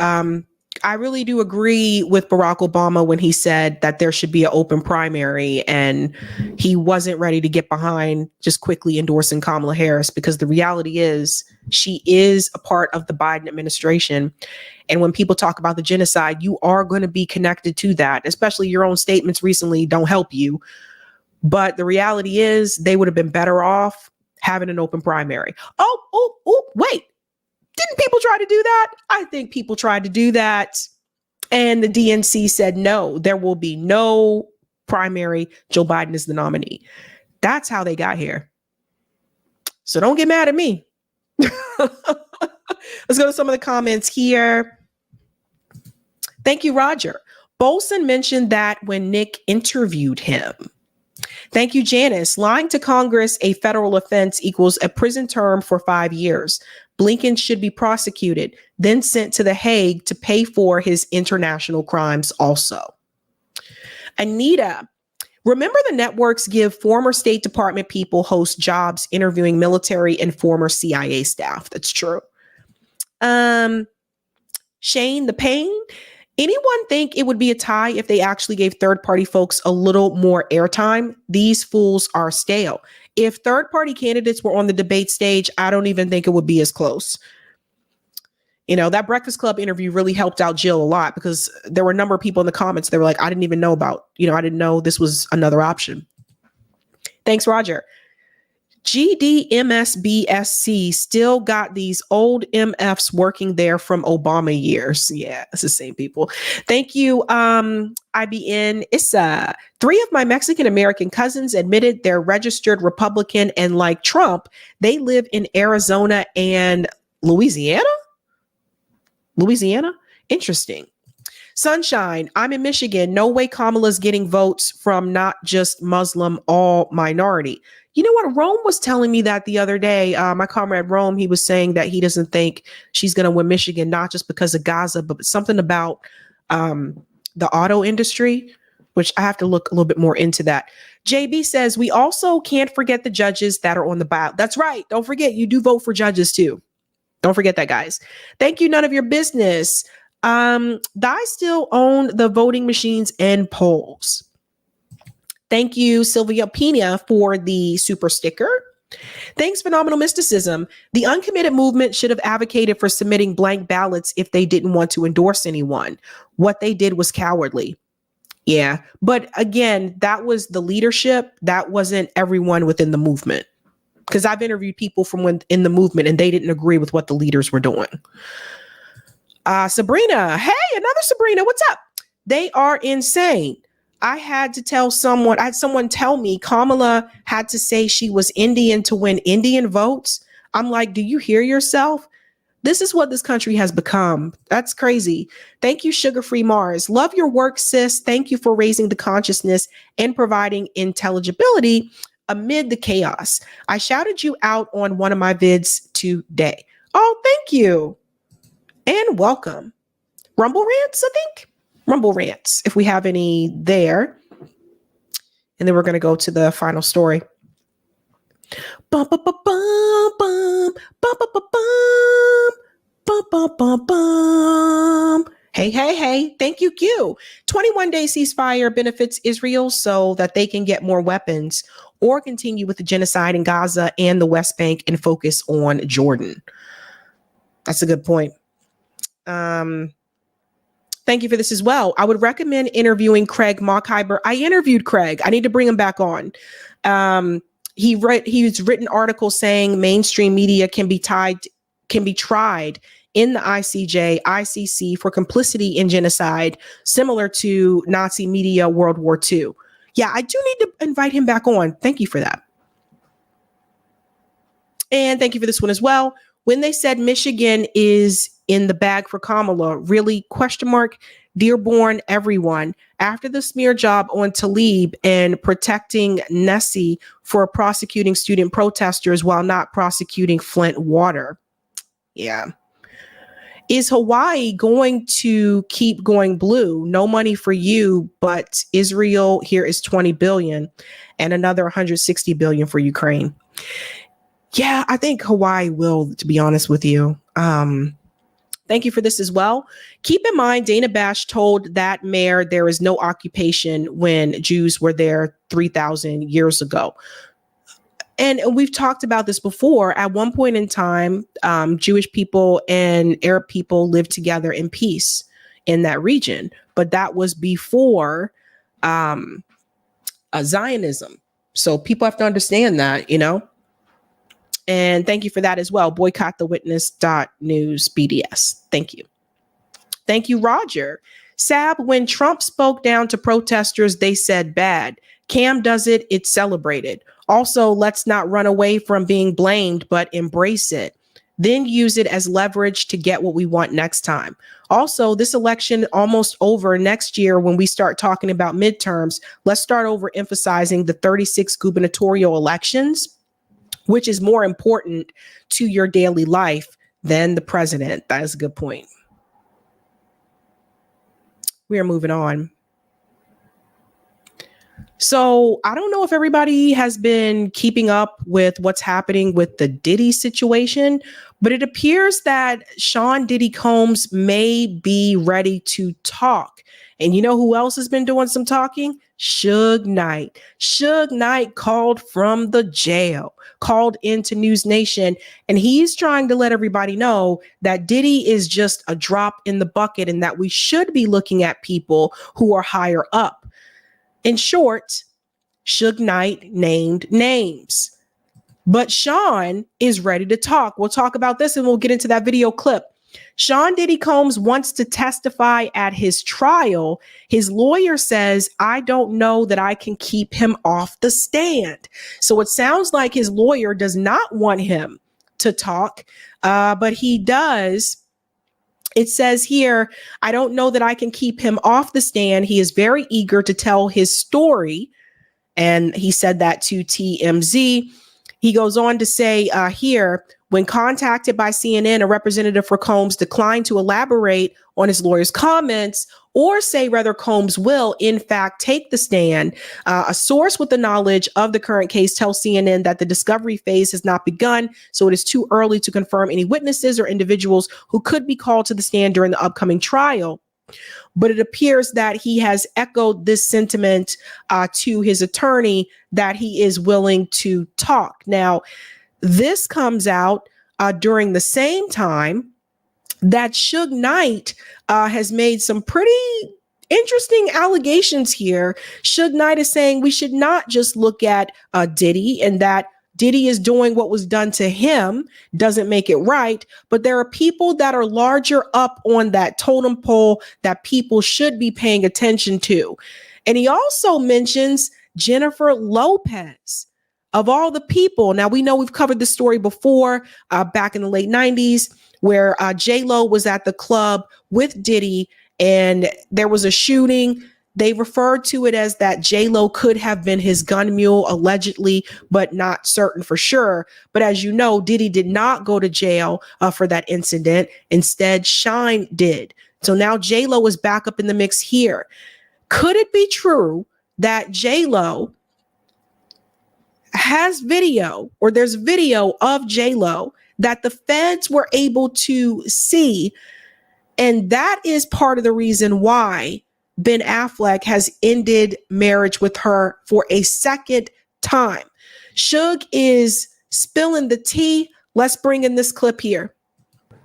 I really do agree with Barack Obama when he said that there should be an open primary, and he wasn't ready to get behind just quickly endorsing Kamala Harris, because the reality is she is a part of the Biden administration. And when people talk about the genocide, you are going to be connected to that, especially your own statements recently don't help you. But the reality is they would have been better off having an open primary. Oh, wait. Didn't people try to do that? I think people tried to do that. And the DNC said, no, there will be no primary. Joe Biden is the nominee. That's how they got here. So don't get mad at me. Let's go to some of the comments here. Thank you, Roger. Bolson mentioned that when Nick interviewed him. Thank you, Janice. Lying to Congress, a federal offense, equals a prison term for 5 years. Blinken should be prosecuted, then sent to The Hague to pay for his international crimes also. Anita, remember the networks give former State Department people host jobs interviewing military and former CIA staff. That's true. Shane the Pain. Anyone think it would be a tie if they actually gave third-party folks a little more airtime? These fools are stale. If third-party candidates were on the debate stage, I don't even think it would be as close. You know, that Breakfast Club interview really helped out Jill a lot because there were a number of people in the comments. They were like, I didn't even know about, I didn't know this was another option. Thanks, Roger. GDMSBSC still got these old MFs working there from Obama years. Yeah, it's the same people. Thank you, IBN. Issa. 3 of my Mexican-American cousins admitted they're registered Republican, and like Trump, they live in Arizona and Louisiana? Interesting. Sunshine, I'm in Michigan. No way Kamala's getting votes from not just Muslim, all minority. You know what? Rome was telling me that the other day. My comrade Rome, he was saying that he doesn't think she's going to win Michigan, not just because of Gaza, but something about the auto industry, which I have to look a little bit more into that. JB says, we also can't forget the judges that are on the ballot. That's right. Don't forget, you do vote for judges too. Don't forget that, guys. Thank you. None of your business. I still own the voting machines and polls. Thank you, Sylvia Pena, for the super sticker. Thanks, Phenomenal Mysticism. The uncommitted movement should have advocated for submitting blank ballots if they didn't want to endorse anyone. What they did was cowardly. Yeah. But again, that was the leadership. That wasn't everyone within the movement. Because I've interviewed people from in the movement and they didn't agree with what the leaders were doing. Sabrina. Hey, another Sabrina. What's up? They are insane. I had someone tell me Kamala had to say she was Indian to win Indian votes. I'm like, do you hear yourself? This is what this country has become. That's crazy. Thank you, Sugar Free Mars. Love your work, sis. Thank you for raising the consciousness and providing intelligibility amid the chaos. I shouted you out on one of my vids today. Oh, thank you. And welcome. Rumble Rants, I think. Rumble Rants, if we have any there. And then we're going to go to the final story. Bum, bum, bum, bum, bum, bum, bum, bum, bum, bum, bum, bum. Hey. Thank you, Q. 21-day ceasefire benefits Israel so that they can get more weapons or continue with the genocide in Gaza and the West Bank and focus on Jordan. That's a good point. Thank you for this as well. I would recommend interviewing Craig Mockheiber. I interviewed Craig. I need to bring him back on. He's written articles saying mainstream media can be tried in the ICJ, ICC for complicity in genocide, similar to Nazi media World War II. Yeah, I do need to invite him back on. Thank you for that. And thank you for this one as well. When they said Michigan is in the bag for Kamala, really, ? Dearborn, everyone. After the smear job on Tlaib and protecting Nessie for prosecuting student protesters while not prosecuting Flint water. Yeah. Is Hawaii going to keep going blue? No money for you, but Israel, here is 20 billion and another 160 billion for Ukraine. Yeah, I think Hawaii will, to be honest with you. Thank you for this as well. Keep in mind, Dana Bash told that mayor there is no occupation when Jews were there 3,000 years ago. And we've talked about this before. At one point in time, Jewish people and Arab people lived together in peace in that region. But that was before Zionism. So people have to understand that, And thank you for that as well. Boycottthewitness.news BDS. Thank you. Thank you, Roger. Sab, when Trump spoke down to protesters, they said bad. Cam does it, it's celebrated. Also, let's not run away from being blamed, but embrace it. Then use it as leverage to get what we want next time. Also, this election almost over. Next year, when we start talking about midterms, let's start over emphasizing the 36 gubernatorial elections, which is more important to your daily life than the president. That is a good point. We are moving on. So I don't know if everybody has been keeping up with what's happening with the Diddy situation, but it appears that Sean Diddy Combs may be ready to talk. And you know who else has been doing some talking? Suge Knight. Suge Knight called from the jail, called into News Nation, and he's trying to let everybody know that Diddy is just a drop in the bucket and that we should be looking at people who are higher up. In short, Suge Knight named names. But Sean is ready to talk. We'll talk about this and we'll get into that video clip. Sean Diddy Combs wants to testify at his trial. His lawyer says, I don't know that I can keep him off the stand. So it sounds like his lawyer does not want him to talk, but he does. It says here, I don't know that I can keep him off the stand. He is very eager to tell his story. And he said that to TMZ. He goes on to say here, when contacted by CNN, a representative for Combs declined to elaborate on his lawyer's comments or say whether Combs will, in fact, take the stand. A source with the knowledge of the current case tells CNN that the discovery phase has not begun, so it is too early to confirm any witnesses or individuals who could be called to the stand during the upcoming trial. But it appears that he has echoed this sentiment to his attorney that he is willing to talk. Now, this comes out during the same time that Suge Knight has made some pretty interesting allegations here. Suge Knight is saying we should not just look at Diddy and that Diddy is doing what was done to him doesn't make it right, but there are people that are larger up on that totem pole that people should be paying attention to. And he also mentions Jennifer Lopez. Of all the people, now we know we've covered this story before back in the late 90s where J-Lo was at the club with Diddy and there was a shooting. They referred to it as that J-Lo could have been his gun mule, allegedly, but not certain for sure. But as you know, Diddy did not go to jail for that incident. Instead, Shine did. So now J-Lo is back up in the mix here. Could it be true that J-Lo has video, or there's video of J-Lo that the feds were able to see, and that is part of the reason why Ben Affleck has ended marriage with her for a second time? Suge is spilling the tea. Let's bring in this clip here.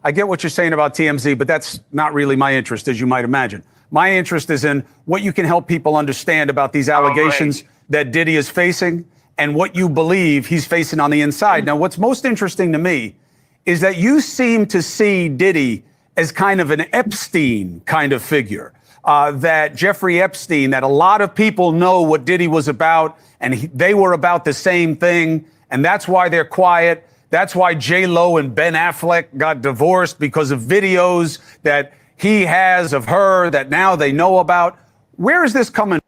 I get what you're saying about TMZ, but that's not really my interest, as you might imagine. My interest is in what you can help people understand about these allegations that Diddy is facing and what you believe he's facing on the inside. Now, what's most interesting to me is that you seem to see Diddy as kind of an Epstein kind of figure. That Jeffrey Epstein, that a lot of people know what Diddy was about, and they were about the same thing, and that's why they're quiet. That's why J-Lo and Ben Affleck got divorced, because of videos that he has of her that now they know about. Where is this coming?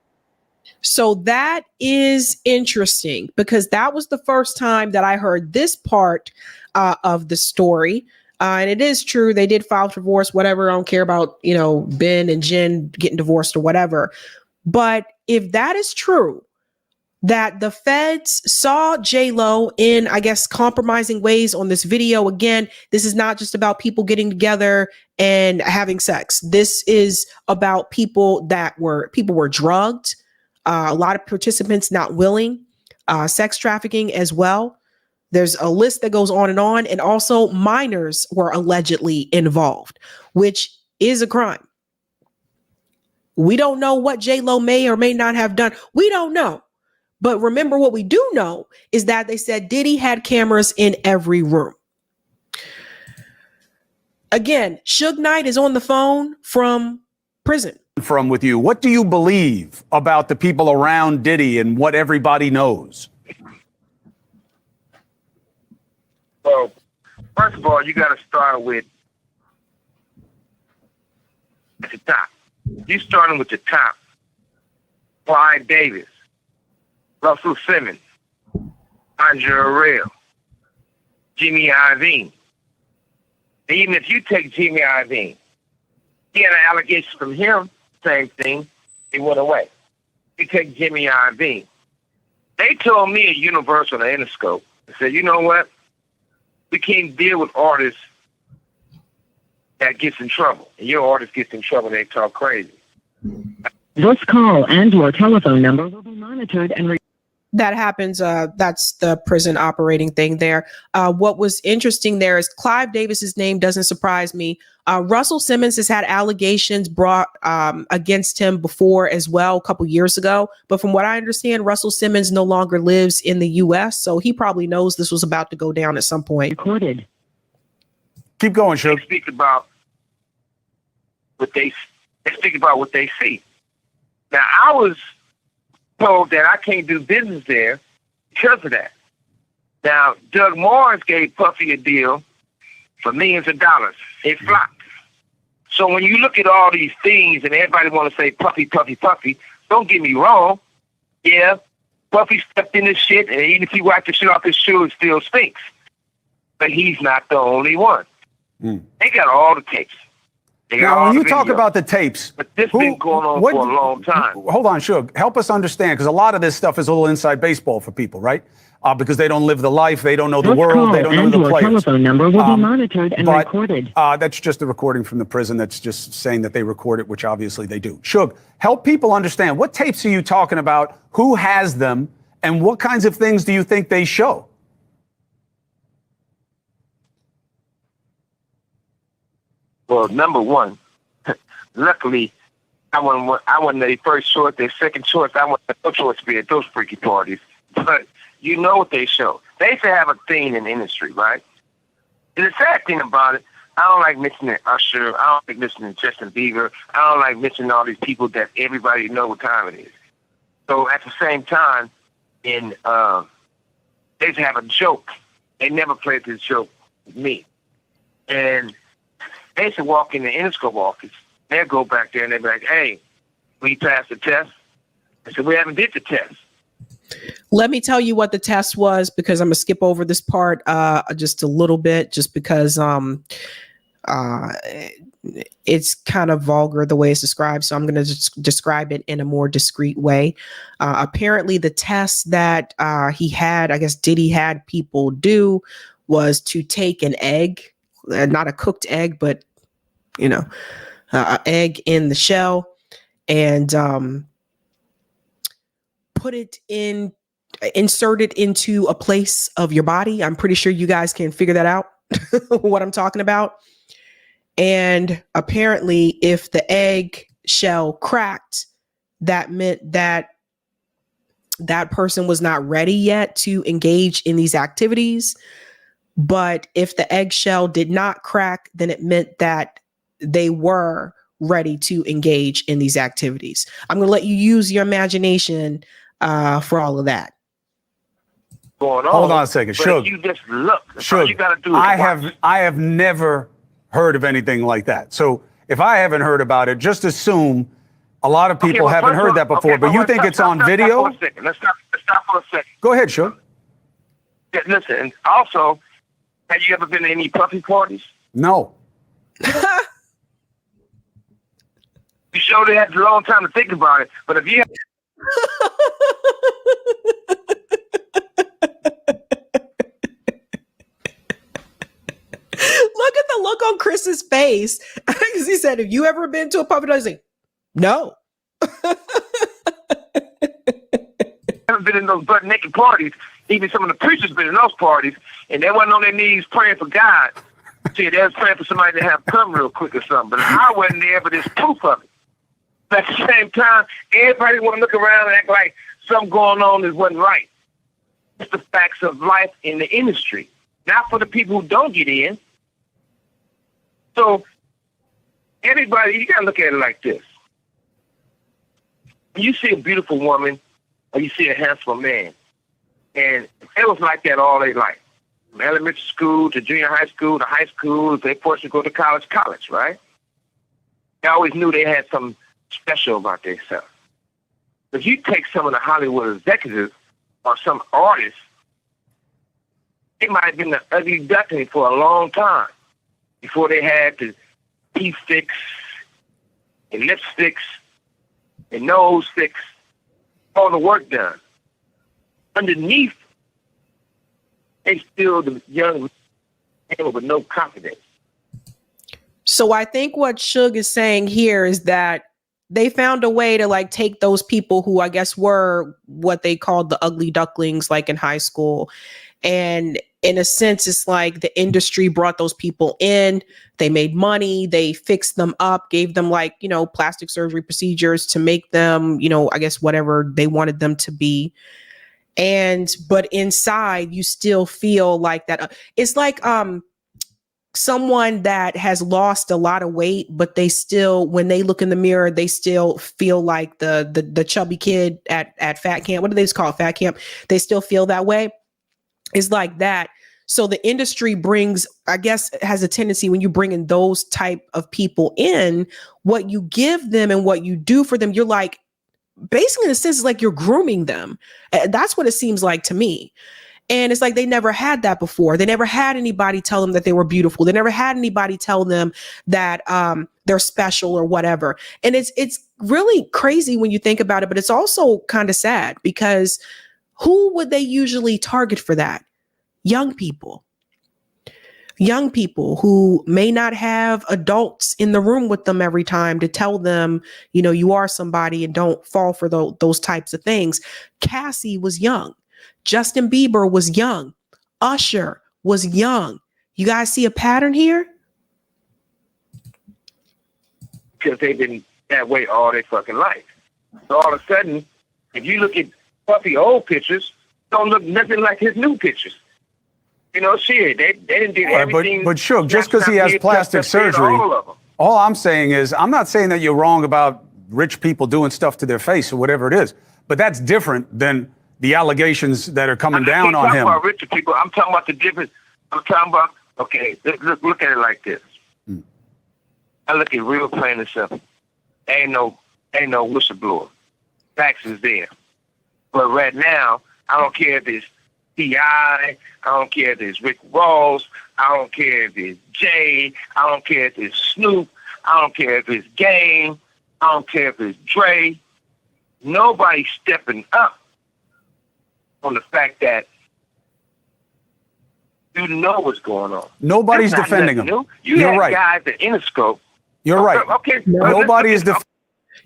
So that is interesting because that was the first time that I heard this part of the story. And it is true. They did file for divorce, whatever. I don't care about, Ben and Jen getting divorced or whatever. But if that is true, that the feds saw J-Lo in, I guess, compromising ways on this video. Again, this is not just about people getting together and having sex. This is about people were drugged. A lot of participants not willing, sex trafficking as well. There's a list that goes on, and also minors were allegedly involved, which is a crime. We don't know what J-Lo may or may not have done. We don't know. But remember, what we do know is that they said Diddy had cameras in every room. Again, Suge Knight is on the phone from prison. From with you, what do you believe about the people around Diddy and what everybody knows? Well, first of all, you got to start with at the top. You starting with the top. Clyde Davis, Russell Simmons, Andre Arell, Jimmy Iovine. Even if you take Jimmy Iovine, he had an allegation from him, same thing, he went away. We take Jimmy Iovine. They told me at Universal and Interscope, they said, you know what? We can't deal with artists that gets in trouble. And your artist gets in trouble, they talk crazy. This call and your telephone number will be monitored and that happens. That's the prison operating thing there. What was interesting there is Clive Davis's name doesn't surprise me. Russell Simmons has had allegations brought against him before as well, a couple years ago. But from what I understand, Russell Simmons no longer lives in the U.S., so he probably knows this was about to go down at some point. Recorded. Keep going, Suge. They speak about what they see. Now, I was told that I can't do business there because of that. Now, Doug Morris gave Puffy a deal for millions of dollars. It flopped. So when you look at all these things and everybody want to say Puffy, Puffy, Puffy, don't get me wrong. Yeah, Puffy stepped in this shit, and even if he wiped the shit off his shoe, it still stinks. But he's not the only one. They got all the tapes. Now, when you talk about the tapes, but this been going on for a long time. Hold on, Suge. Help us understand, because a lot of this stuff is a little inside baseball for people, right? Because they don't live the life, they don't know the world, they don't know the players. Your telephone number will be monitored and recorded. That's just a recording from the prison. That's just saying that they record it, which obviously they do. Suge, help people understand, what tapes are you talking about? Who has them? And what kinds of things do you think they show? Well, number one, luckily, I wasn't their first choice, their second choice. I wasn't no choice to be at those freaky parties. But you know what they show. They used to have a thing in the industry, right? And the sad thing about it, I don't like mentioning Usher. I don't like mentioning Justin Bieber. I don't like mentioning all these people that everybody know what time it is. So at the same time, they used to have a joke. They never played this joke with me. And they used to walk in the Interscope office. They'd go back there and they'd be like, hey, we passed the test. I said, we haven't did the test. Let me tell you what the test was, because I'm going to skip over this part just a little bit, just because it's kind of vulgar the way it's described. So I'm going to just describe it in a more discreet way. Apparently, the test that he had, I guess Diddy had people do, was to take an egg, not a cooked egg, but an egg in the shell, and insert it into a place of your body. I'm pretty sure you guys can figure that out, what I'm talking about. And apparently, if the egg shell cracked, that meant that that person was not ready yet to engage in these activities. But if the eggshell did not crack, then it meant that they were ready to engage in these activities. I'm going to let you use your imagination for all of that. Going on. Hold on a second, Suge. You just look. Suge, you got to do. I have never heard of anything like that. So if I haven't heard about it, just assume a lot of people haven't heard that before. But you think it's on video? Let's stop for a second. Go ahead, Suge. Yeah, listen. And also, have you ever been to any puppy parties? No. You sure they had a long time to think about it, but if you have... Look at the look on Chris's face, because he said, "Have you ever been to a puppy party?" He's like, "No." Haven't been in those butt naked parties. Even some of the preachers been in those parties, and they wasn't on their knees praying for God. See, they was praying for somebody to have come real quick or something. But I wasn't there, but there's proof of it. But at the same time, everybody want to look around and act like something going on that wasn't right. It's the facts of life in the industry, not for the people who don't get in. So everybody, you got to look at it like this. When you see a beautiful woman or you see a handsome man, and it was like that all their life, from elementary school to junior high school to high school, if they forced to go to college, right? They always knew they had something special about themselves. If you take some of the Hollywood executives or some artists, they might have been the ugly duckling for a long time before they had the teeth fix and lipsticks and nose fix. all the work done. Underneath, they still the young people with no confidence. So I think what Suge is saying here is that they found a way to like take those people who I guess were what they called the ugly ducklings, like in high school. And in a sense, it's like the industry brought those people in, they made money, they fixed them up, gave them like, you know, plastic surgery procedures to make them, you know, I guess whatever they wanted them to be. But inside you still feel like that. It's like, someone that has lost a lot of weight, but they still, when they look in the mirror, they still feel like the chubby kid at fat camp. What do they just call it? Fat camp. They still feel that way. It's like that. So the industry brings, I guess, has a tendency when you bring in those type of people in, what you give them and what you do for them, you're like, basically in a sense, it's like you're grooming them. That's what it seems like to me. And it's like they never had that before. They never had anybody tell them that they were beautiful. They never had anybody tell them that they're special or whatever. And it's really crazy when you think about it, but it's also kind of sad because who would they usually target for that? Young people. Young people who may not have adults in the room with them every time to tell them, you know, you are somebody and don't fall for those types of things. Cassie was young. Justin Bieber was young. Usher was young. You guys see a pattern here? Because they've been that way all their fucking life. So all of a sudden, if you look at Puffy old pictures, don't look nothing like his new pictures. You know, shit, they didn't do everything. But Suge, just because he has plastic surgery, all I'm saying is, I'm not saying that you're wrong about rich people doing stuff to their face or whatever it is, but that's different than the allegations that are coming down on him. I'm talking about richer people. I'm talking about the difference. I'm talking about, okay, look at it like this. I look at real plain and simple. Ain't no whistleblower. Facts is there. But right now, I don't care if it's T.I., I don't care if it's Rick Ross, I don't care if it's Jay, I don't care if it's Snoop, I don't care if it's Game, I don't care if it's Dre. Nobody's stepping up on the fact that you know what's going on. Nobody's defending him. You're right. Guys at Interscope. You're right. Okay. Nobody is defending.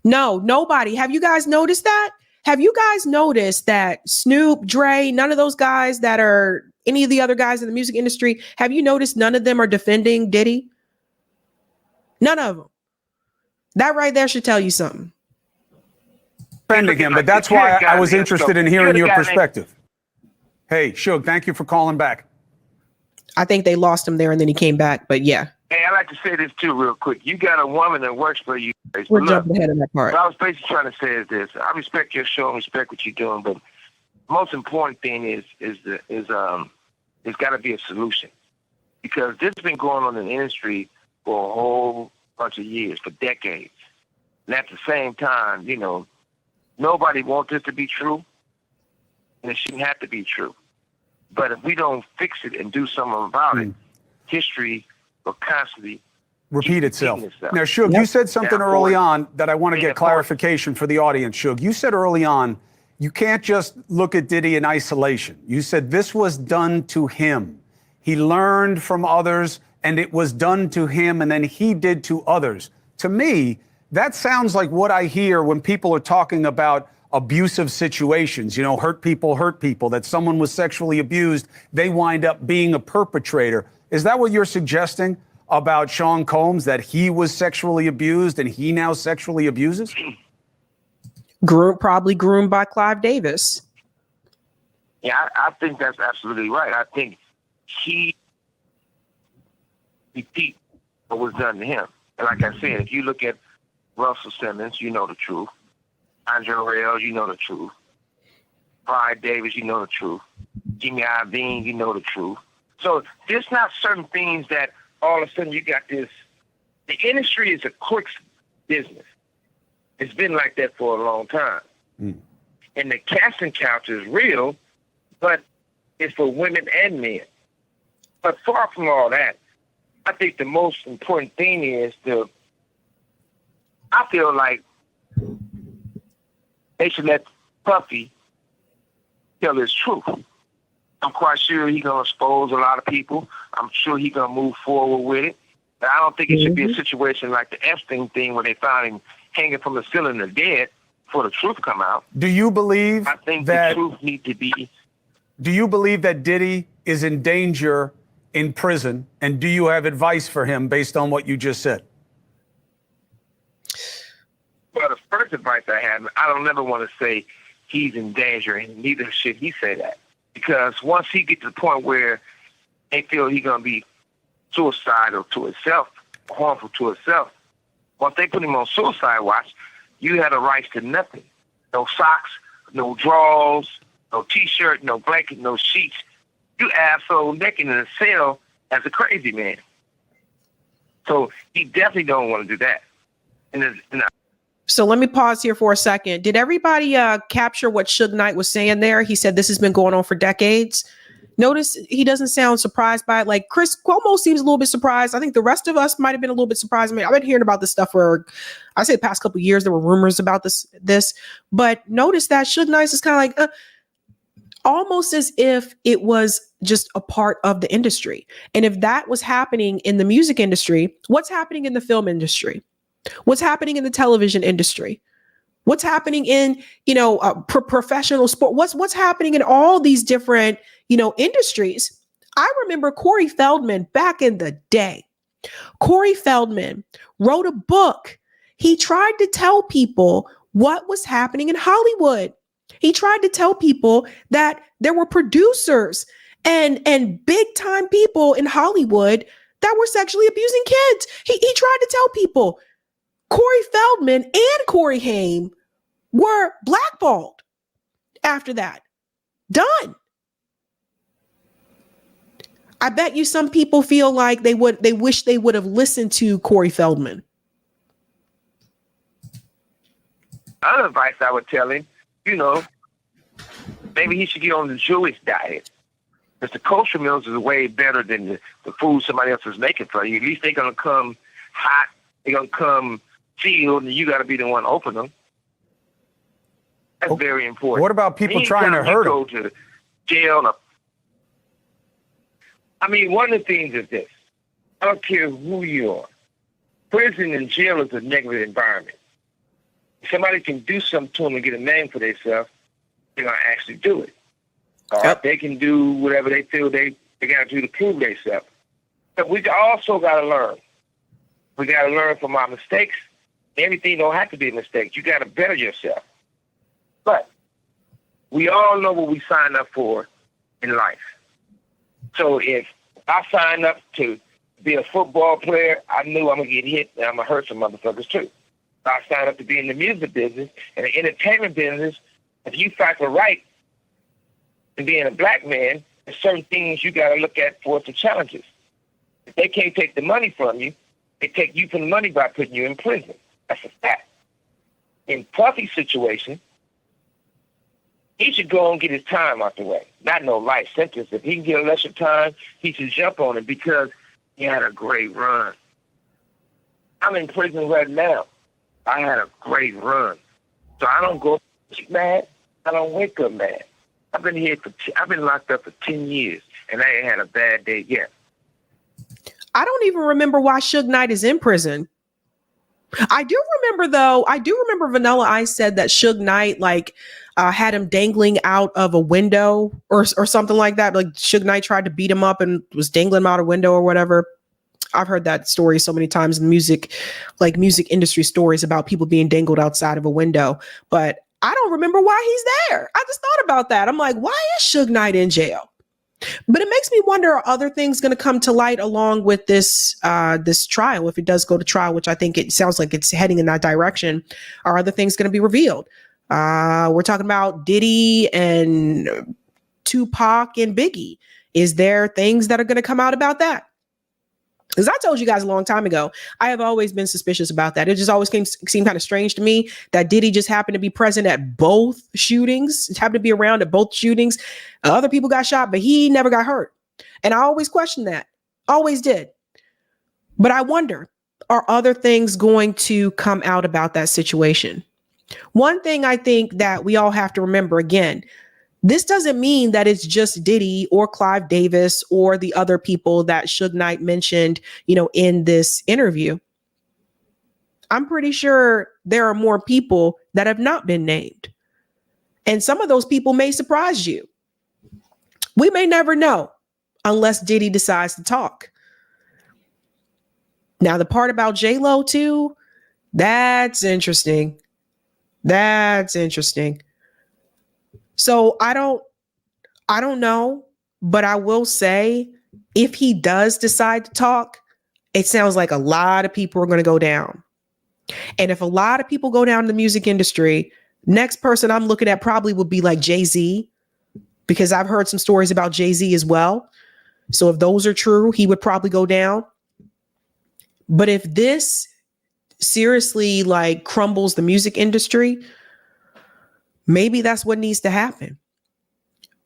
No, nobody. Have you guys noticed that? Have you guys noticed that Snoop, Dre, none of those guys that are any of the other guys in the music industry, have you noticed none of them are defending Diddy? None of them. That right there should tell you something. Defending him, but that's why I was interested in hearing your perspective. Hey, Suge, thank you for calling back. I think they lost him there and then he came back, but yeah. Hey, I'd like to say this too real quick. You got a woman that works for you. We're jumping ahead of that part. What I was basically trying to say is this. I respect your show and respect what you're doing, but the most important thing is there's got to be a solution. Because this has been going on in the industry for a whole bunch of years, for decades. And at the same time, you know, nobody wants this to be true, and it shouldn't have to be true. But if we don't fix it and do something about it, history will constantly repeat itself. Now, Suge, you said something early on that I want to get clarification for the audience, Suge. You said early on, you can't just look at Diddy in isolation. You said this was done to him. He learned from others, and it was done to him, and then he did to others. To me, that sounds like what I hear when people are talking about abusive situations, you know, hurt people, that someone was sexually abused, they wind up being a perpetrator. Is that what you're suggesting about Sean Combs, that he was sexually abused and he now sexually abuses? Probably groomed by Clive Davis. Yeah, I think that's absolutely right. I think he repeat what was done to him. And like I said, if you look at Russell Simmons, you know the truth. Andre Rail, you know the truth. Clive Davis, you know the truth. Jimmy Iovine, you know the truth. So there's not certain things that all of a sudden you got this. The industry is a quick business. It's been like that for a long time. And the casting couch is real, but it's for women and men. But far from all that, I think the most important thing is I feel like they should let Puffy tell his truth. I'm quite sure he's going to expose a lot of people. I'm sure he's going to move forward with it. But I don't think it should be a situation like the Epstein thing where they found him hanging from the ceiling or dead before the truth come out. Do you believe I think that the truth needs to be... Do you believe that Diddy is in danger in prison? And do you have advice for him based on what you just said? Well, the first advice I have, I don't never want to say he's in danger, and neither should he say that. Because once he gets to the point where they feel he's going to be suicidal to himself, harmful to himself, once they put him on suicide watch, you have the rights to nothing. No socks, no drawers, no T-shirt, no blanket, no sheets. You asshole naked in a cell as a crazy man. So he definitely don't want to do that. So let me pause here for a second. Did everybody capture what Suge Knight was saying there? He said this has been going on for decades. Notice he doesn't sound surprised by it. Like Cuomo seems a little bit surprised. I think the rest of us might have been a little bit surprised. I mean, I've been hearing about this stuff for, I say the past couple of years, there were rumors about this. But notice that Suge Knight is kind of like, almost as if it was just a part of the industry. And if that was happening in the music industry, what's happening in the film industry? What's happening in the television industry? What's happening in, professional sport? What's happening in all these different, industries? I remember Corey Feldman back in the day. Corey Feldman wrote a book. He tried to tell people what was happening in Hollywood. He tried to tell people that there were producers and big time people in Hollywood that were sexually abusing kids. He tried to tell people Corey Feldman and Corey Haim were blackballed after that. Done. I bet you some people feel like they wish they would have listened to Corey Feldman. Other advice I would tell him, maybe he should get on the Jewish diet. Because the kosher meals is way better than the food somebody else is making for you. At least they're going to come hot. They're going to come sealed, and you got to be the one to open them. That's very important. What about people trying to hurt him? Go to jail. I mean, one of the things is this. I don't care who you are. Prison and jail is a negative environment. If somebody can do something to them and get a name for themselves, they're going to actually do it. Or they can do whatever they feel they got to do to prove themselves. But we also got to learn. We got to learn from our mistakes. Everything don't have to be a mistake. You got to better yourself. But we all know what we sign up for in life. So if I sign up to be a football player, I knew I'm going to get hit and I'm going to hurt some motherfuckers too. If I signed up to be in the music business and the entertainment business, if you fight for right and being a black man, there's certain things you got to look at for some challenges. If they can't take the money from you, they take you from the money by putting you in prison. That's a fact. In Puffy's situation, he should go and get his time out the way. Not no life sentence. If he can get a lesser time, he should jump on it because he had a great run. I'm in prison right now. I had a great run. So I don't go mad. I don't wake up mad. I've been locked up for 10 years, and I ain't had a bad day yet. I don't even remember why Suge Knight is in prison. I do remember Vanilla Ice said that Suge Knight had him dangling out of a window or something like that. Like Suge Knight tried to beat him up and was dangling him out a window or whatever. I've heard that story so many times in music industry stories about people being dangled outside of a window. But I don't remember why he's there. I just thought about that. I'm like, why is Suge Knight in jail? But it makes me wonder, are other things going to come to light along with this trial? If it does go to trial, which I think it sounds like it's heading in that direction, are other things going to be revealed? We're talking about Diddy and Tupac and Biggie. Is there things that are going to come out about that? Because I told you guys a long time ago, I have always been suspicious about that. It just always seemed kind of strange to me that Diddy just happened to be present at both shootings, happened to be around at both shootings. Other people got shot, but he never got hurt. And I always questioned that. Always did. But I wonder, are other things going to come out about that situation? One thing I think that we all have to remember, again, this doesn't mean that it's just Diddy or Clive Davis or the other people that Suge Knight mentioned, in this interview. I'm pretty sure there are more people that have not been named. And some of those people may surprise you. We may never know unless Diddy decides to talk. Now, the part about J-Lo too, that's interesting. That's interesting. So I don't know, but I will say if he does decide to talk, it sounds like a lot of people are going to go down. And if a lot of people go down in the music industry, next person I'm looking at probably would be like Jay-Z, because I've heard some stories about Jay-Z as well. So if those are true, he would probably go down. But if this seriously crumbles the music industry, maybe that's what needs to happen.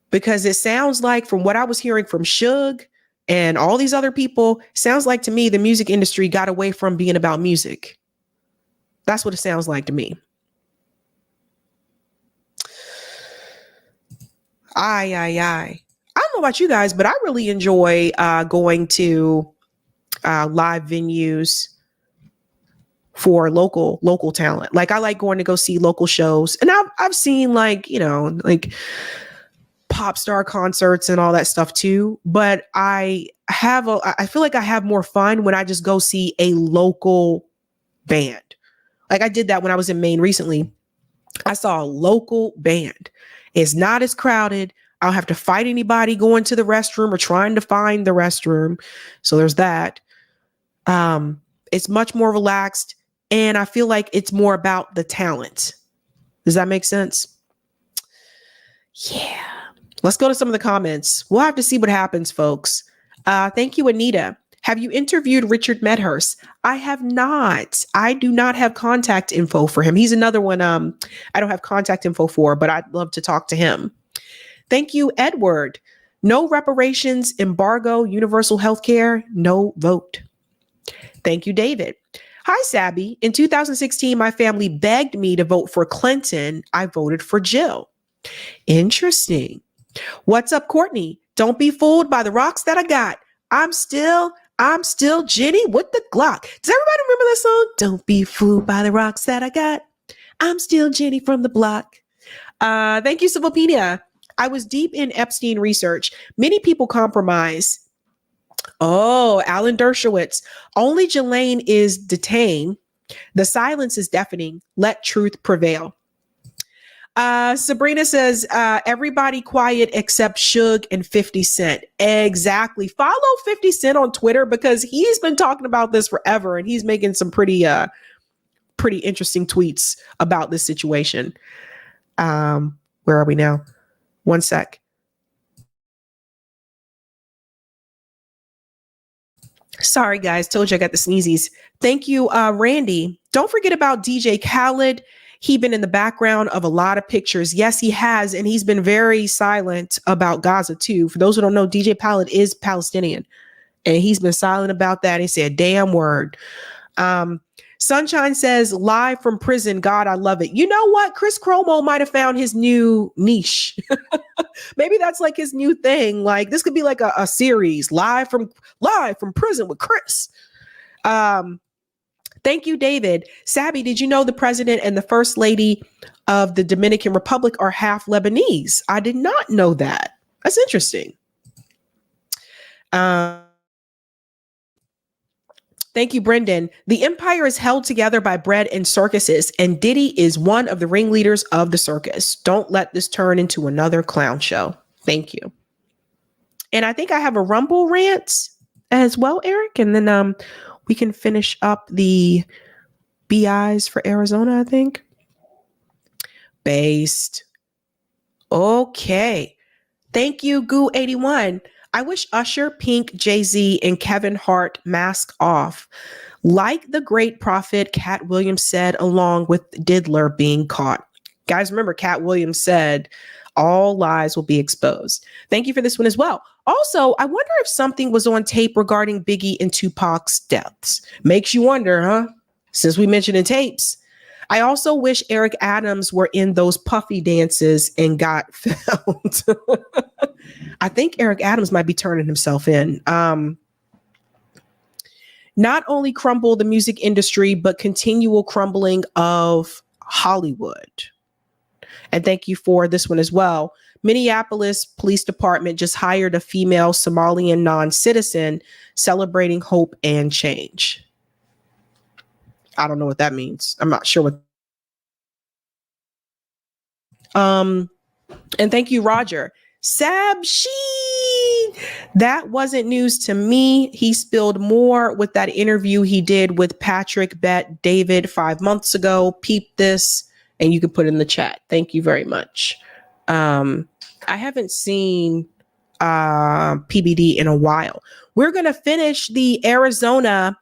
Because it sounds like, from what I was hearing from Suge and all these other people, sounds like to me the music industry got away from being about music. That's what it sounds like to me. I don't know about you guys, but I really enjoy going to live venues for local talent. I like going to go see local shows, and I've seen pop star concerts and all that stuff too. But I feel like I have more fun when I just go see a local band. I did that when I was in Maine recently. I saw a local band. It's not as crowded. I don't have to fight anybody going to the restroom or trying to find the restroom. So there's that. It's much more relaxed, and I feel like it's more about the talent. Does that make sense? Yeah. Let's go to some of the comments. We'll have to see what happens, folks. Thank you, Anita. Have you interviewed Richard Medhurst? I have not. I do not have contact info for him. He's another one I don't have contact info for, but I'd love to talk to him. Thank you, Edward. No reparations, embargo, universal health care, no vote. Thank you, David. Hi, Sabby. In 2016, my family begged me to vote for Clinton. I voted for Jill. Interesting. What's up, Courtney? Don't be fooled by the rocks that I got. I'm still Jenny with the Glock. Does everybody remember that song? Don't be fooled by the rocks that I got. I'm still Jenny from the block. Thank you, Civilpedia. I was deep in Epstein research. Many people compromise. Oh, Alan Dershowitz. Only Ghislaine is detained. The silence is deafening. Let truth prevail. Sabrina says, everybody quiet except Suge and 50 Cent. Exactly. Follow 50 Cent on Twitter, because he's been talking about this forever, and he's making some pretty interesting tweets about this situation. Where are we now? One sec. Sorry, guys. Told you I got the sneezies. Thank you, Randy. Don't forget about DJ Khaled. He's been in the background of a lot of pictures. Yes, he has. And he's been very silent about Gaza, too. For those who don't know, DJ Khaled is Palestinian. And he's been silent about that. He said a damn word. Sunshine says, live from prison. God, I love it. You know what? Chris Cuomo might have found his new niche. Maybe that's his new thing. This could be a series, live from prison with Chris. Thank you, David. Sabby, did you know the president and the first lady of the Dominican Republic are half Lebanese? I did not know that. That's interesting. Thank you, Brendan. The empire is held together by bread and circuses, and Diddy is one of the ringleaders of the circus. Don't let this turn into another clown show. Thank you. And I think I have a Rumble rant as well, Eric, and then we can finish up the BIs for Arizona, I think. Based. Okay. Thank you, Goo81. I wish Usher, Pink, Jay-Z, and Kevin Hart mask off. Like the great prophet Cat Williams said, along with Diddler being caught. Guys, remember, Cat Williams said, all lies will be exposed. Thank you for this one as well. Also, I wonder if something was on tape regarding Biggie and Tupac's deaths. Makes you wonder, huh? Since we mentioned in tapes. I also wish Eric Adams were in those puffy dances and got found. I think Eric Adams might be turning himself in. Not only crumble the music industry, but continual crumbling of Hollywood. And thank you for this one as well. Minneapolis Police Department just hired a female Somalian non-citizen celebrating hope and change. I don't know what that means. I'm not sure what. And thank you, Roger. Sabby. That wasn't news to me. He spilled more with that interview he did with Patrick Bet David 5 months ago. Peep this, and you can put it in the chat. Thank you very much. I haven't seen PBD in a while. We're going to finish the Arizona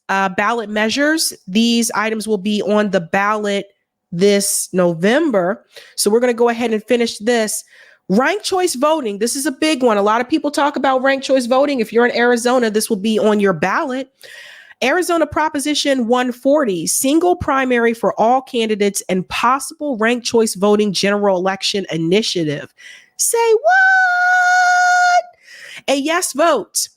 ballot measures. These items will be on the ballot this November. So we're going to go ahead and finish this. Ranked choice voting. This is a big one. A lot of people talk about ranked choice voting. If you're in Arizona, this will be on your ballot. Arizona Proposition 140, single primary for all candidates and possible ranked choice voting general election initiative. Say what? A yes vote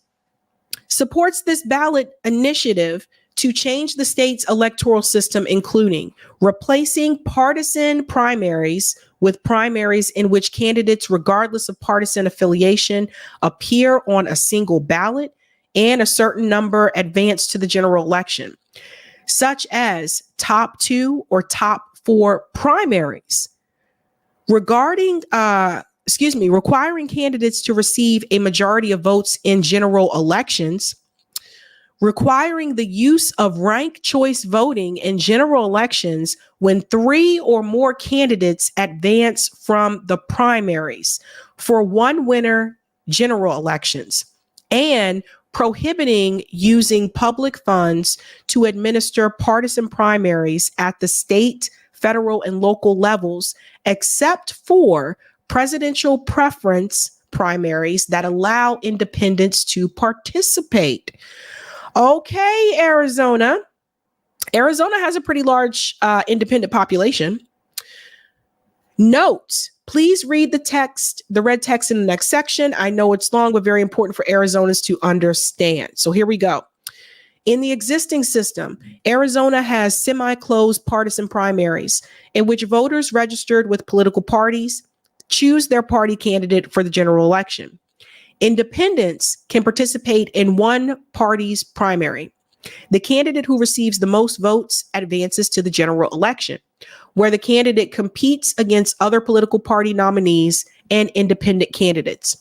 supports this ballot initiative to change the state's electoral system, including replacing partisan primaries with primaries in which candidates, regardless of partisan affiliation, appear on a single ballot and a certain number advance to the general election, such as top 2 or top 4 primaries. Requiring candidates to receive a majority of votes in general elections, requiring the use of ranked choice voting in general elections when 3 or more candidates advance from the primaries for one winner general elections, and prohibiting using public funds to administer partisan primaries at the state, federal, and local levels, except for presidential preference primaries that allow independents to participate. Okay, Arizona. Arizona has a pretty large independent population. Note, please read the text, the red text in the next section. I know it's long, but very important for Arizonans to understand. So here we go. In the existing system, Arizona has semi-closed partisan primaries in which voters registered with political parties choose their party candidate for the general election. Independents can participate in one party's primary. The candidate who receives the most votes advances to the general election, where the candidate competes against other political party nominees and independent candidates.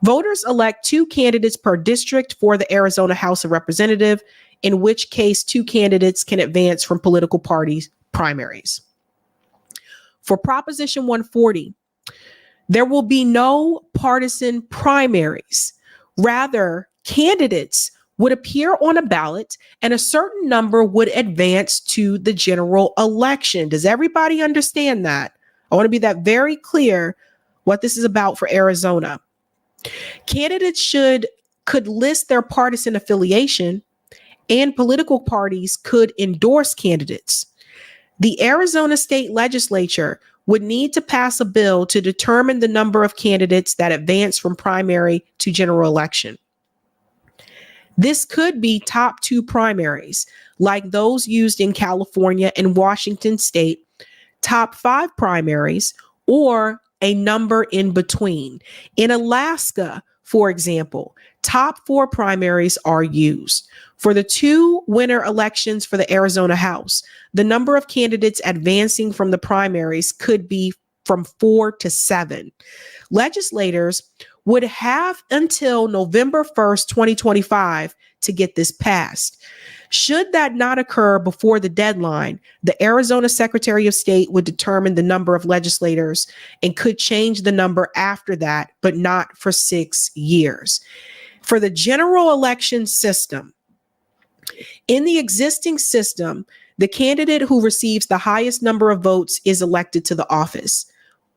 Voters elect 2 candidates per district for the Arizona House of Representatives, in which case 2 candidates can advance from political parties' primaries. For Proposition 140, there will be no partisan primaries. Rather, candidates would appear on a ballot and a certain number would advance to the general election. Does everybody understand that? I want to be that very clear what this is about for Arizona. Candidates could list their partisan affiliation, and political parties could endorse candidates. The Arizona state legislature would need to pass a bill to determine the number of candidates that advance from primary to general election. This could be top 2 primaries, like those used in California and Washington state, top 5 primaries, or a number in between. In Alaska, for example, top 4 primaries are used. For the 2 winter elections for the Arizona House, the number of candidates advancing from the primaries could be from 4 to 7. Legislators would have until November 1st, 2025 to get this passed. Should that not occur before the deadline, the Arizona Secretary of State would determine the number of legislators and could change the number after that, but not for 6 years. For the general election system, in the existing system, the candidate who receives the highest number of votes is elected to the office.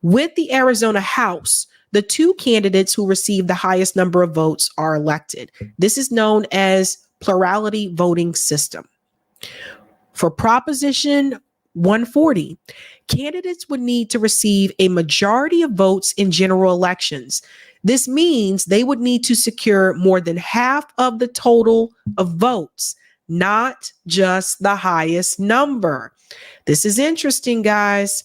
With the Arizona House, the 2 candidates who receive the highest number of votes are elected. This is known as plurality voting system. For Proposition 140. Candidates would need to receive a majority of votes in general elections. This means they would need to secure more than half of the total of votes, not just the highest number. This is interesting, guys.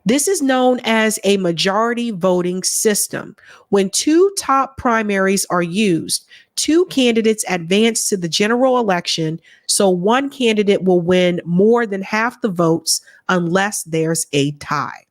This is known as a majority voting system. When two top primaries are used, two candidates advance to the general election, so one candidate will win more than half the votes unless there's a tie.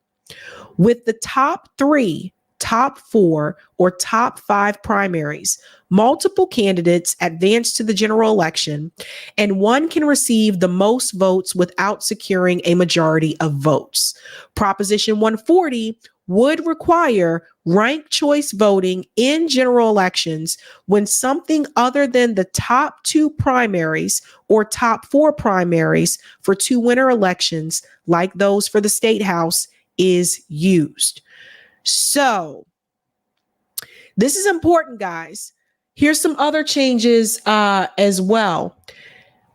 With the top three, top four, or top five primaries, multiple candidates advance to the general election, and one can receive the most votes without securing a majority of votes. Proposition 140 would require ranked choice voting in general elections when something other than the top two primaries or top four primaries for two winner elections, like those for the state house, is used. So this is important, guys. Here's some other changes as well.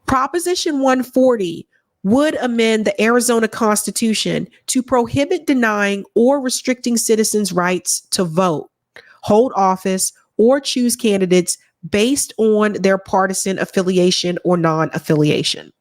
Proposition 140 would amend the Arizona Constitution to prohibit denying or restricting citizens' rights to vote, hold office, or choose candidates based on their partisan affiliation or non-affiliation.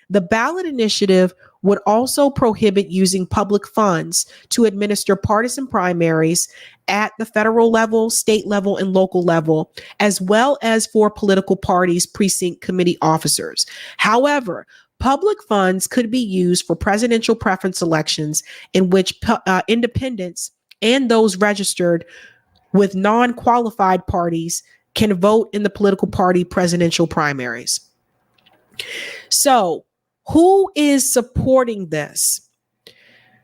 The ballot initiative would also prohibit using public funds to administer partisan primaries at the federal level, state level, and local level, as well as for political parties' precinct committee officers. However, public funds could be used for presidential preference elections in which independents and those registered with non-qualified parties can vote in the political party presidential primaries. So, who is supporting this?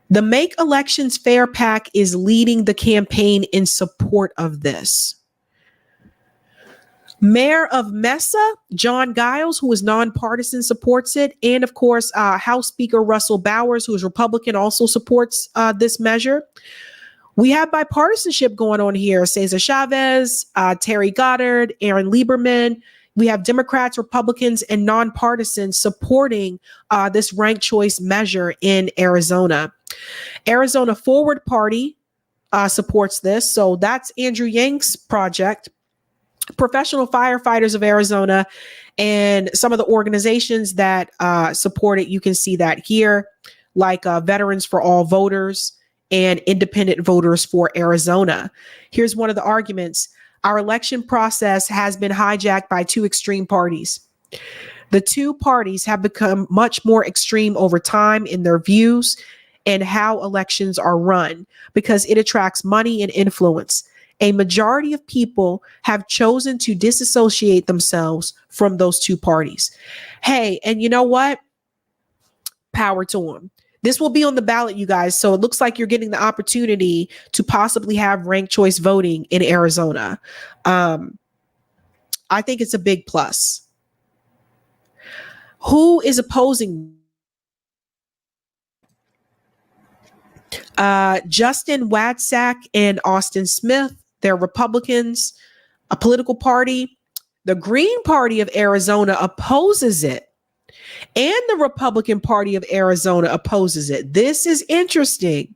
The Make Elections Fair PAC is leading the campaign in support of this. Mayor of Mesa, John Giles, who is nonpartisan, supports it. And of course, House Speaker Russell Bowers, who is Republican, also supports this measure. We have bipartisanship going on here. Cesar Chavez, Terry Goddard, Aaron Lieberman. We have Democrats, Republicans, and nonpartisans supporting this ranked choice measure in Arizona. Arizona Forward Party supports this. So that's Andrew Yang's project. Professional Firefighters of Arizona and some of the organizations that support it, you can see that here, like Veterans for All Voters and Independent Voters for Arizona. Here's one of the arguments. Our election process has been hijacked by two extreme parties. The two parties have become much more extreme over time in their views and how elections are run because it attracts money and influence. A majority of people have chosen to disassociate themselves from those two parties. Hey, and you know what? Power to them. This will be on the ballot, you guys. So it looks like you're getting the opportunity to possibly have ranked choice voting in Arizona. I think it's a big plus. Who is opposing? Justin Wadsack and Austin Smith. They're Republicans, a political party. The Green Party of Arizona opposes it. And the Republican Party of Arizona opposes it. This is interesting.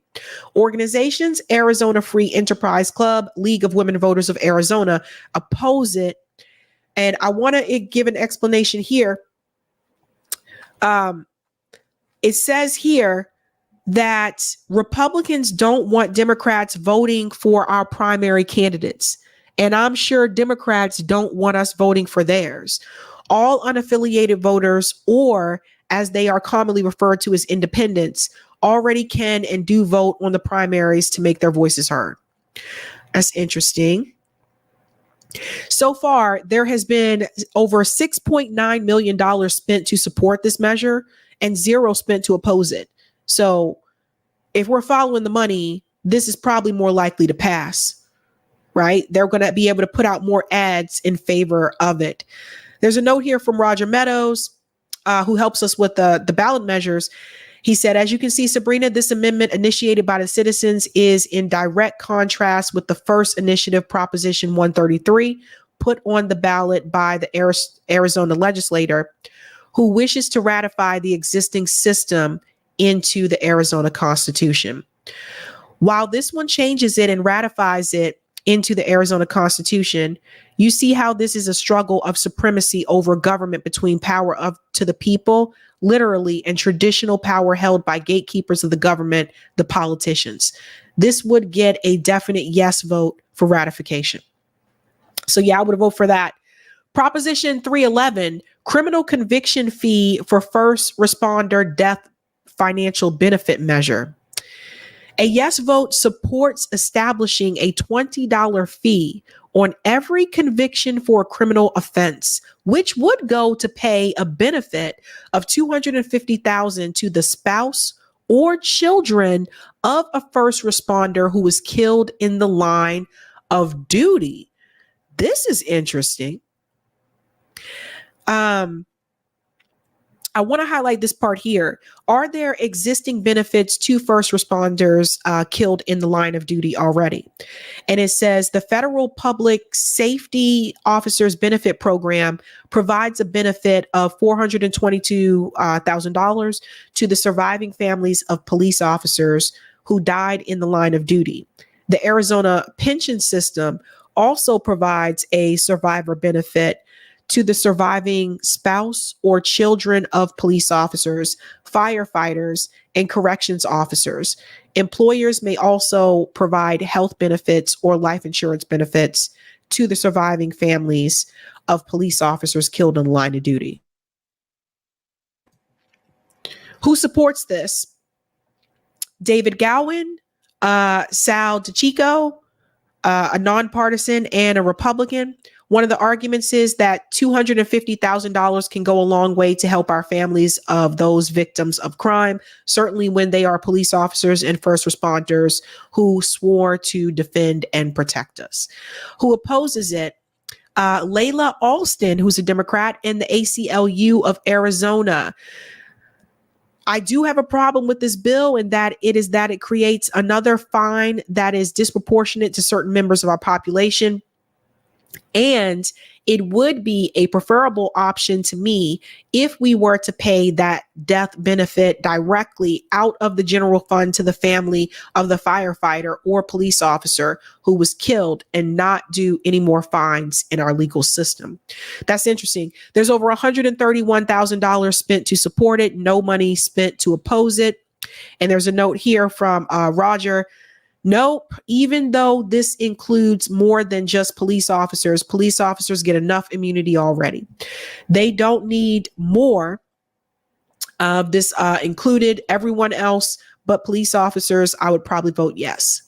Organizations, Arizona Free Enterprise Club, League of Women Voters of Arizona, oppose it. And I want to give an explanation here. It says here that Republicans don't want Democrats voting for our primary candidates. And I'm sure Democrats don't want us voting for theirs. All unaffiliated voters, or as they are commonly referred to as independents, already can and do vote on the primaries to make their voices heard. That's interesting. So far, there has been over $6.9 million spent to support this measure and zero spent to oppose it. So if we're following the money, this is probably more likely to pass, right? They're going to be able to put out more ads in favor of it. There's a note here from Roger Meadows, who helps us with the ballot measures. He said, as you can see, Sabrina, this amendment initiated by the citizens is in direct contrast with the first initiative, Proposition 133, put on the ballot by the Arizona legislator, who wishes to ratify the existing system into the Arizona Constitution. While this one changes it and ratifies it into the Arizona Constitution, you see how this is a struggle of supremacy over government between power of to the people, literally, and traditional power held by gatekeepers of the government, the politicians. This would get a definite yes vote for ratification. So yeah, I would vote for that. Proposition 311, criminal conviction fee for first responder death financial benefit measure. A yes vote supports establishing a $20 fee on every conviction for a criminal offense, which would go to pay a benefit of $250,000 to the spouse or children of a first responder who was killed in the line of duty. This is interesting. I want to highlight this part here. Are there existing benefits to first responders killed in the line of duty already? And it says the Federal Public Safety Officers Benefit Program provides a benefit of $422,000 to the surviving families of police officers who died in the line of duty. The Arizona pension system also provides a survivor benefit to the surviving spouse or children of police officers, firefighters, and corrections officers. Employers may also provide health benefits or life insurance benefits to the surviving families of police officers killed in the line of duty. Who supports this? David Gowan, Sal DeChico, a nonpartisan and a Republican. One of the arguments is that $250,000 can go a long way to help our families of those victims of crime, certainly when they are police officers and first responders who swore to defend and protect us. Who opposes it? Layla Alston, who's a Democrat, and the ACLU of Arizona. I do have a problem with this bill in that it creates another fine that is disproportionate to certain members of our population. And it would be a preferable option to me if we were to pay that death benefit directly out of the general fund to the family of the firefighter or police officer who was killed and not do any more fines in our legal system. That's interesting. There's over $131,000 spent to support it, no money spent to oppose it. And there's a note here from Roger. Nope. Even though this includes more than just police officers get enough immunity already. They don't need more. This included everyone else but police officers. I would probably vote yes.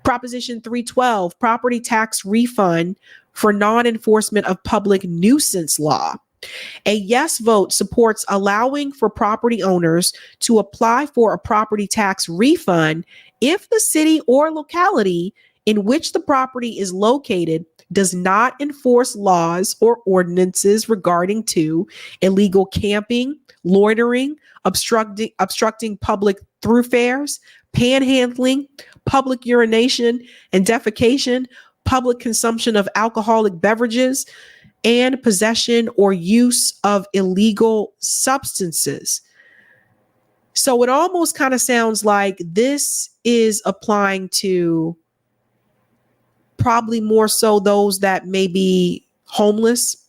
Proposition 312, property tax refund for non-enforcement of public nuisance law. A yes vote supports allowing for property owners to apply for a property tax refund if the city or locality in which the property is located does not enforce laws or ordinances regarding to illegal camping, loitering, obstructing public thoroughfares, panhandling, public urination and defecation, public consumption of alcoholic beverages, and possession or use of illegal substances. So it almost kind of sounds like this is applying to probably more so those that may be homeless.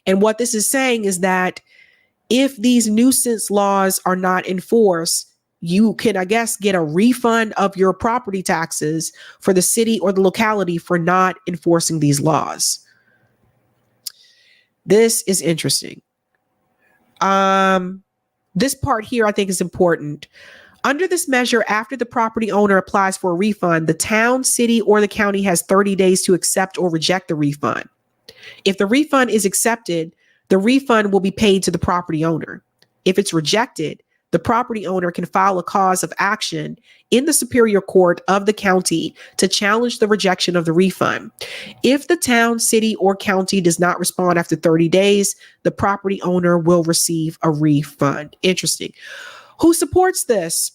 And what this is saying is that if these nuisance laws are not enforced, you can, I guess, get a refund of your property taxes for the city or the locality for not enforcing these laws. This is interesting. This part here I think is important. Under this measure, after the property owner applies for a refund, the town, city, or the county has 30 days to accept or reject the refund. If the refund is accepted, the refund will be paid to the property owner. If it's rejected, the property owner can file a cause of action in the Superior Court of the county to challenge the rejection of the refund. If the town, city, or county does not respond after 30 days, the property owner will receive a refund. Interesting. Who supports this?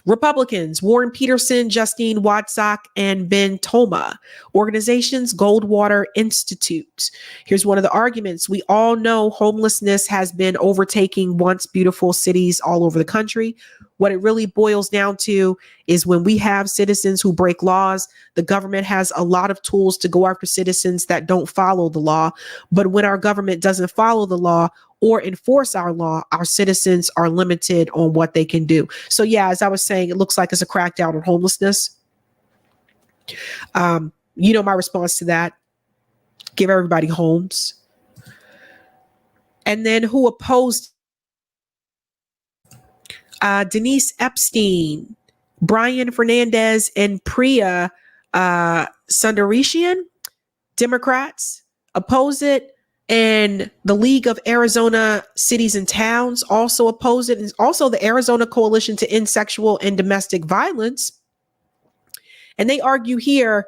Republicans, Warren Peterson, Justine Watsock, and Ben Toma. Organizations, Goldwater Institute. Here's one of the arguments. We all know homelessness has been overtaking once beautiful cities all over the country. What it really boils down to is when we have citizens who break laws, the government has a lot of tools to go after citizens that don't follow the law. But when our government doesn't follow the law or enforce our law, our citizens are limited on what they can do. So yeah, as I was saying, it looks like it's a crackdown on homelessness. My response to that, give everybody homes. And then who opposed Denise Epstein, Brian Fernandez, and Priya Sundarishian, Democrats, oppose it. And the League of Arizona Cities and Towns also oppose it. And also the Arizona Coalition to End Sexual and Domestic Violence. And they argue here,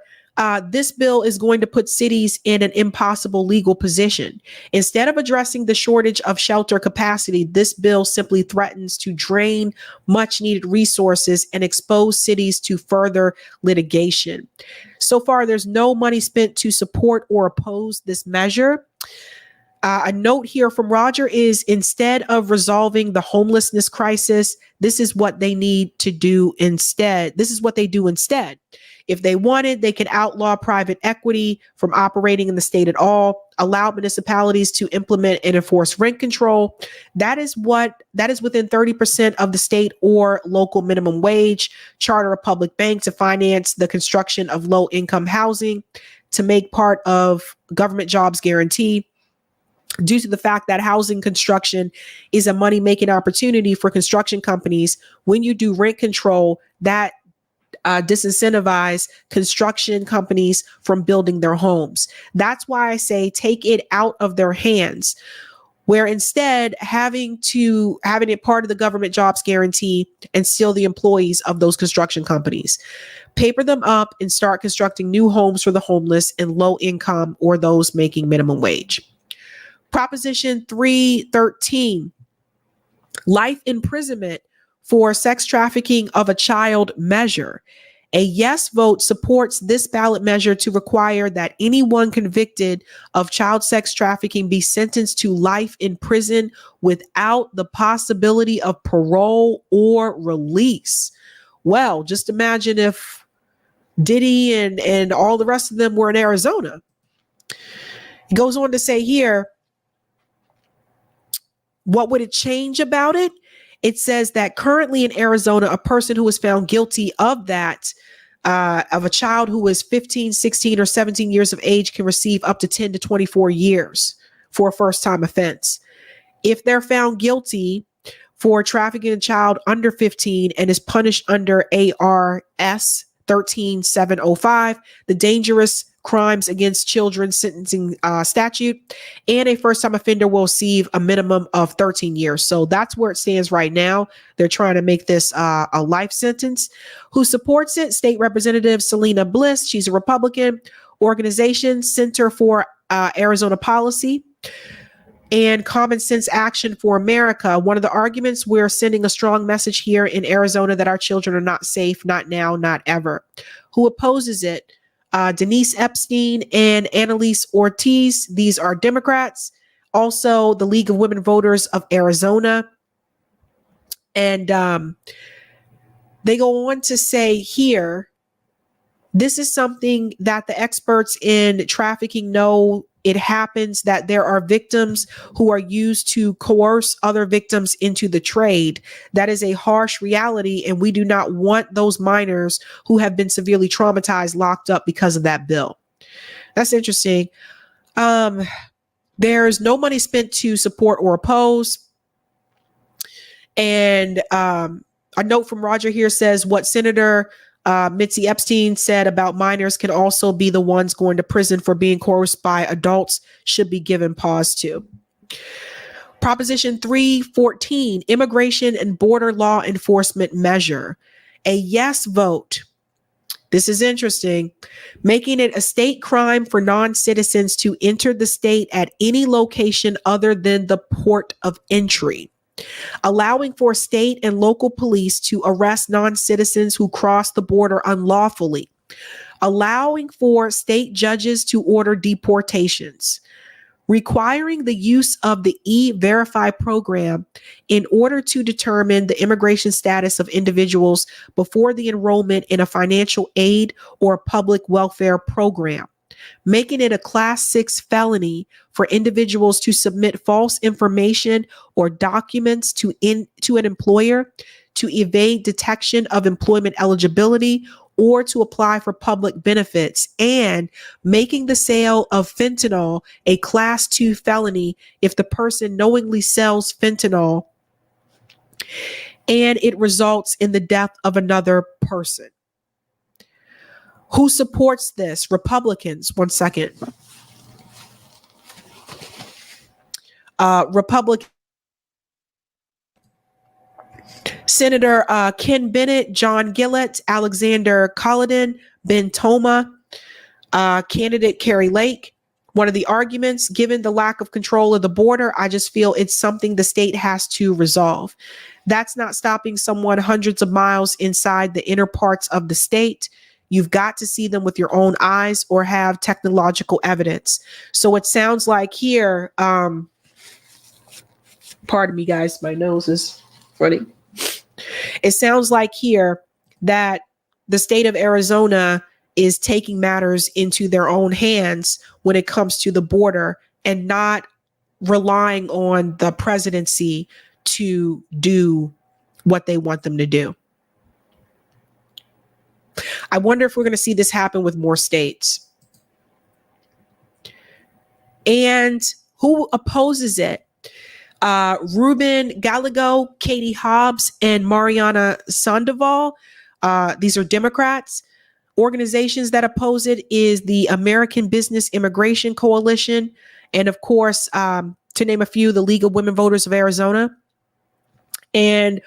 this bill is going to put cities in an impossible legal position. Instead of addressing the shortage of shelter capacity, this bill simply threatens to drain much needed resources and expose cities to further litigation. So far, there's no money spent to support or oppose this measure. A note here from Roger is instead of resolving the homelessness crisis, this is what they need to do instead. This is what they do instead. If they wanted, they could outlaw private equity from operating in the state at all, allow municipalities to implement and enforce rent control. That is within 30% of the state or local minimum wage, charter a public bank to finance the construction of low income housing, to make part of government jobs guarantee. Due to the fact that housing construction is a money-making opportunity for construction companies, when you do rent control, that disincentivize construction companies from building their homes. That's why I say take it out of their hands, where instead having it part of the government jobs guarantee and steal the employees of those construction companies. Paper them up and start constructing new homes for the homeless and low income or those making minimum wage. Proposition 313, life imprisonment for sex trafficking of a child measure. A yes vote supports this ballot measure to require that anyone convicted of child sex trafficking be sentenced to life in prison without the possibility of parole or release. Well, just imagine if Diddy and all the rest of them were in Arizona. He goes on to say here, what would it change about it? It says that currently in Arizona, a person who is found guilty of that, of a child who is 15, 16, or 17 years of age can receive up to 10 to 24 years for a first-time offense. If they're found guilty for trafficking a child under 15 and is punished under ARS 13705, the Dangerous Crimes Against Children sentencing statute, and a first-time offender will receive a minimum of 13 years. So that's where it stands right now. They're trying to make this a life sentence. Who supports it? State Representative Selena Bliss. She's a Republican. Organization Center for Arizona Policy and Common Sense Action for America. One of the arguments, we're sending a strong message here in Arizona that our children are not safe, not now, not ever. Who opposes it? Denise Epstein and Annalise Ortiz. These are Democrats. Also, the League of Women Voters of Arizona. And they go on to say here, this is something that the experts in trafficking know. It happens that there are victims who are used to coerce other victims into the trade. That is a harsh reality, and we do not want those minors who have been severely traumatized locked up because of that bill. That's interesting. There's no money spent to support or oppose. And a note from Roger here says what Senator Mitzi Epstein said about minors can also be the ones going to prison for being coerced by adults should be given pause to. Proposition 314, Immigration and Border Law Enforcement Measure. A yes vote. This is interesting. Making it a state crime for non-citizens to enter the state at any location other than the port of entry. allowing for state and local police to arrest non-citizens who cross the border unlawfully, allowing for state judges to order deportations, requiring the use of the E-Verify program in order to determine the immigration status of individuals before the enrollment in a financial aid or public welfare program, making it a Class 6 felony for individuals to submit false information or documents to an employer to evade detection of employment eligibility or to apply for public benefits, and making the sale of fentanyl a Class 2 felony if the person knowingly sells fentanyl and it results in the death of another person. Who supports this? Republicans. One second. Republican Senator Ken Bennett, John Gillett, Alexander Collin, Ben Toma, candidate Carrie Lake. One of the arguments, given the lack of control of the border, I just feel it's something the state has to resolve. That's not stopping someone hundreds of miles inside the inner parts of the state. You've got to see them with your own eyes or have technological evidence. So it sounds like here, pardon me, guys, my nose is running. It sounds like here that the state of Arizona is taking matters into their own hands when it comes to the border and not relying on the presidency to do what they want them to do. I wonder if we're going to see this happen with more states. And who opposes it? Ruben Gallego, Katie Hobbs, and Mariana Sandoval. These are Democrats. Organizations that oppose it is the American Business Immigration Coalition, and of course, to name a few, the League of Women Voters of Arizona. And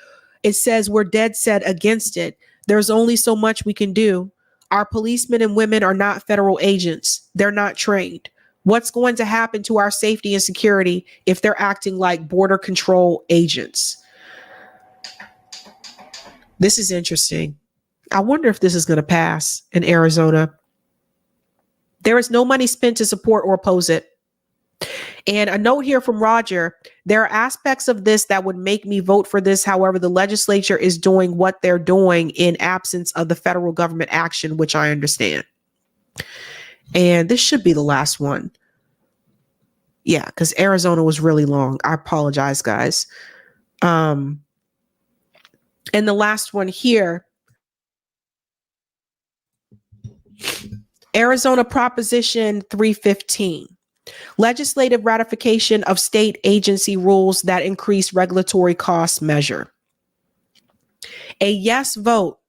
it says we're dead set against it. There's only so much we can do. Our policemen and women are not federal agents. They're not trained. What's going to happen to our safety and security if they're acting like border control agents? This is interesting. I wonder if this is going to pass in Arizona. There is no money spent to support or oppose it. And a note here from Roger, there are aspects of this that would make me vote for this. However, the legislature is doing what they're doing in absence of the federal government action, which I understand. And this should be the last one. Yeah, because Arizona was really long. I apologize, guys. And the last one here, Arizona Proposition 315. Legislative ratification of state agency rules that increase regulatory costs measure. A yes vote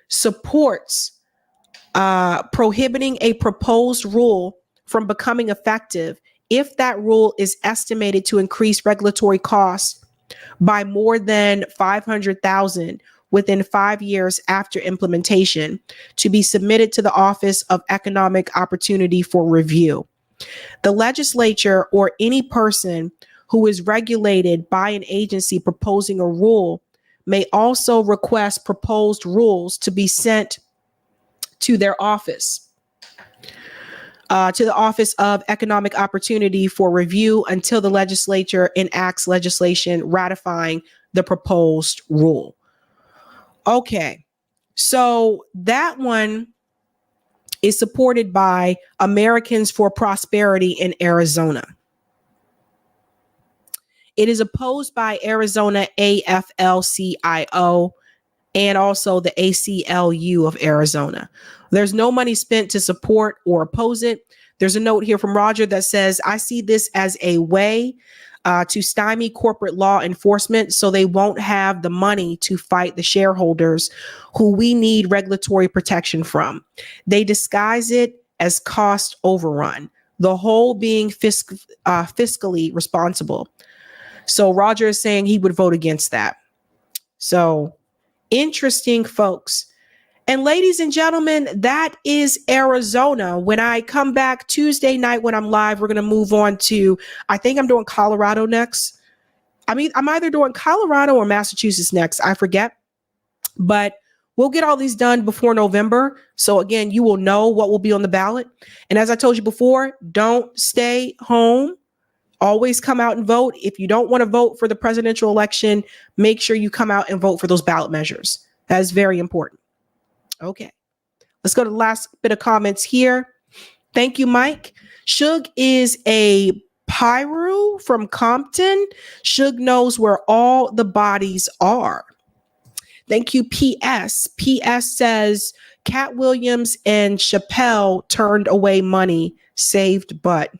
supports prohibiting a proposed rule from becoming effective if that rule is estimated to increase regulatory costs by more than $500,000 within 5 years after implementation, to be submitted to the Office of Economic Opportunity for review. The legislature or any person who is regulated by an agency proposing a rule may also request proposed rules to be sent to their office, to the Office of Economic Opportunity for review until the legislature enacts legislation ratifying the proposed rule. Okay, so that one is supported by Americans for Prosperity in Arizona. It is opposed by Arizona AFL-CIO and also the ACLU of Arizona. There's no money spent to support or oppose it. There's a note here from Roger that says, I see this as a way to stymie corporate law enforcement so they won't have the money to fight the shareholders who we need regulatory protection from. They disguise it as cost overrun, the whole being fiscally responsible. So Roger is saying he would vote against that. So interesting, folks. And ladies and gentlemen, that is Arizona. When I come back Tuesday night when I'm live, we're going to move on to, I think I'm doing Colorado next. I'm either doing Colorado or Massachusetts next. I forget, but we'll get all these done before November. So again, you will know what will be on the ballot. And as I told you before, don't stay home. Always come out and vote. If you don't want to vote for the presidential election, make sure you come out and vote for those ballot measures. That is very important. Okay. Let's go to the last bit of comments here. Thank you, Mike. Suge is a Pyru from Compton. Suge knows where all the bodies are. Thank you, PS. PS says Cat Williams and Chappelle turned away money, saved butt.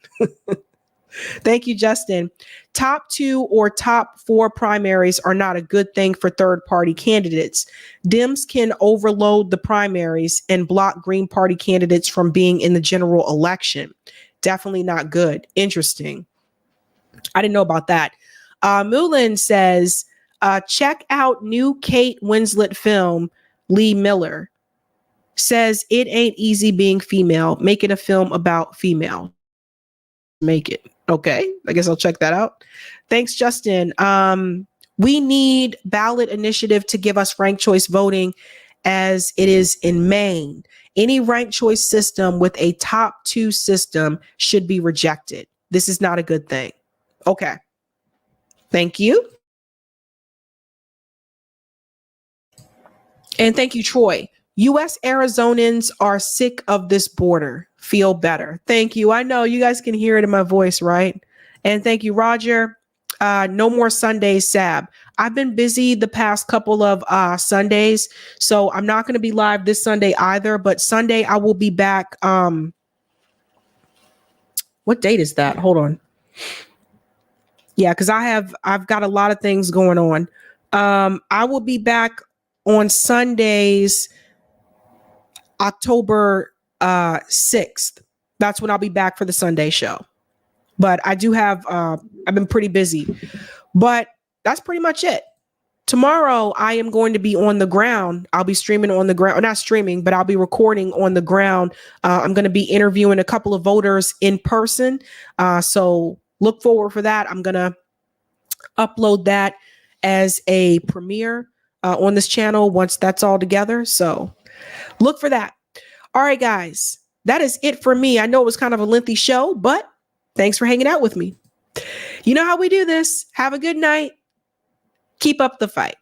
Thank you, Justin. Top 2 or top 4 primaries are not a good thing for third-party candidates. Dems can overload the primaries and block Green Party candidates from being in the general election. Definitely not good. Interesting. I didn't know about that. Mulin says, check out new Kate Winslet film, Lee Miller. Says, it ain't easy being female. Making a film about female. Make it. Okay, I guess I'll check that out. Thanks, Justin. We need ballot initiative to give us ranked choice voting as it is in Maine. Any ranked choice system with a top 2 system should be rejected. This is not a good thing. Okay. Thank you. And thank you, Troy. U.S. Arizonans are sick of this border. Feel better. Thank you. I know you guys can hear it in my voice, right? And thank you, Roger. No more Sundays, Sab. I've been busy the past couple of Sundays, so I'm not going to be live this Sunday either. But Sunday I will be back. What date is that? Hold on. Yeah, because I've got a lot of things going on. I will be back on Sundays, October 6th. That's when I'll be back for the Sunday show. But I do have, I've been pretty busy. But that's pretty much it. Tomorrow, I am going to be on the ground. I'll be streaming on the ground. Or not streaming, but I'll be recording on the ground. I'm going to be interviewing a couple of voters in person. So look forward for that. I'm going to upload that as a premiere on this channel once that's all together. So look for that. All right, guys, that is it for me. I know it was kind of a lengthy show, but thanks for hanging out with me. You know how we do this. Have a good night. Keep up the fight.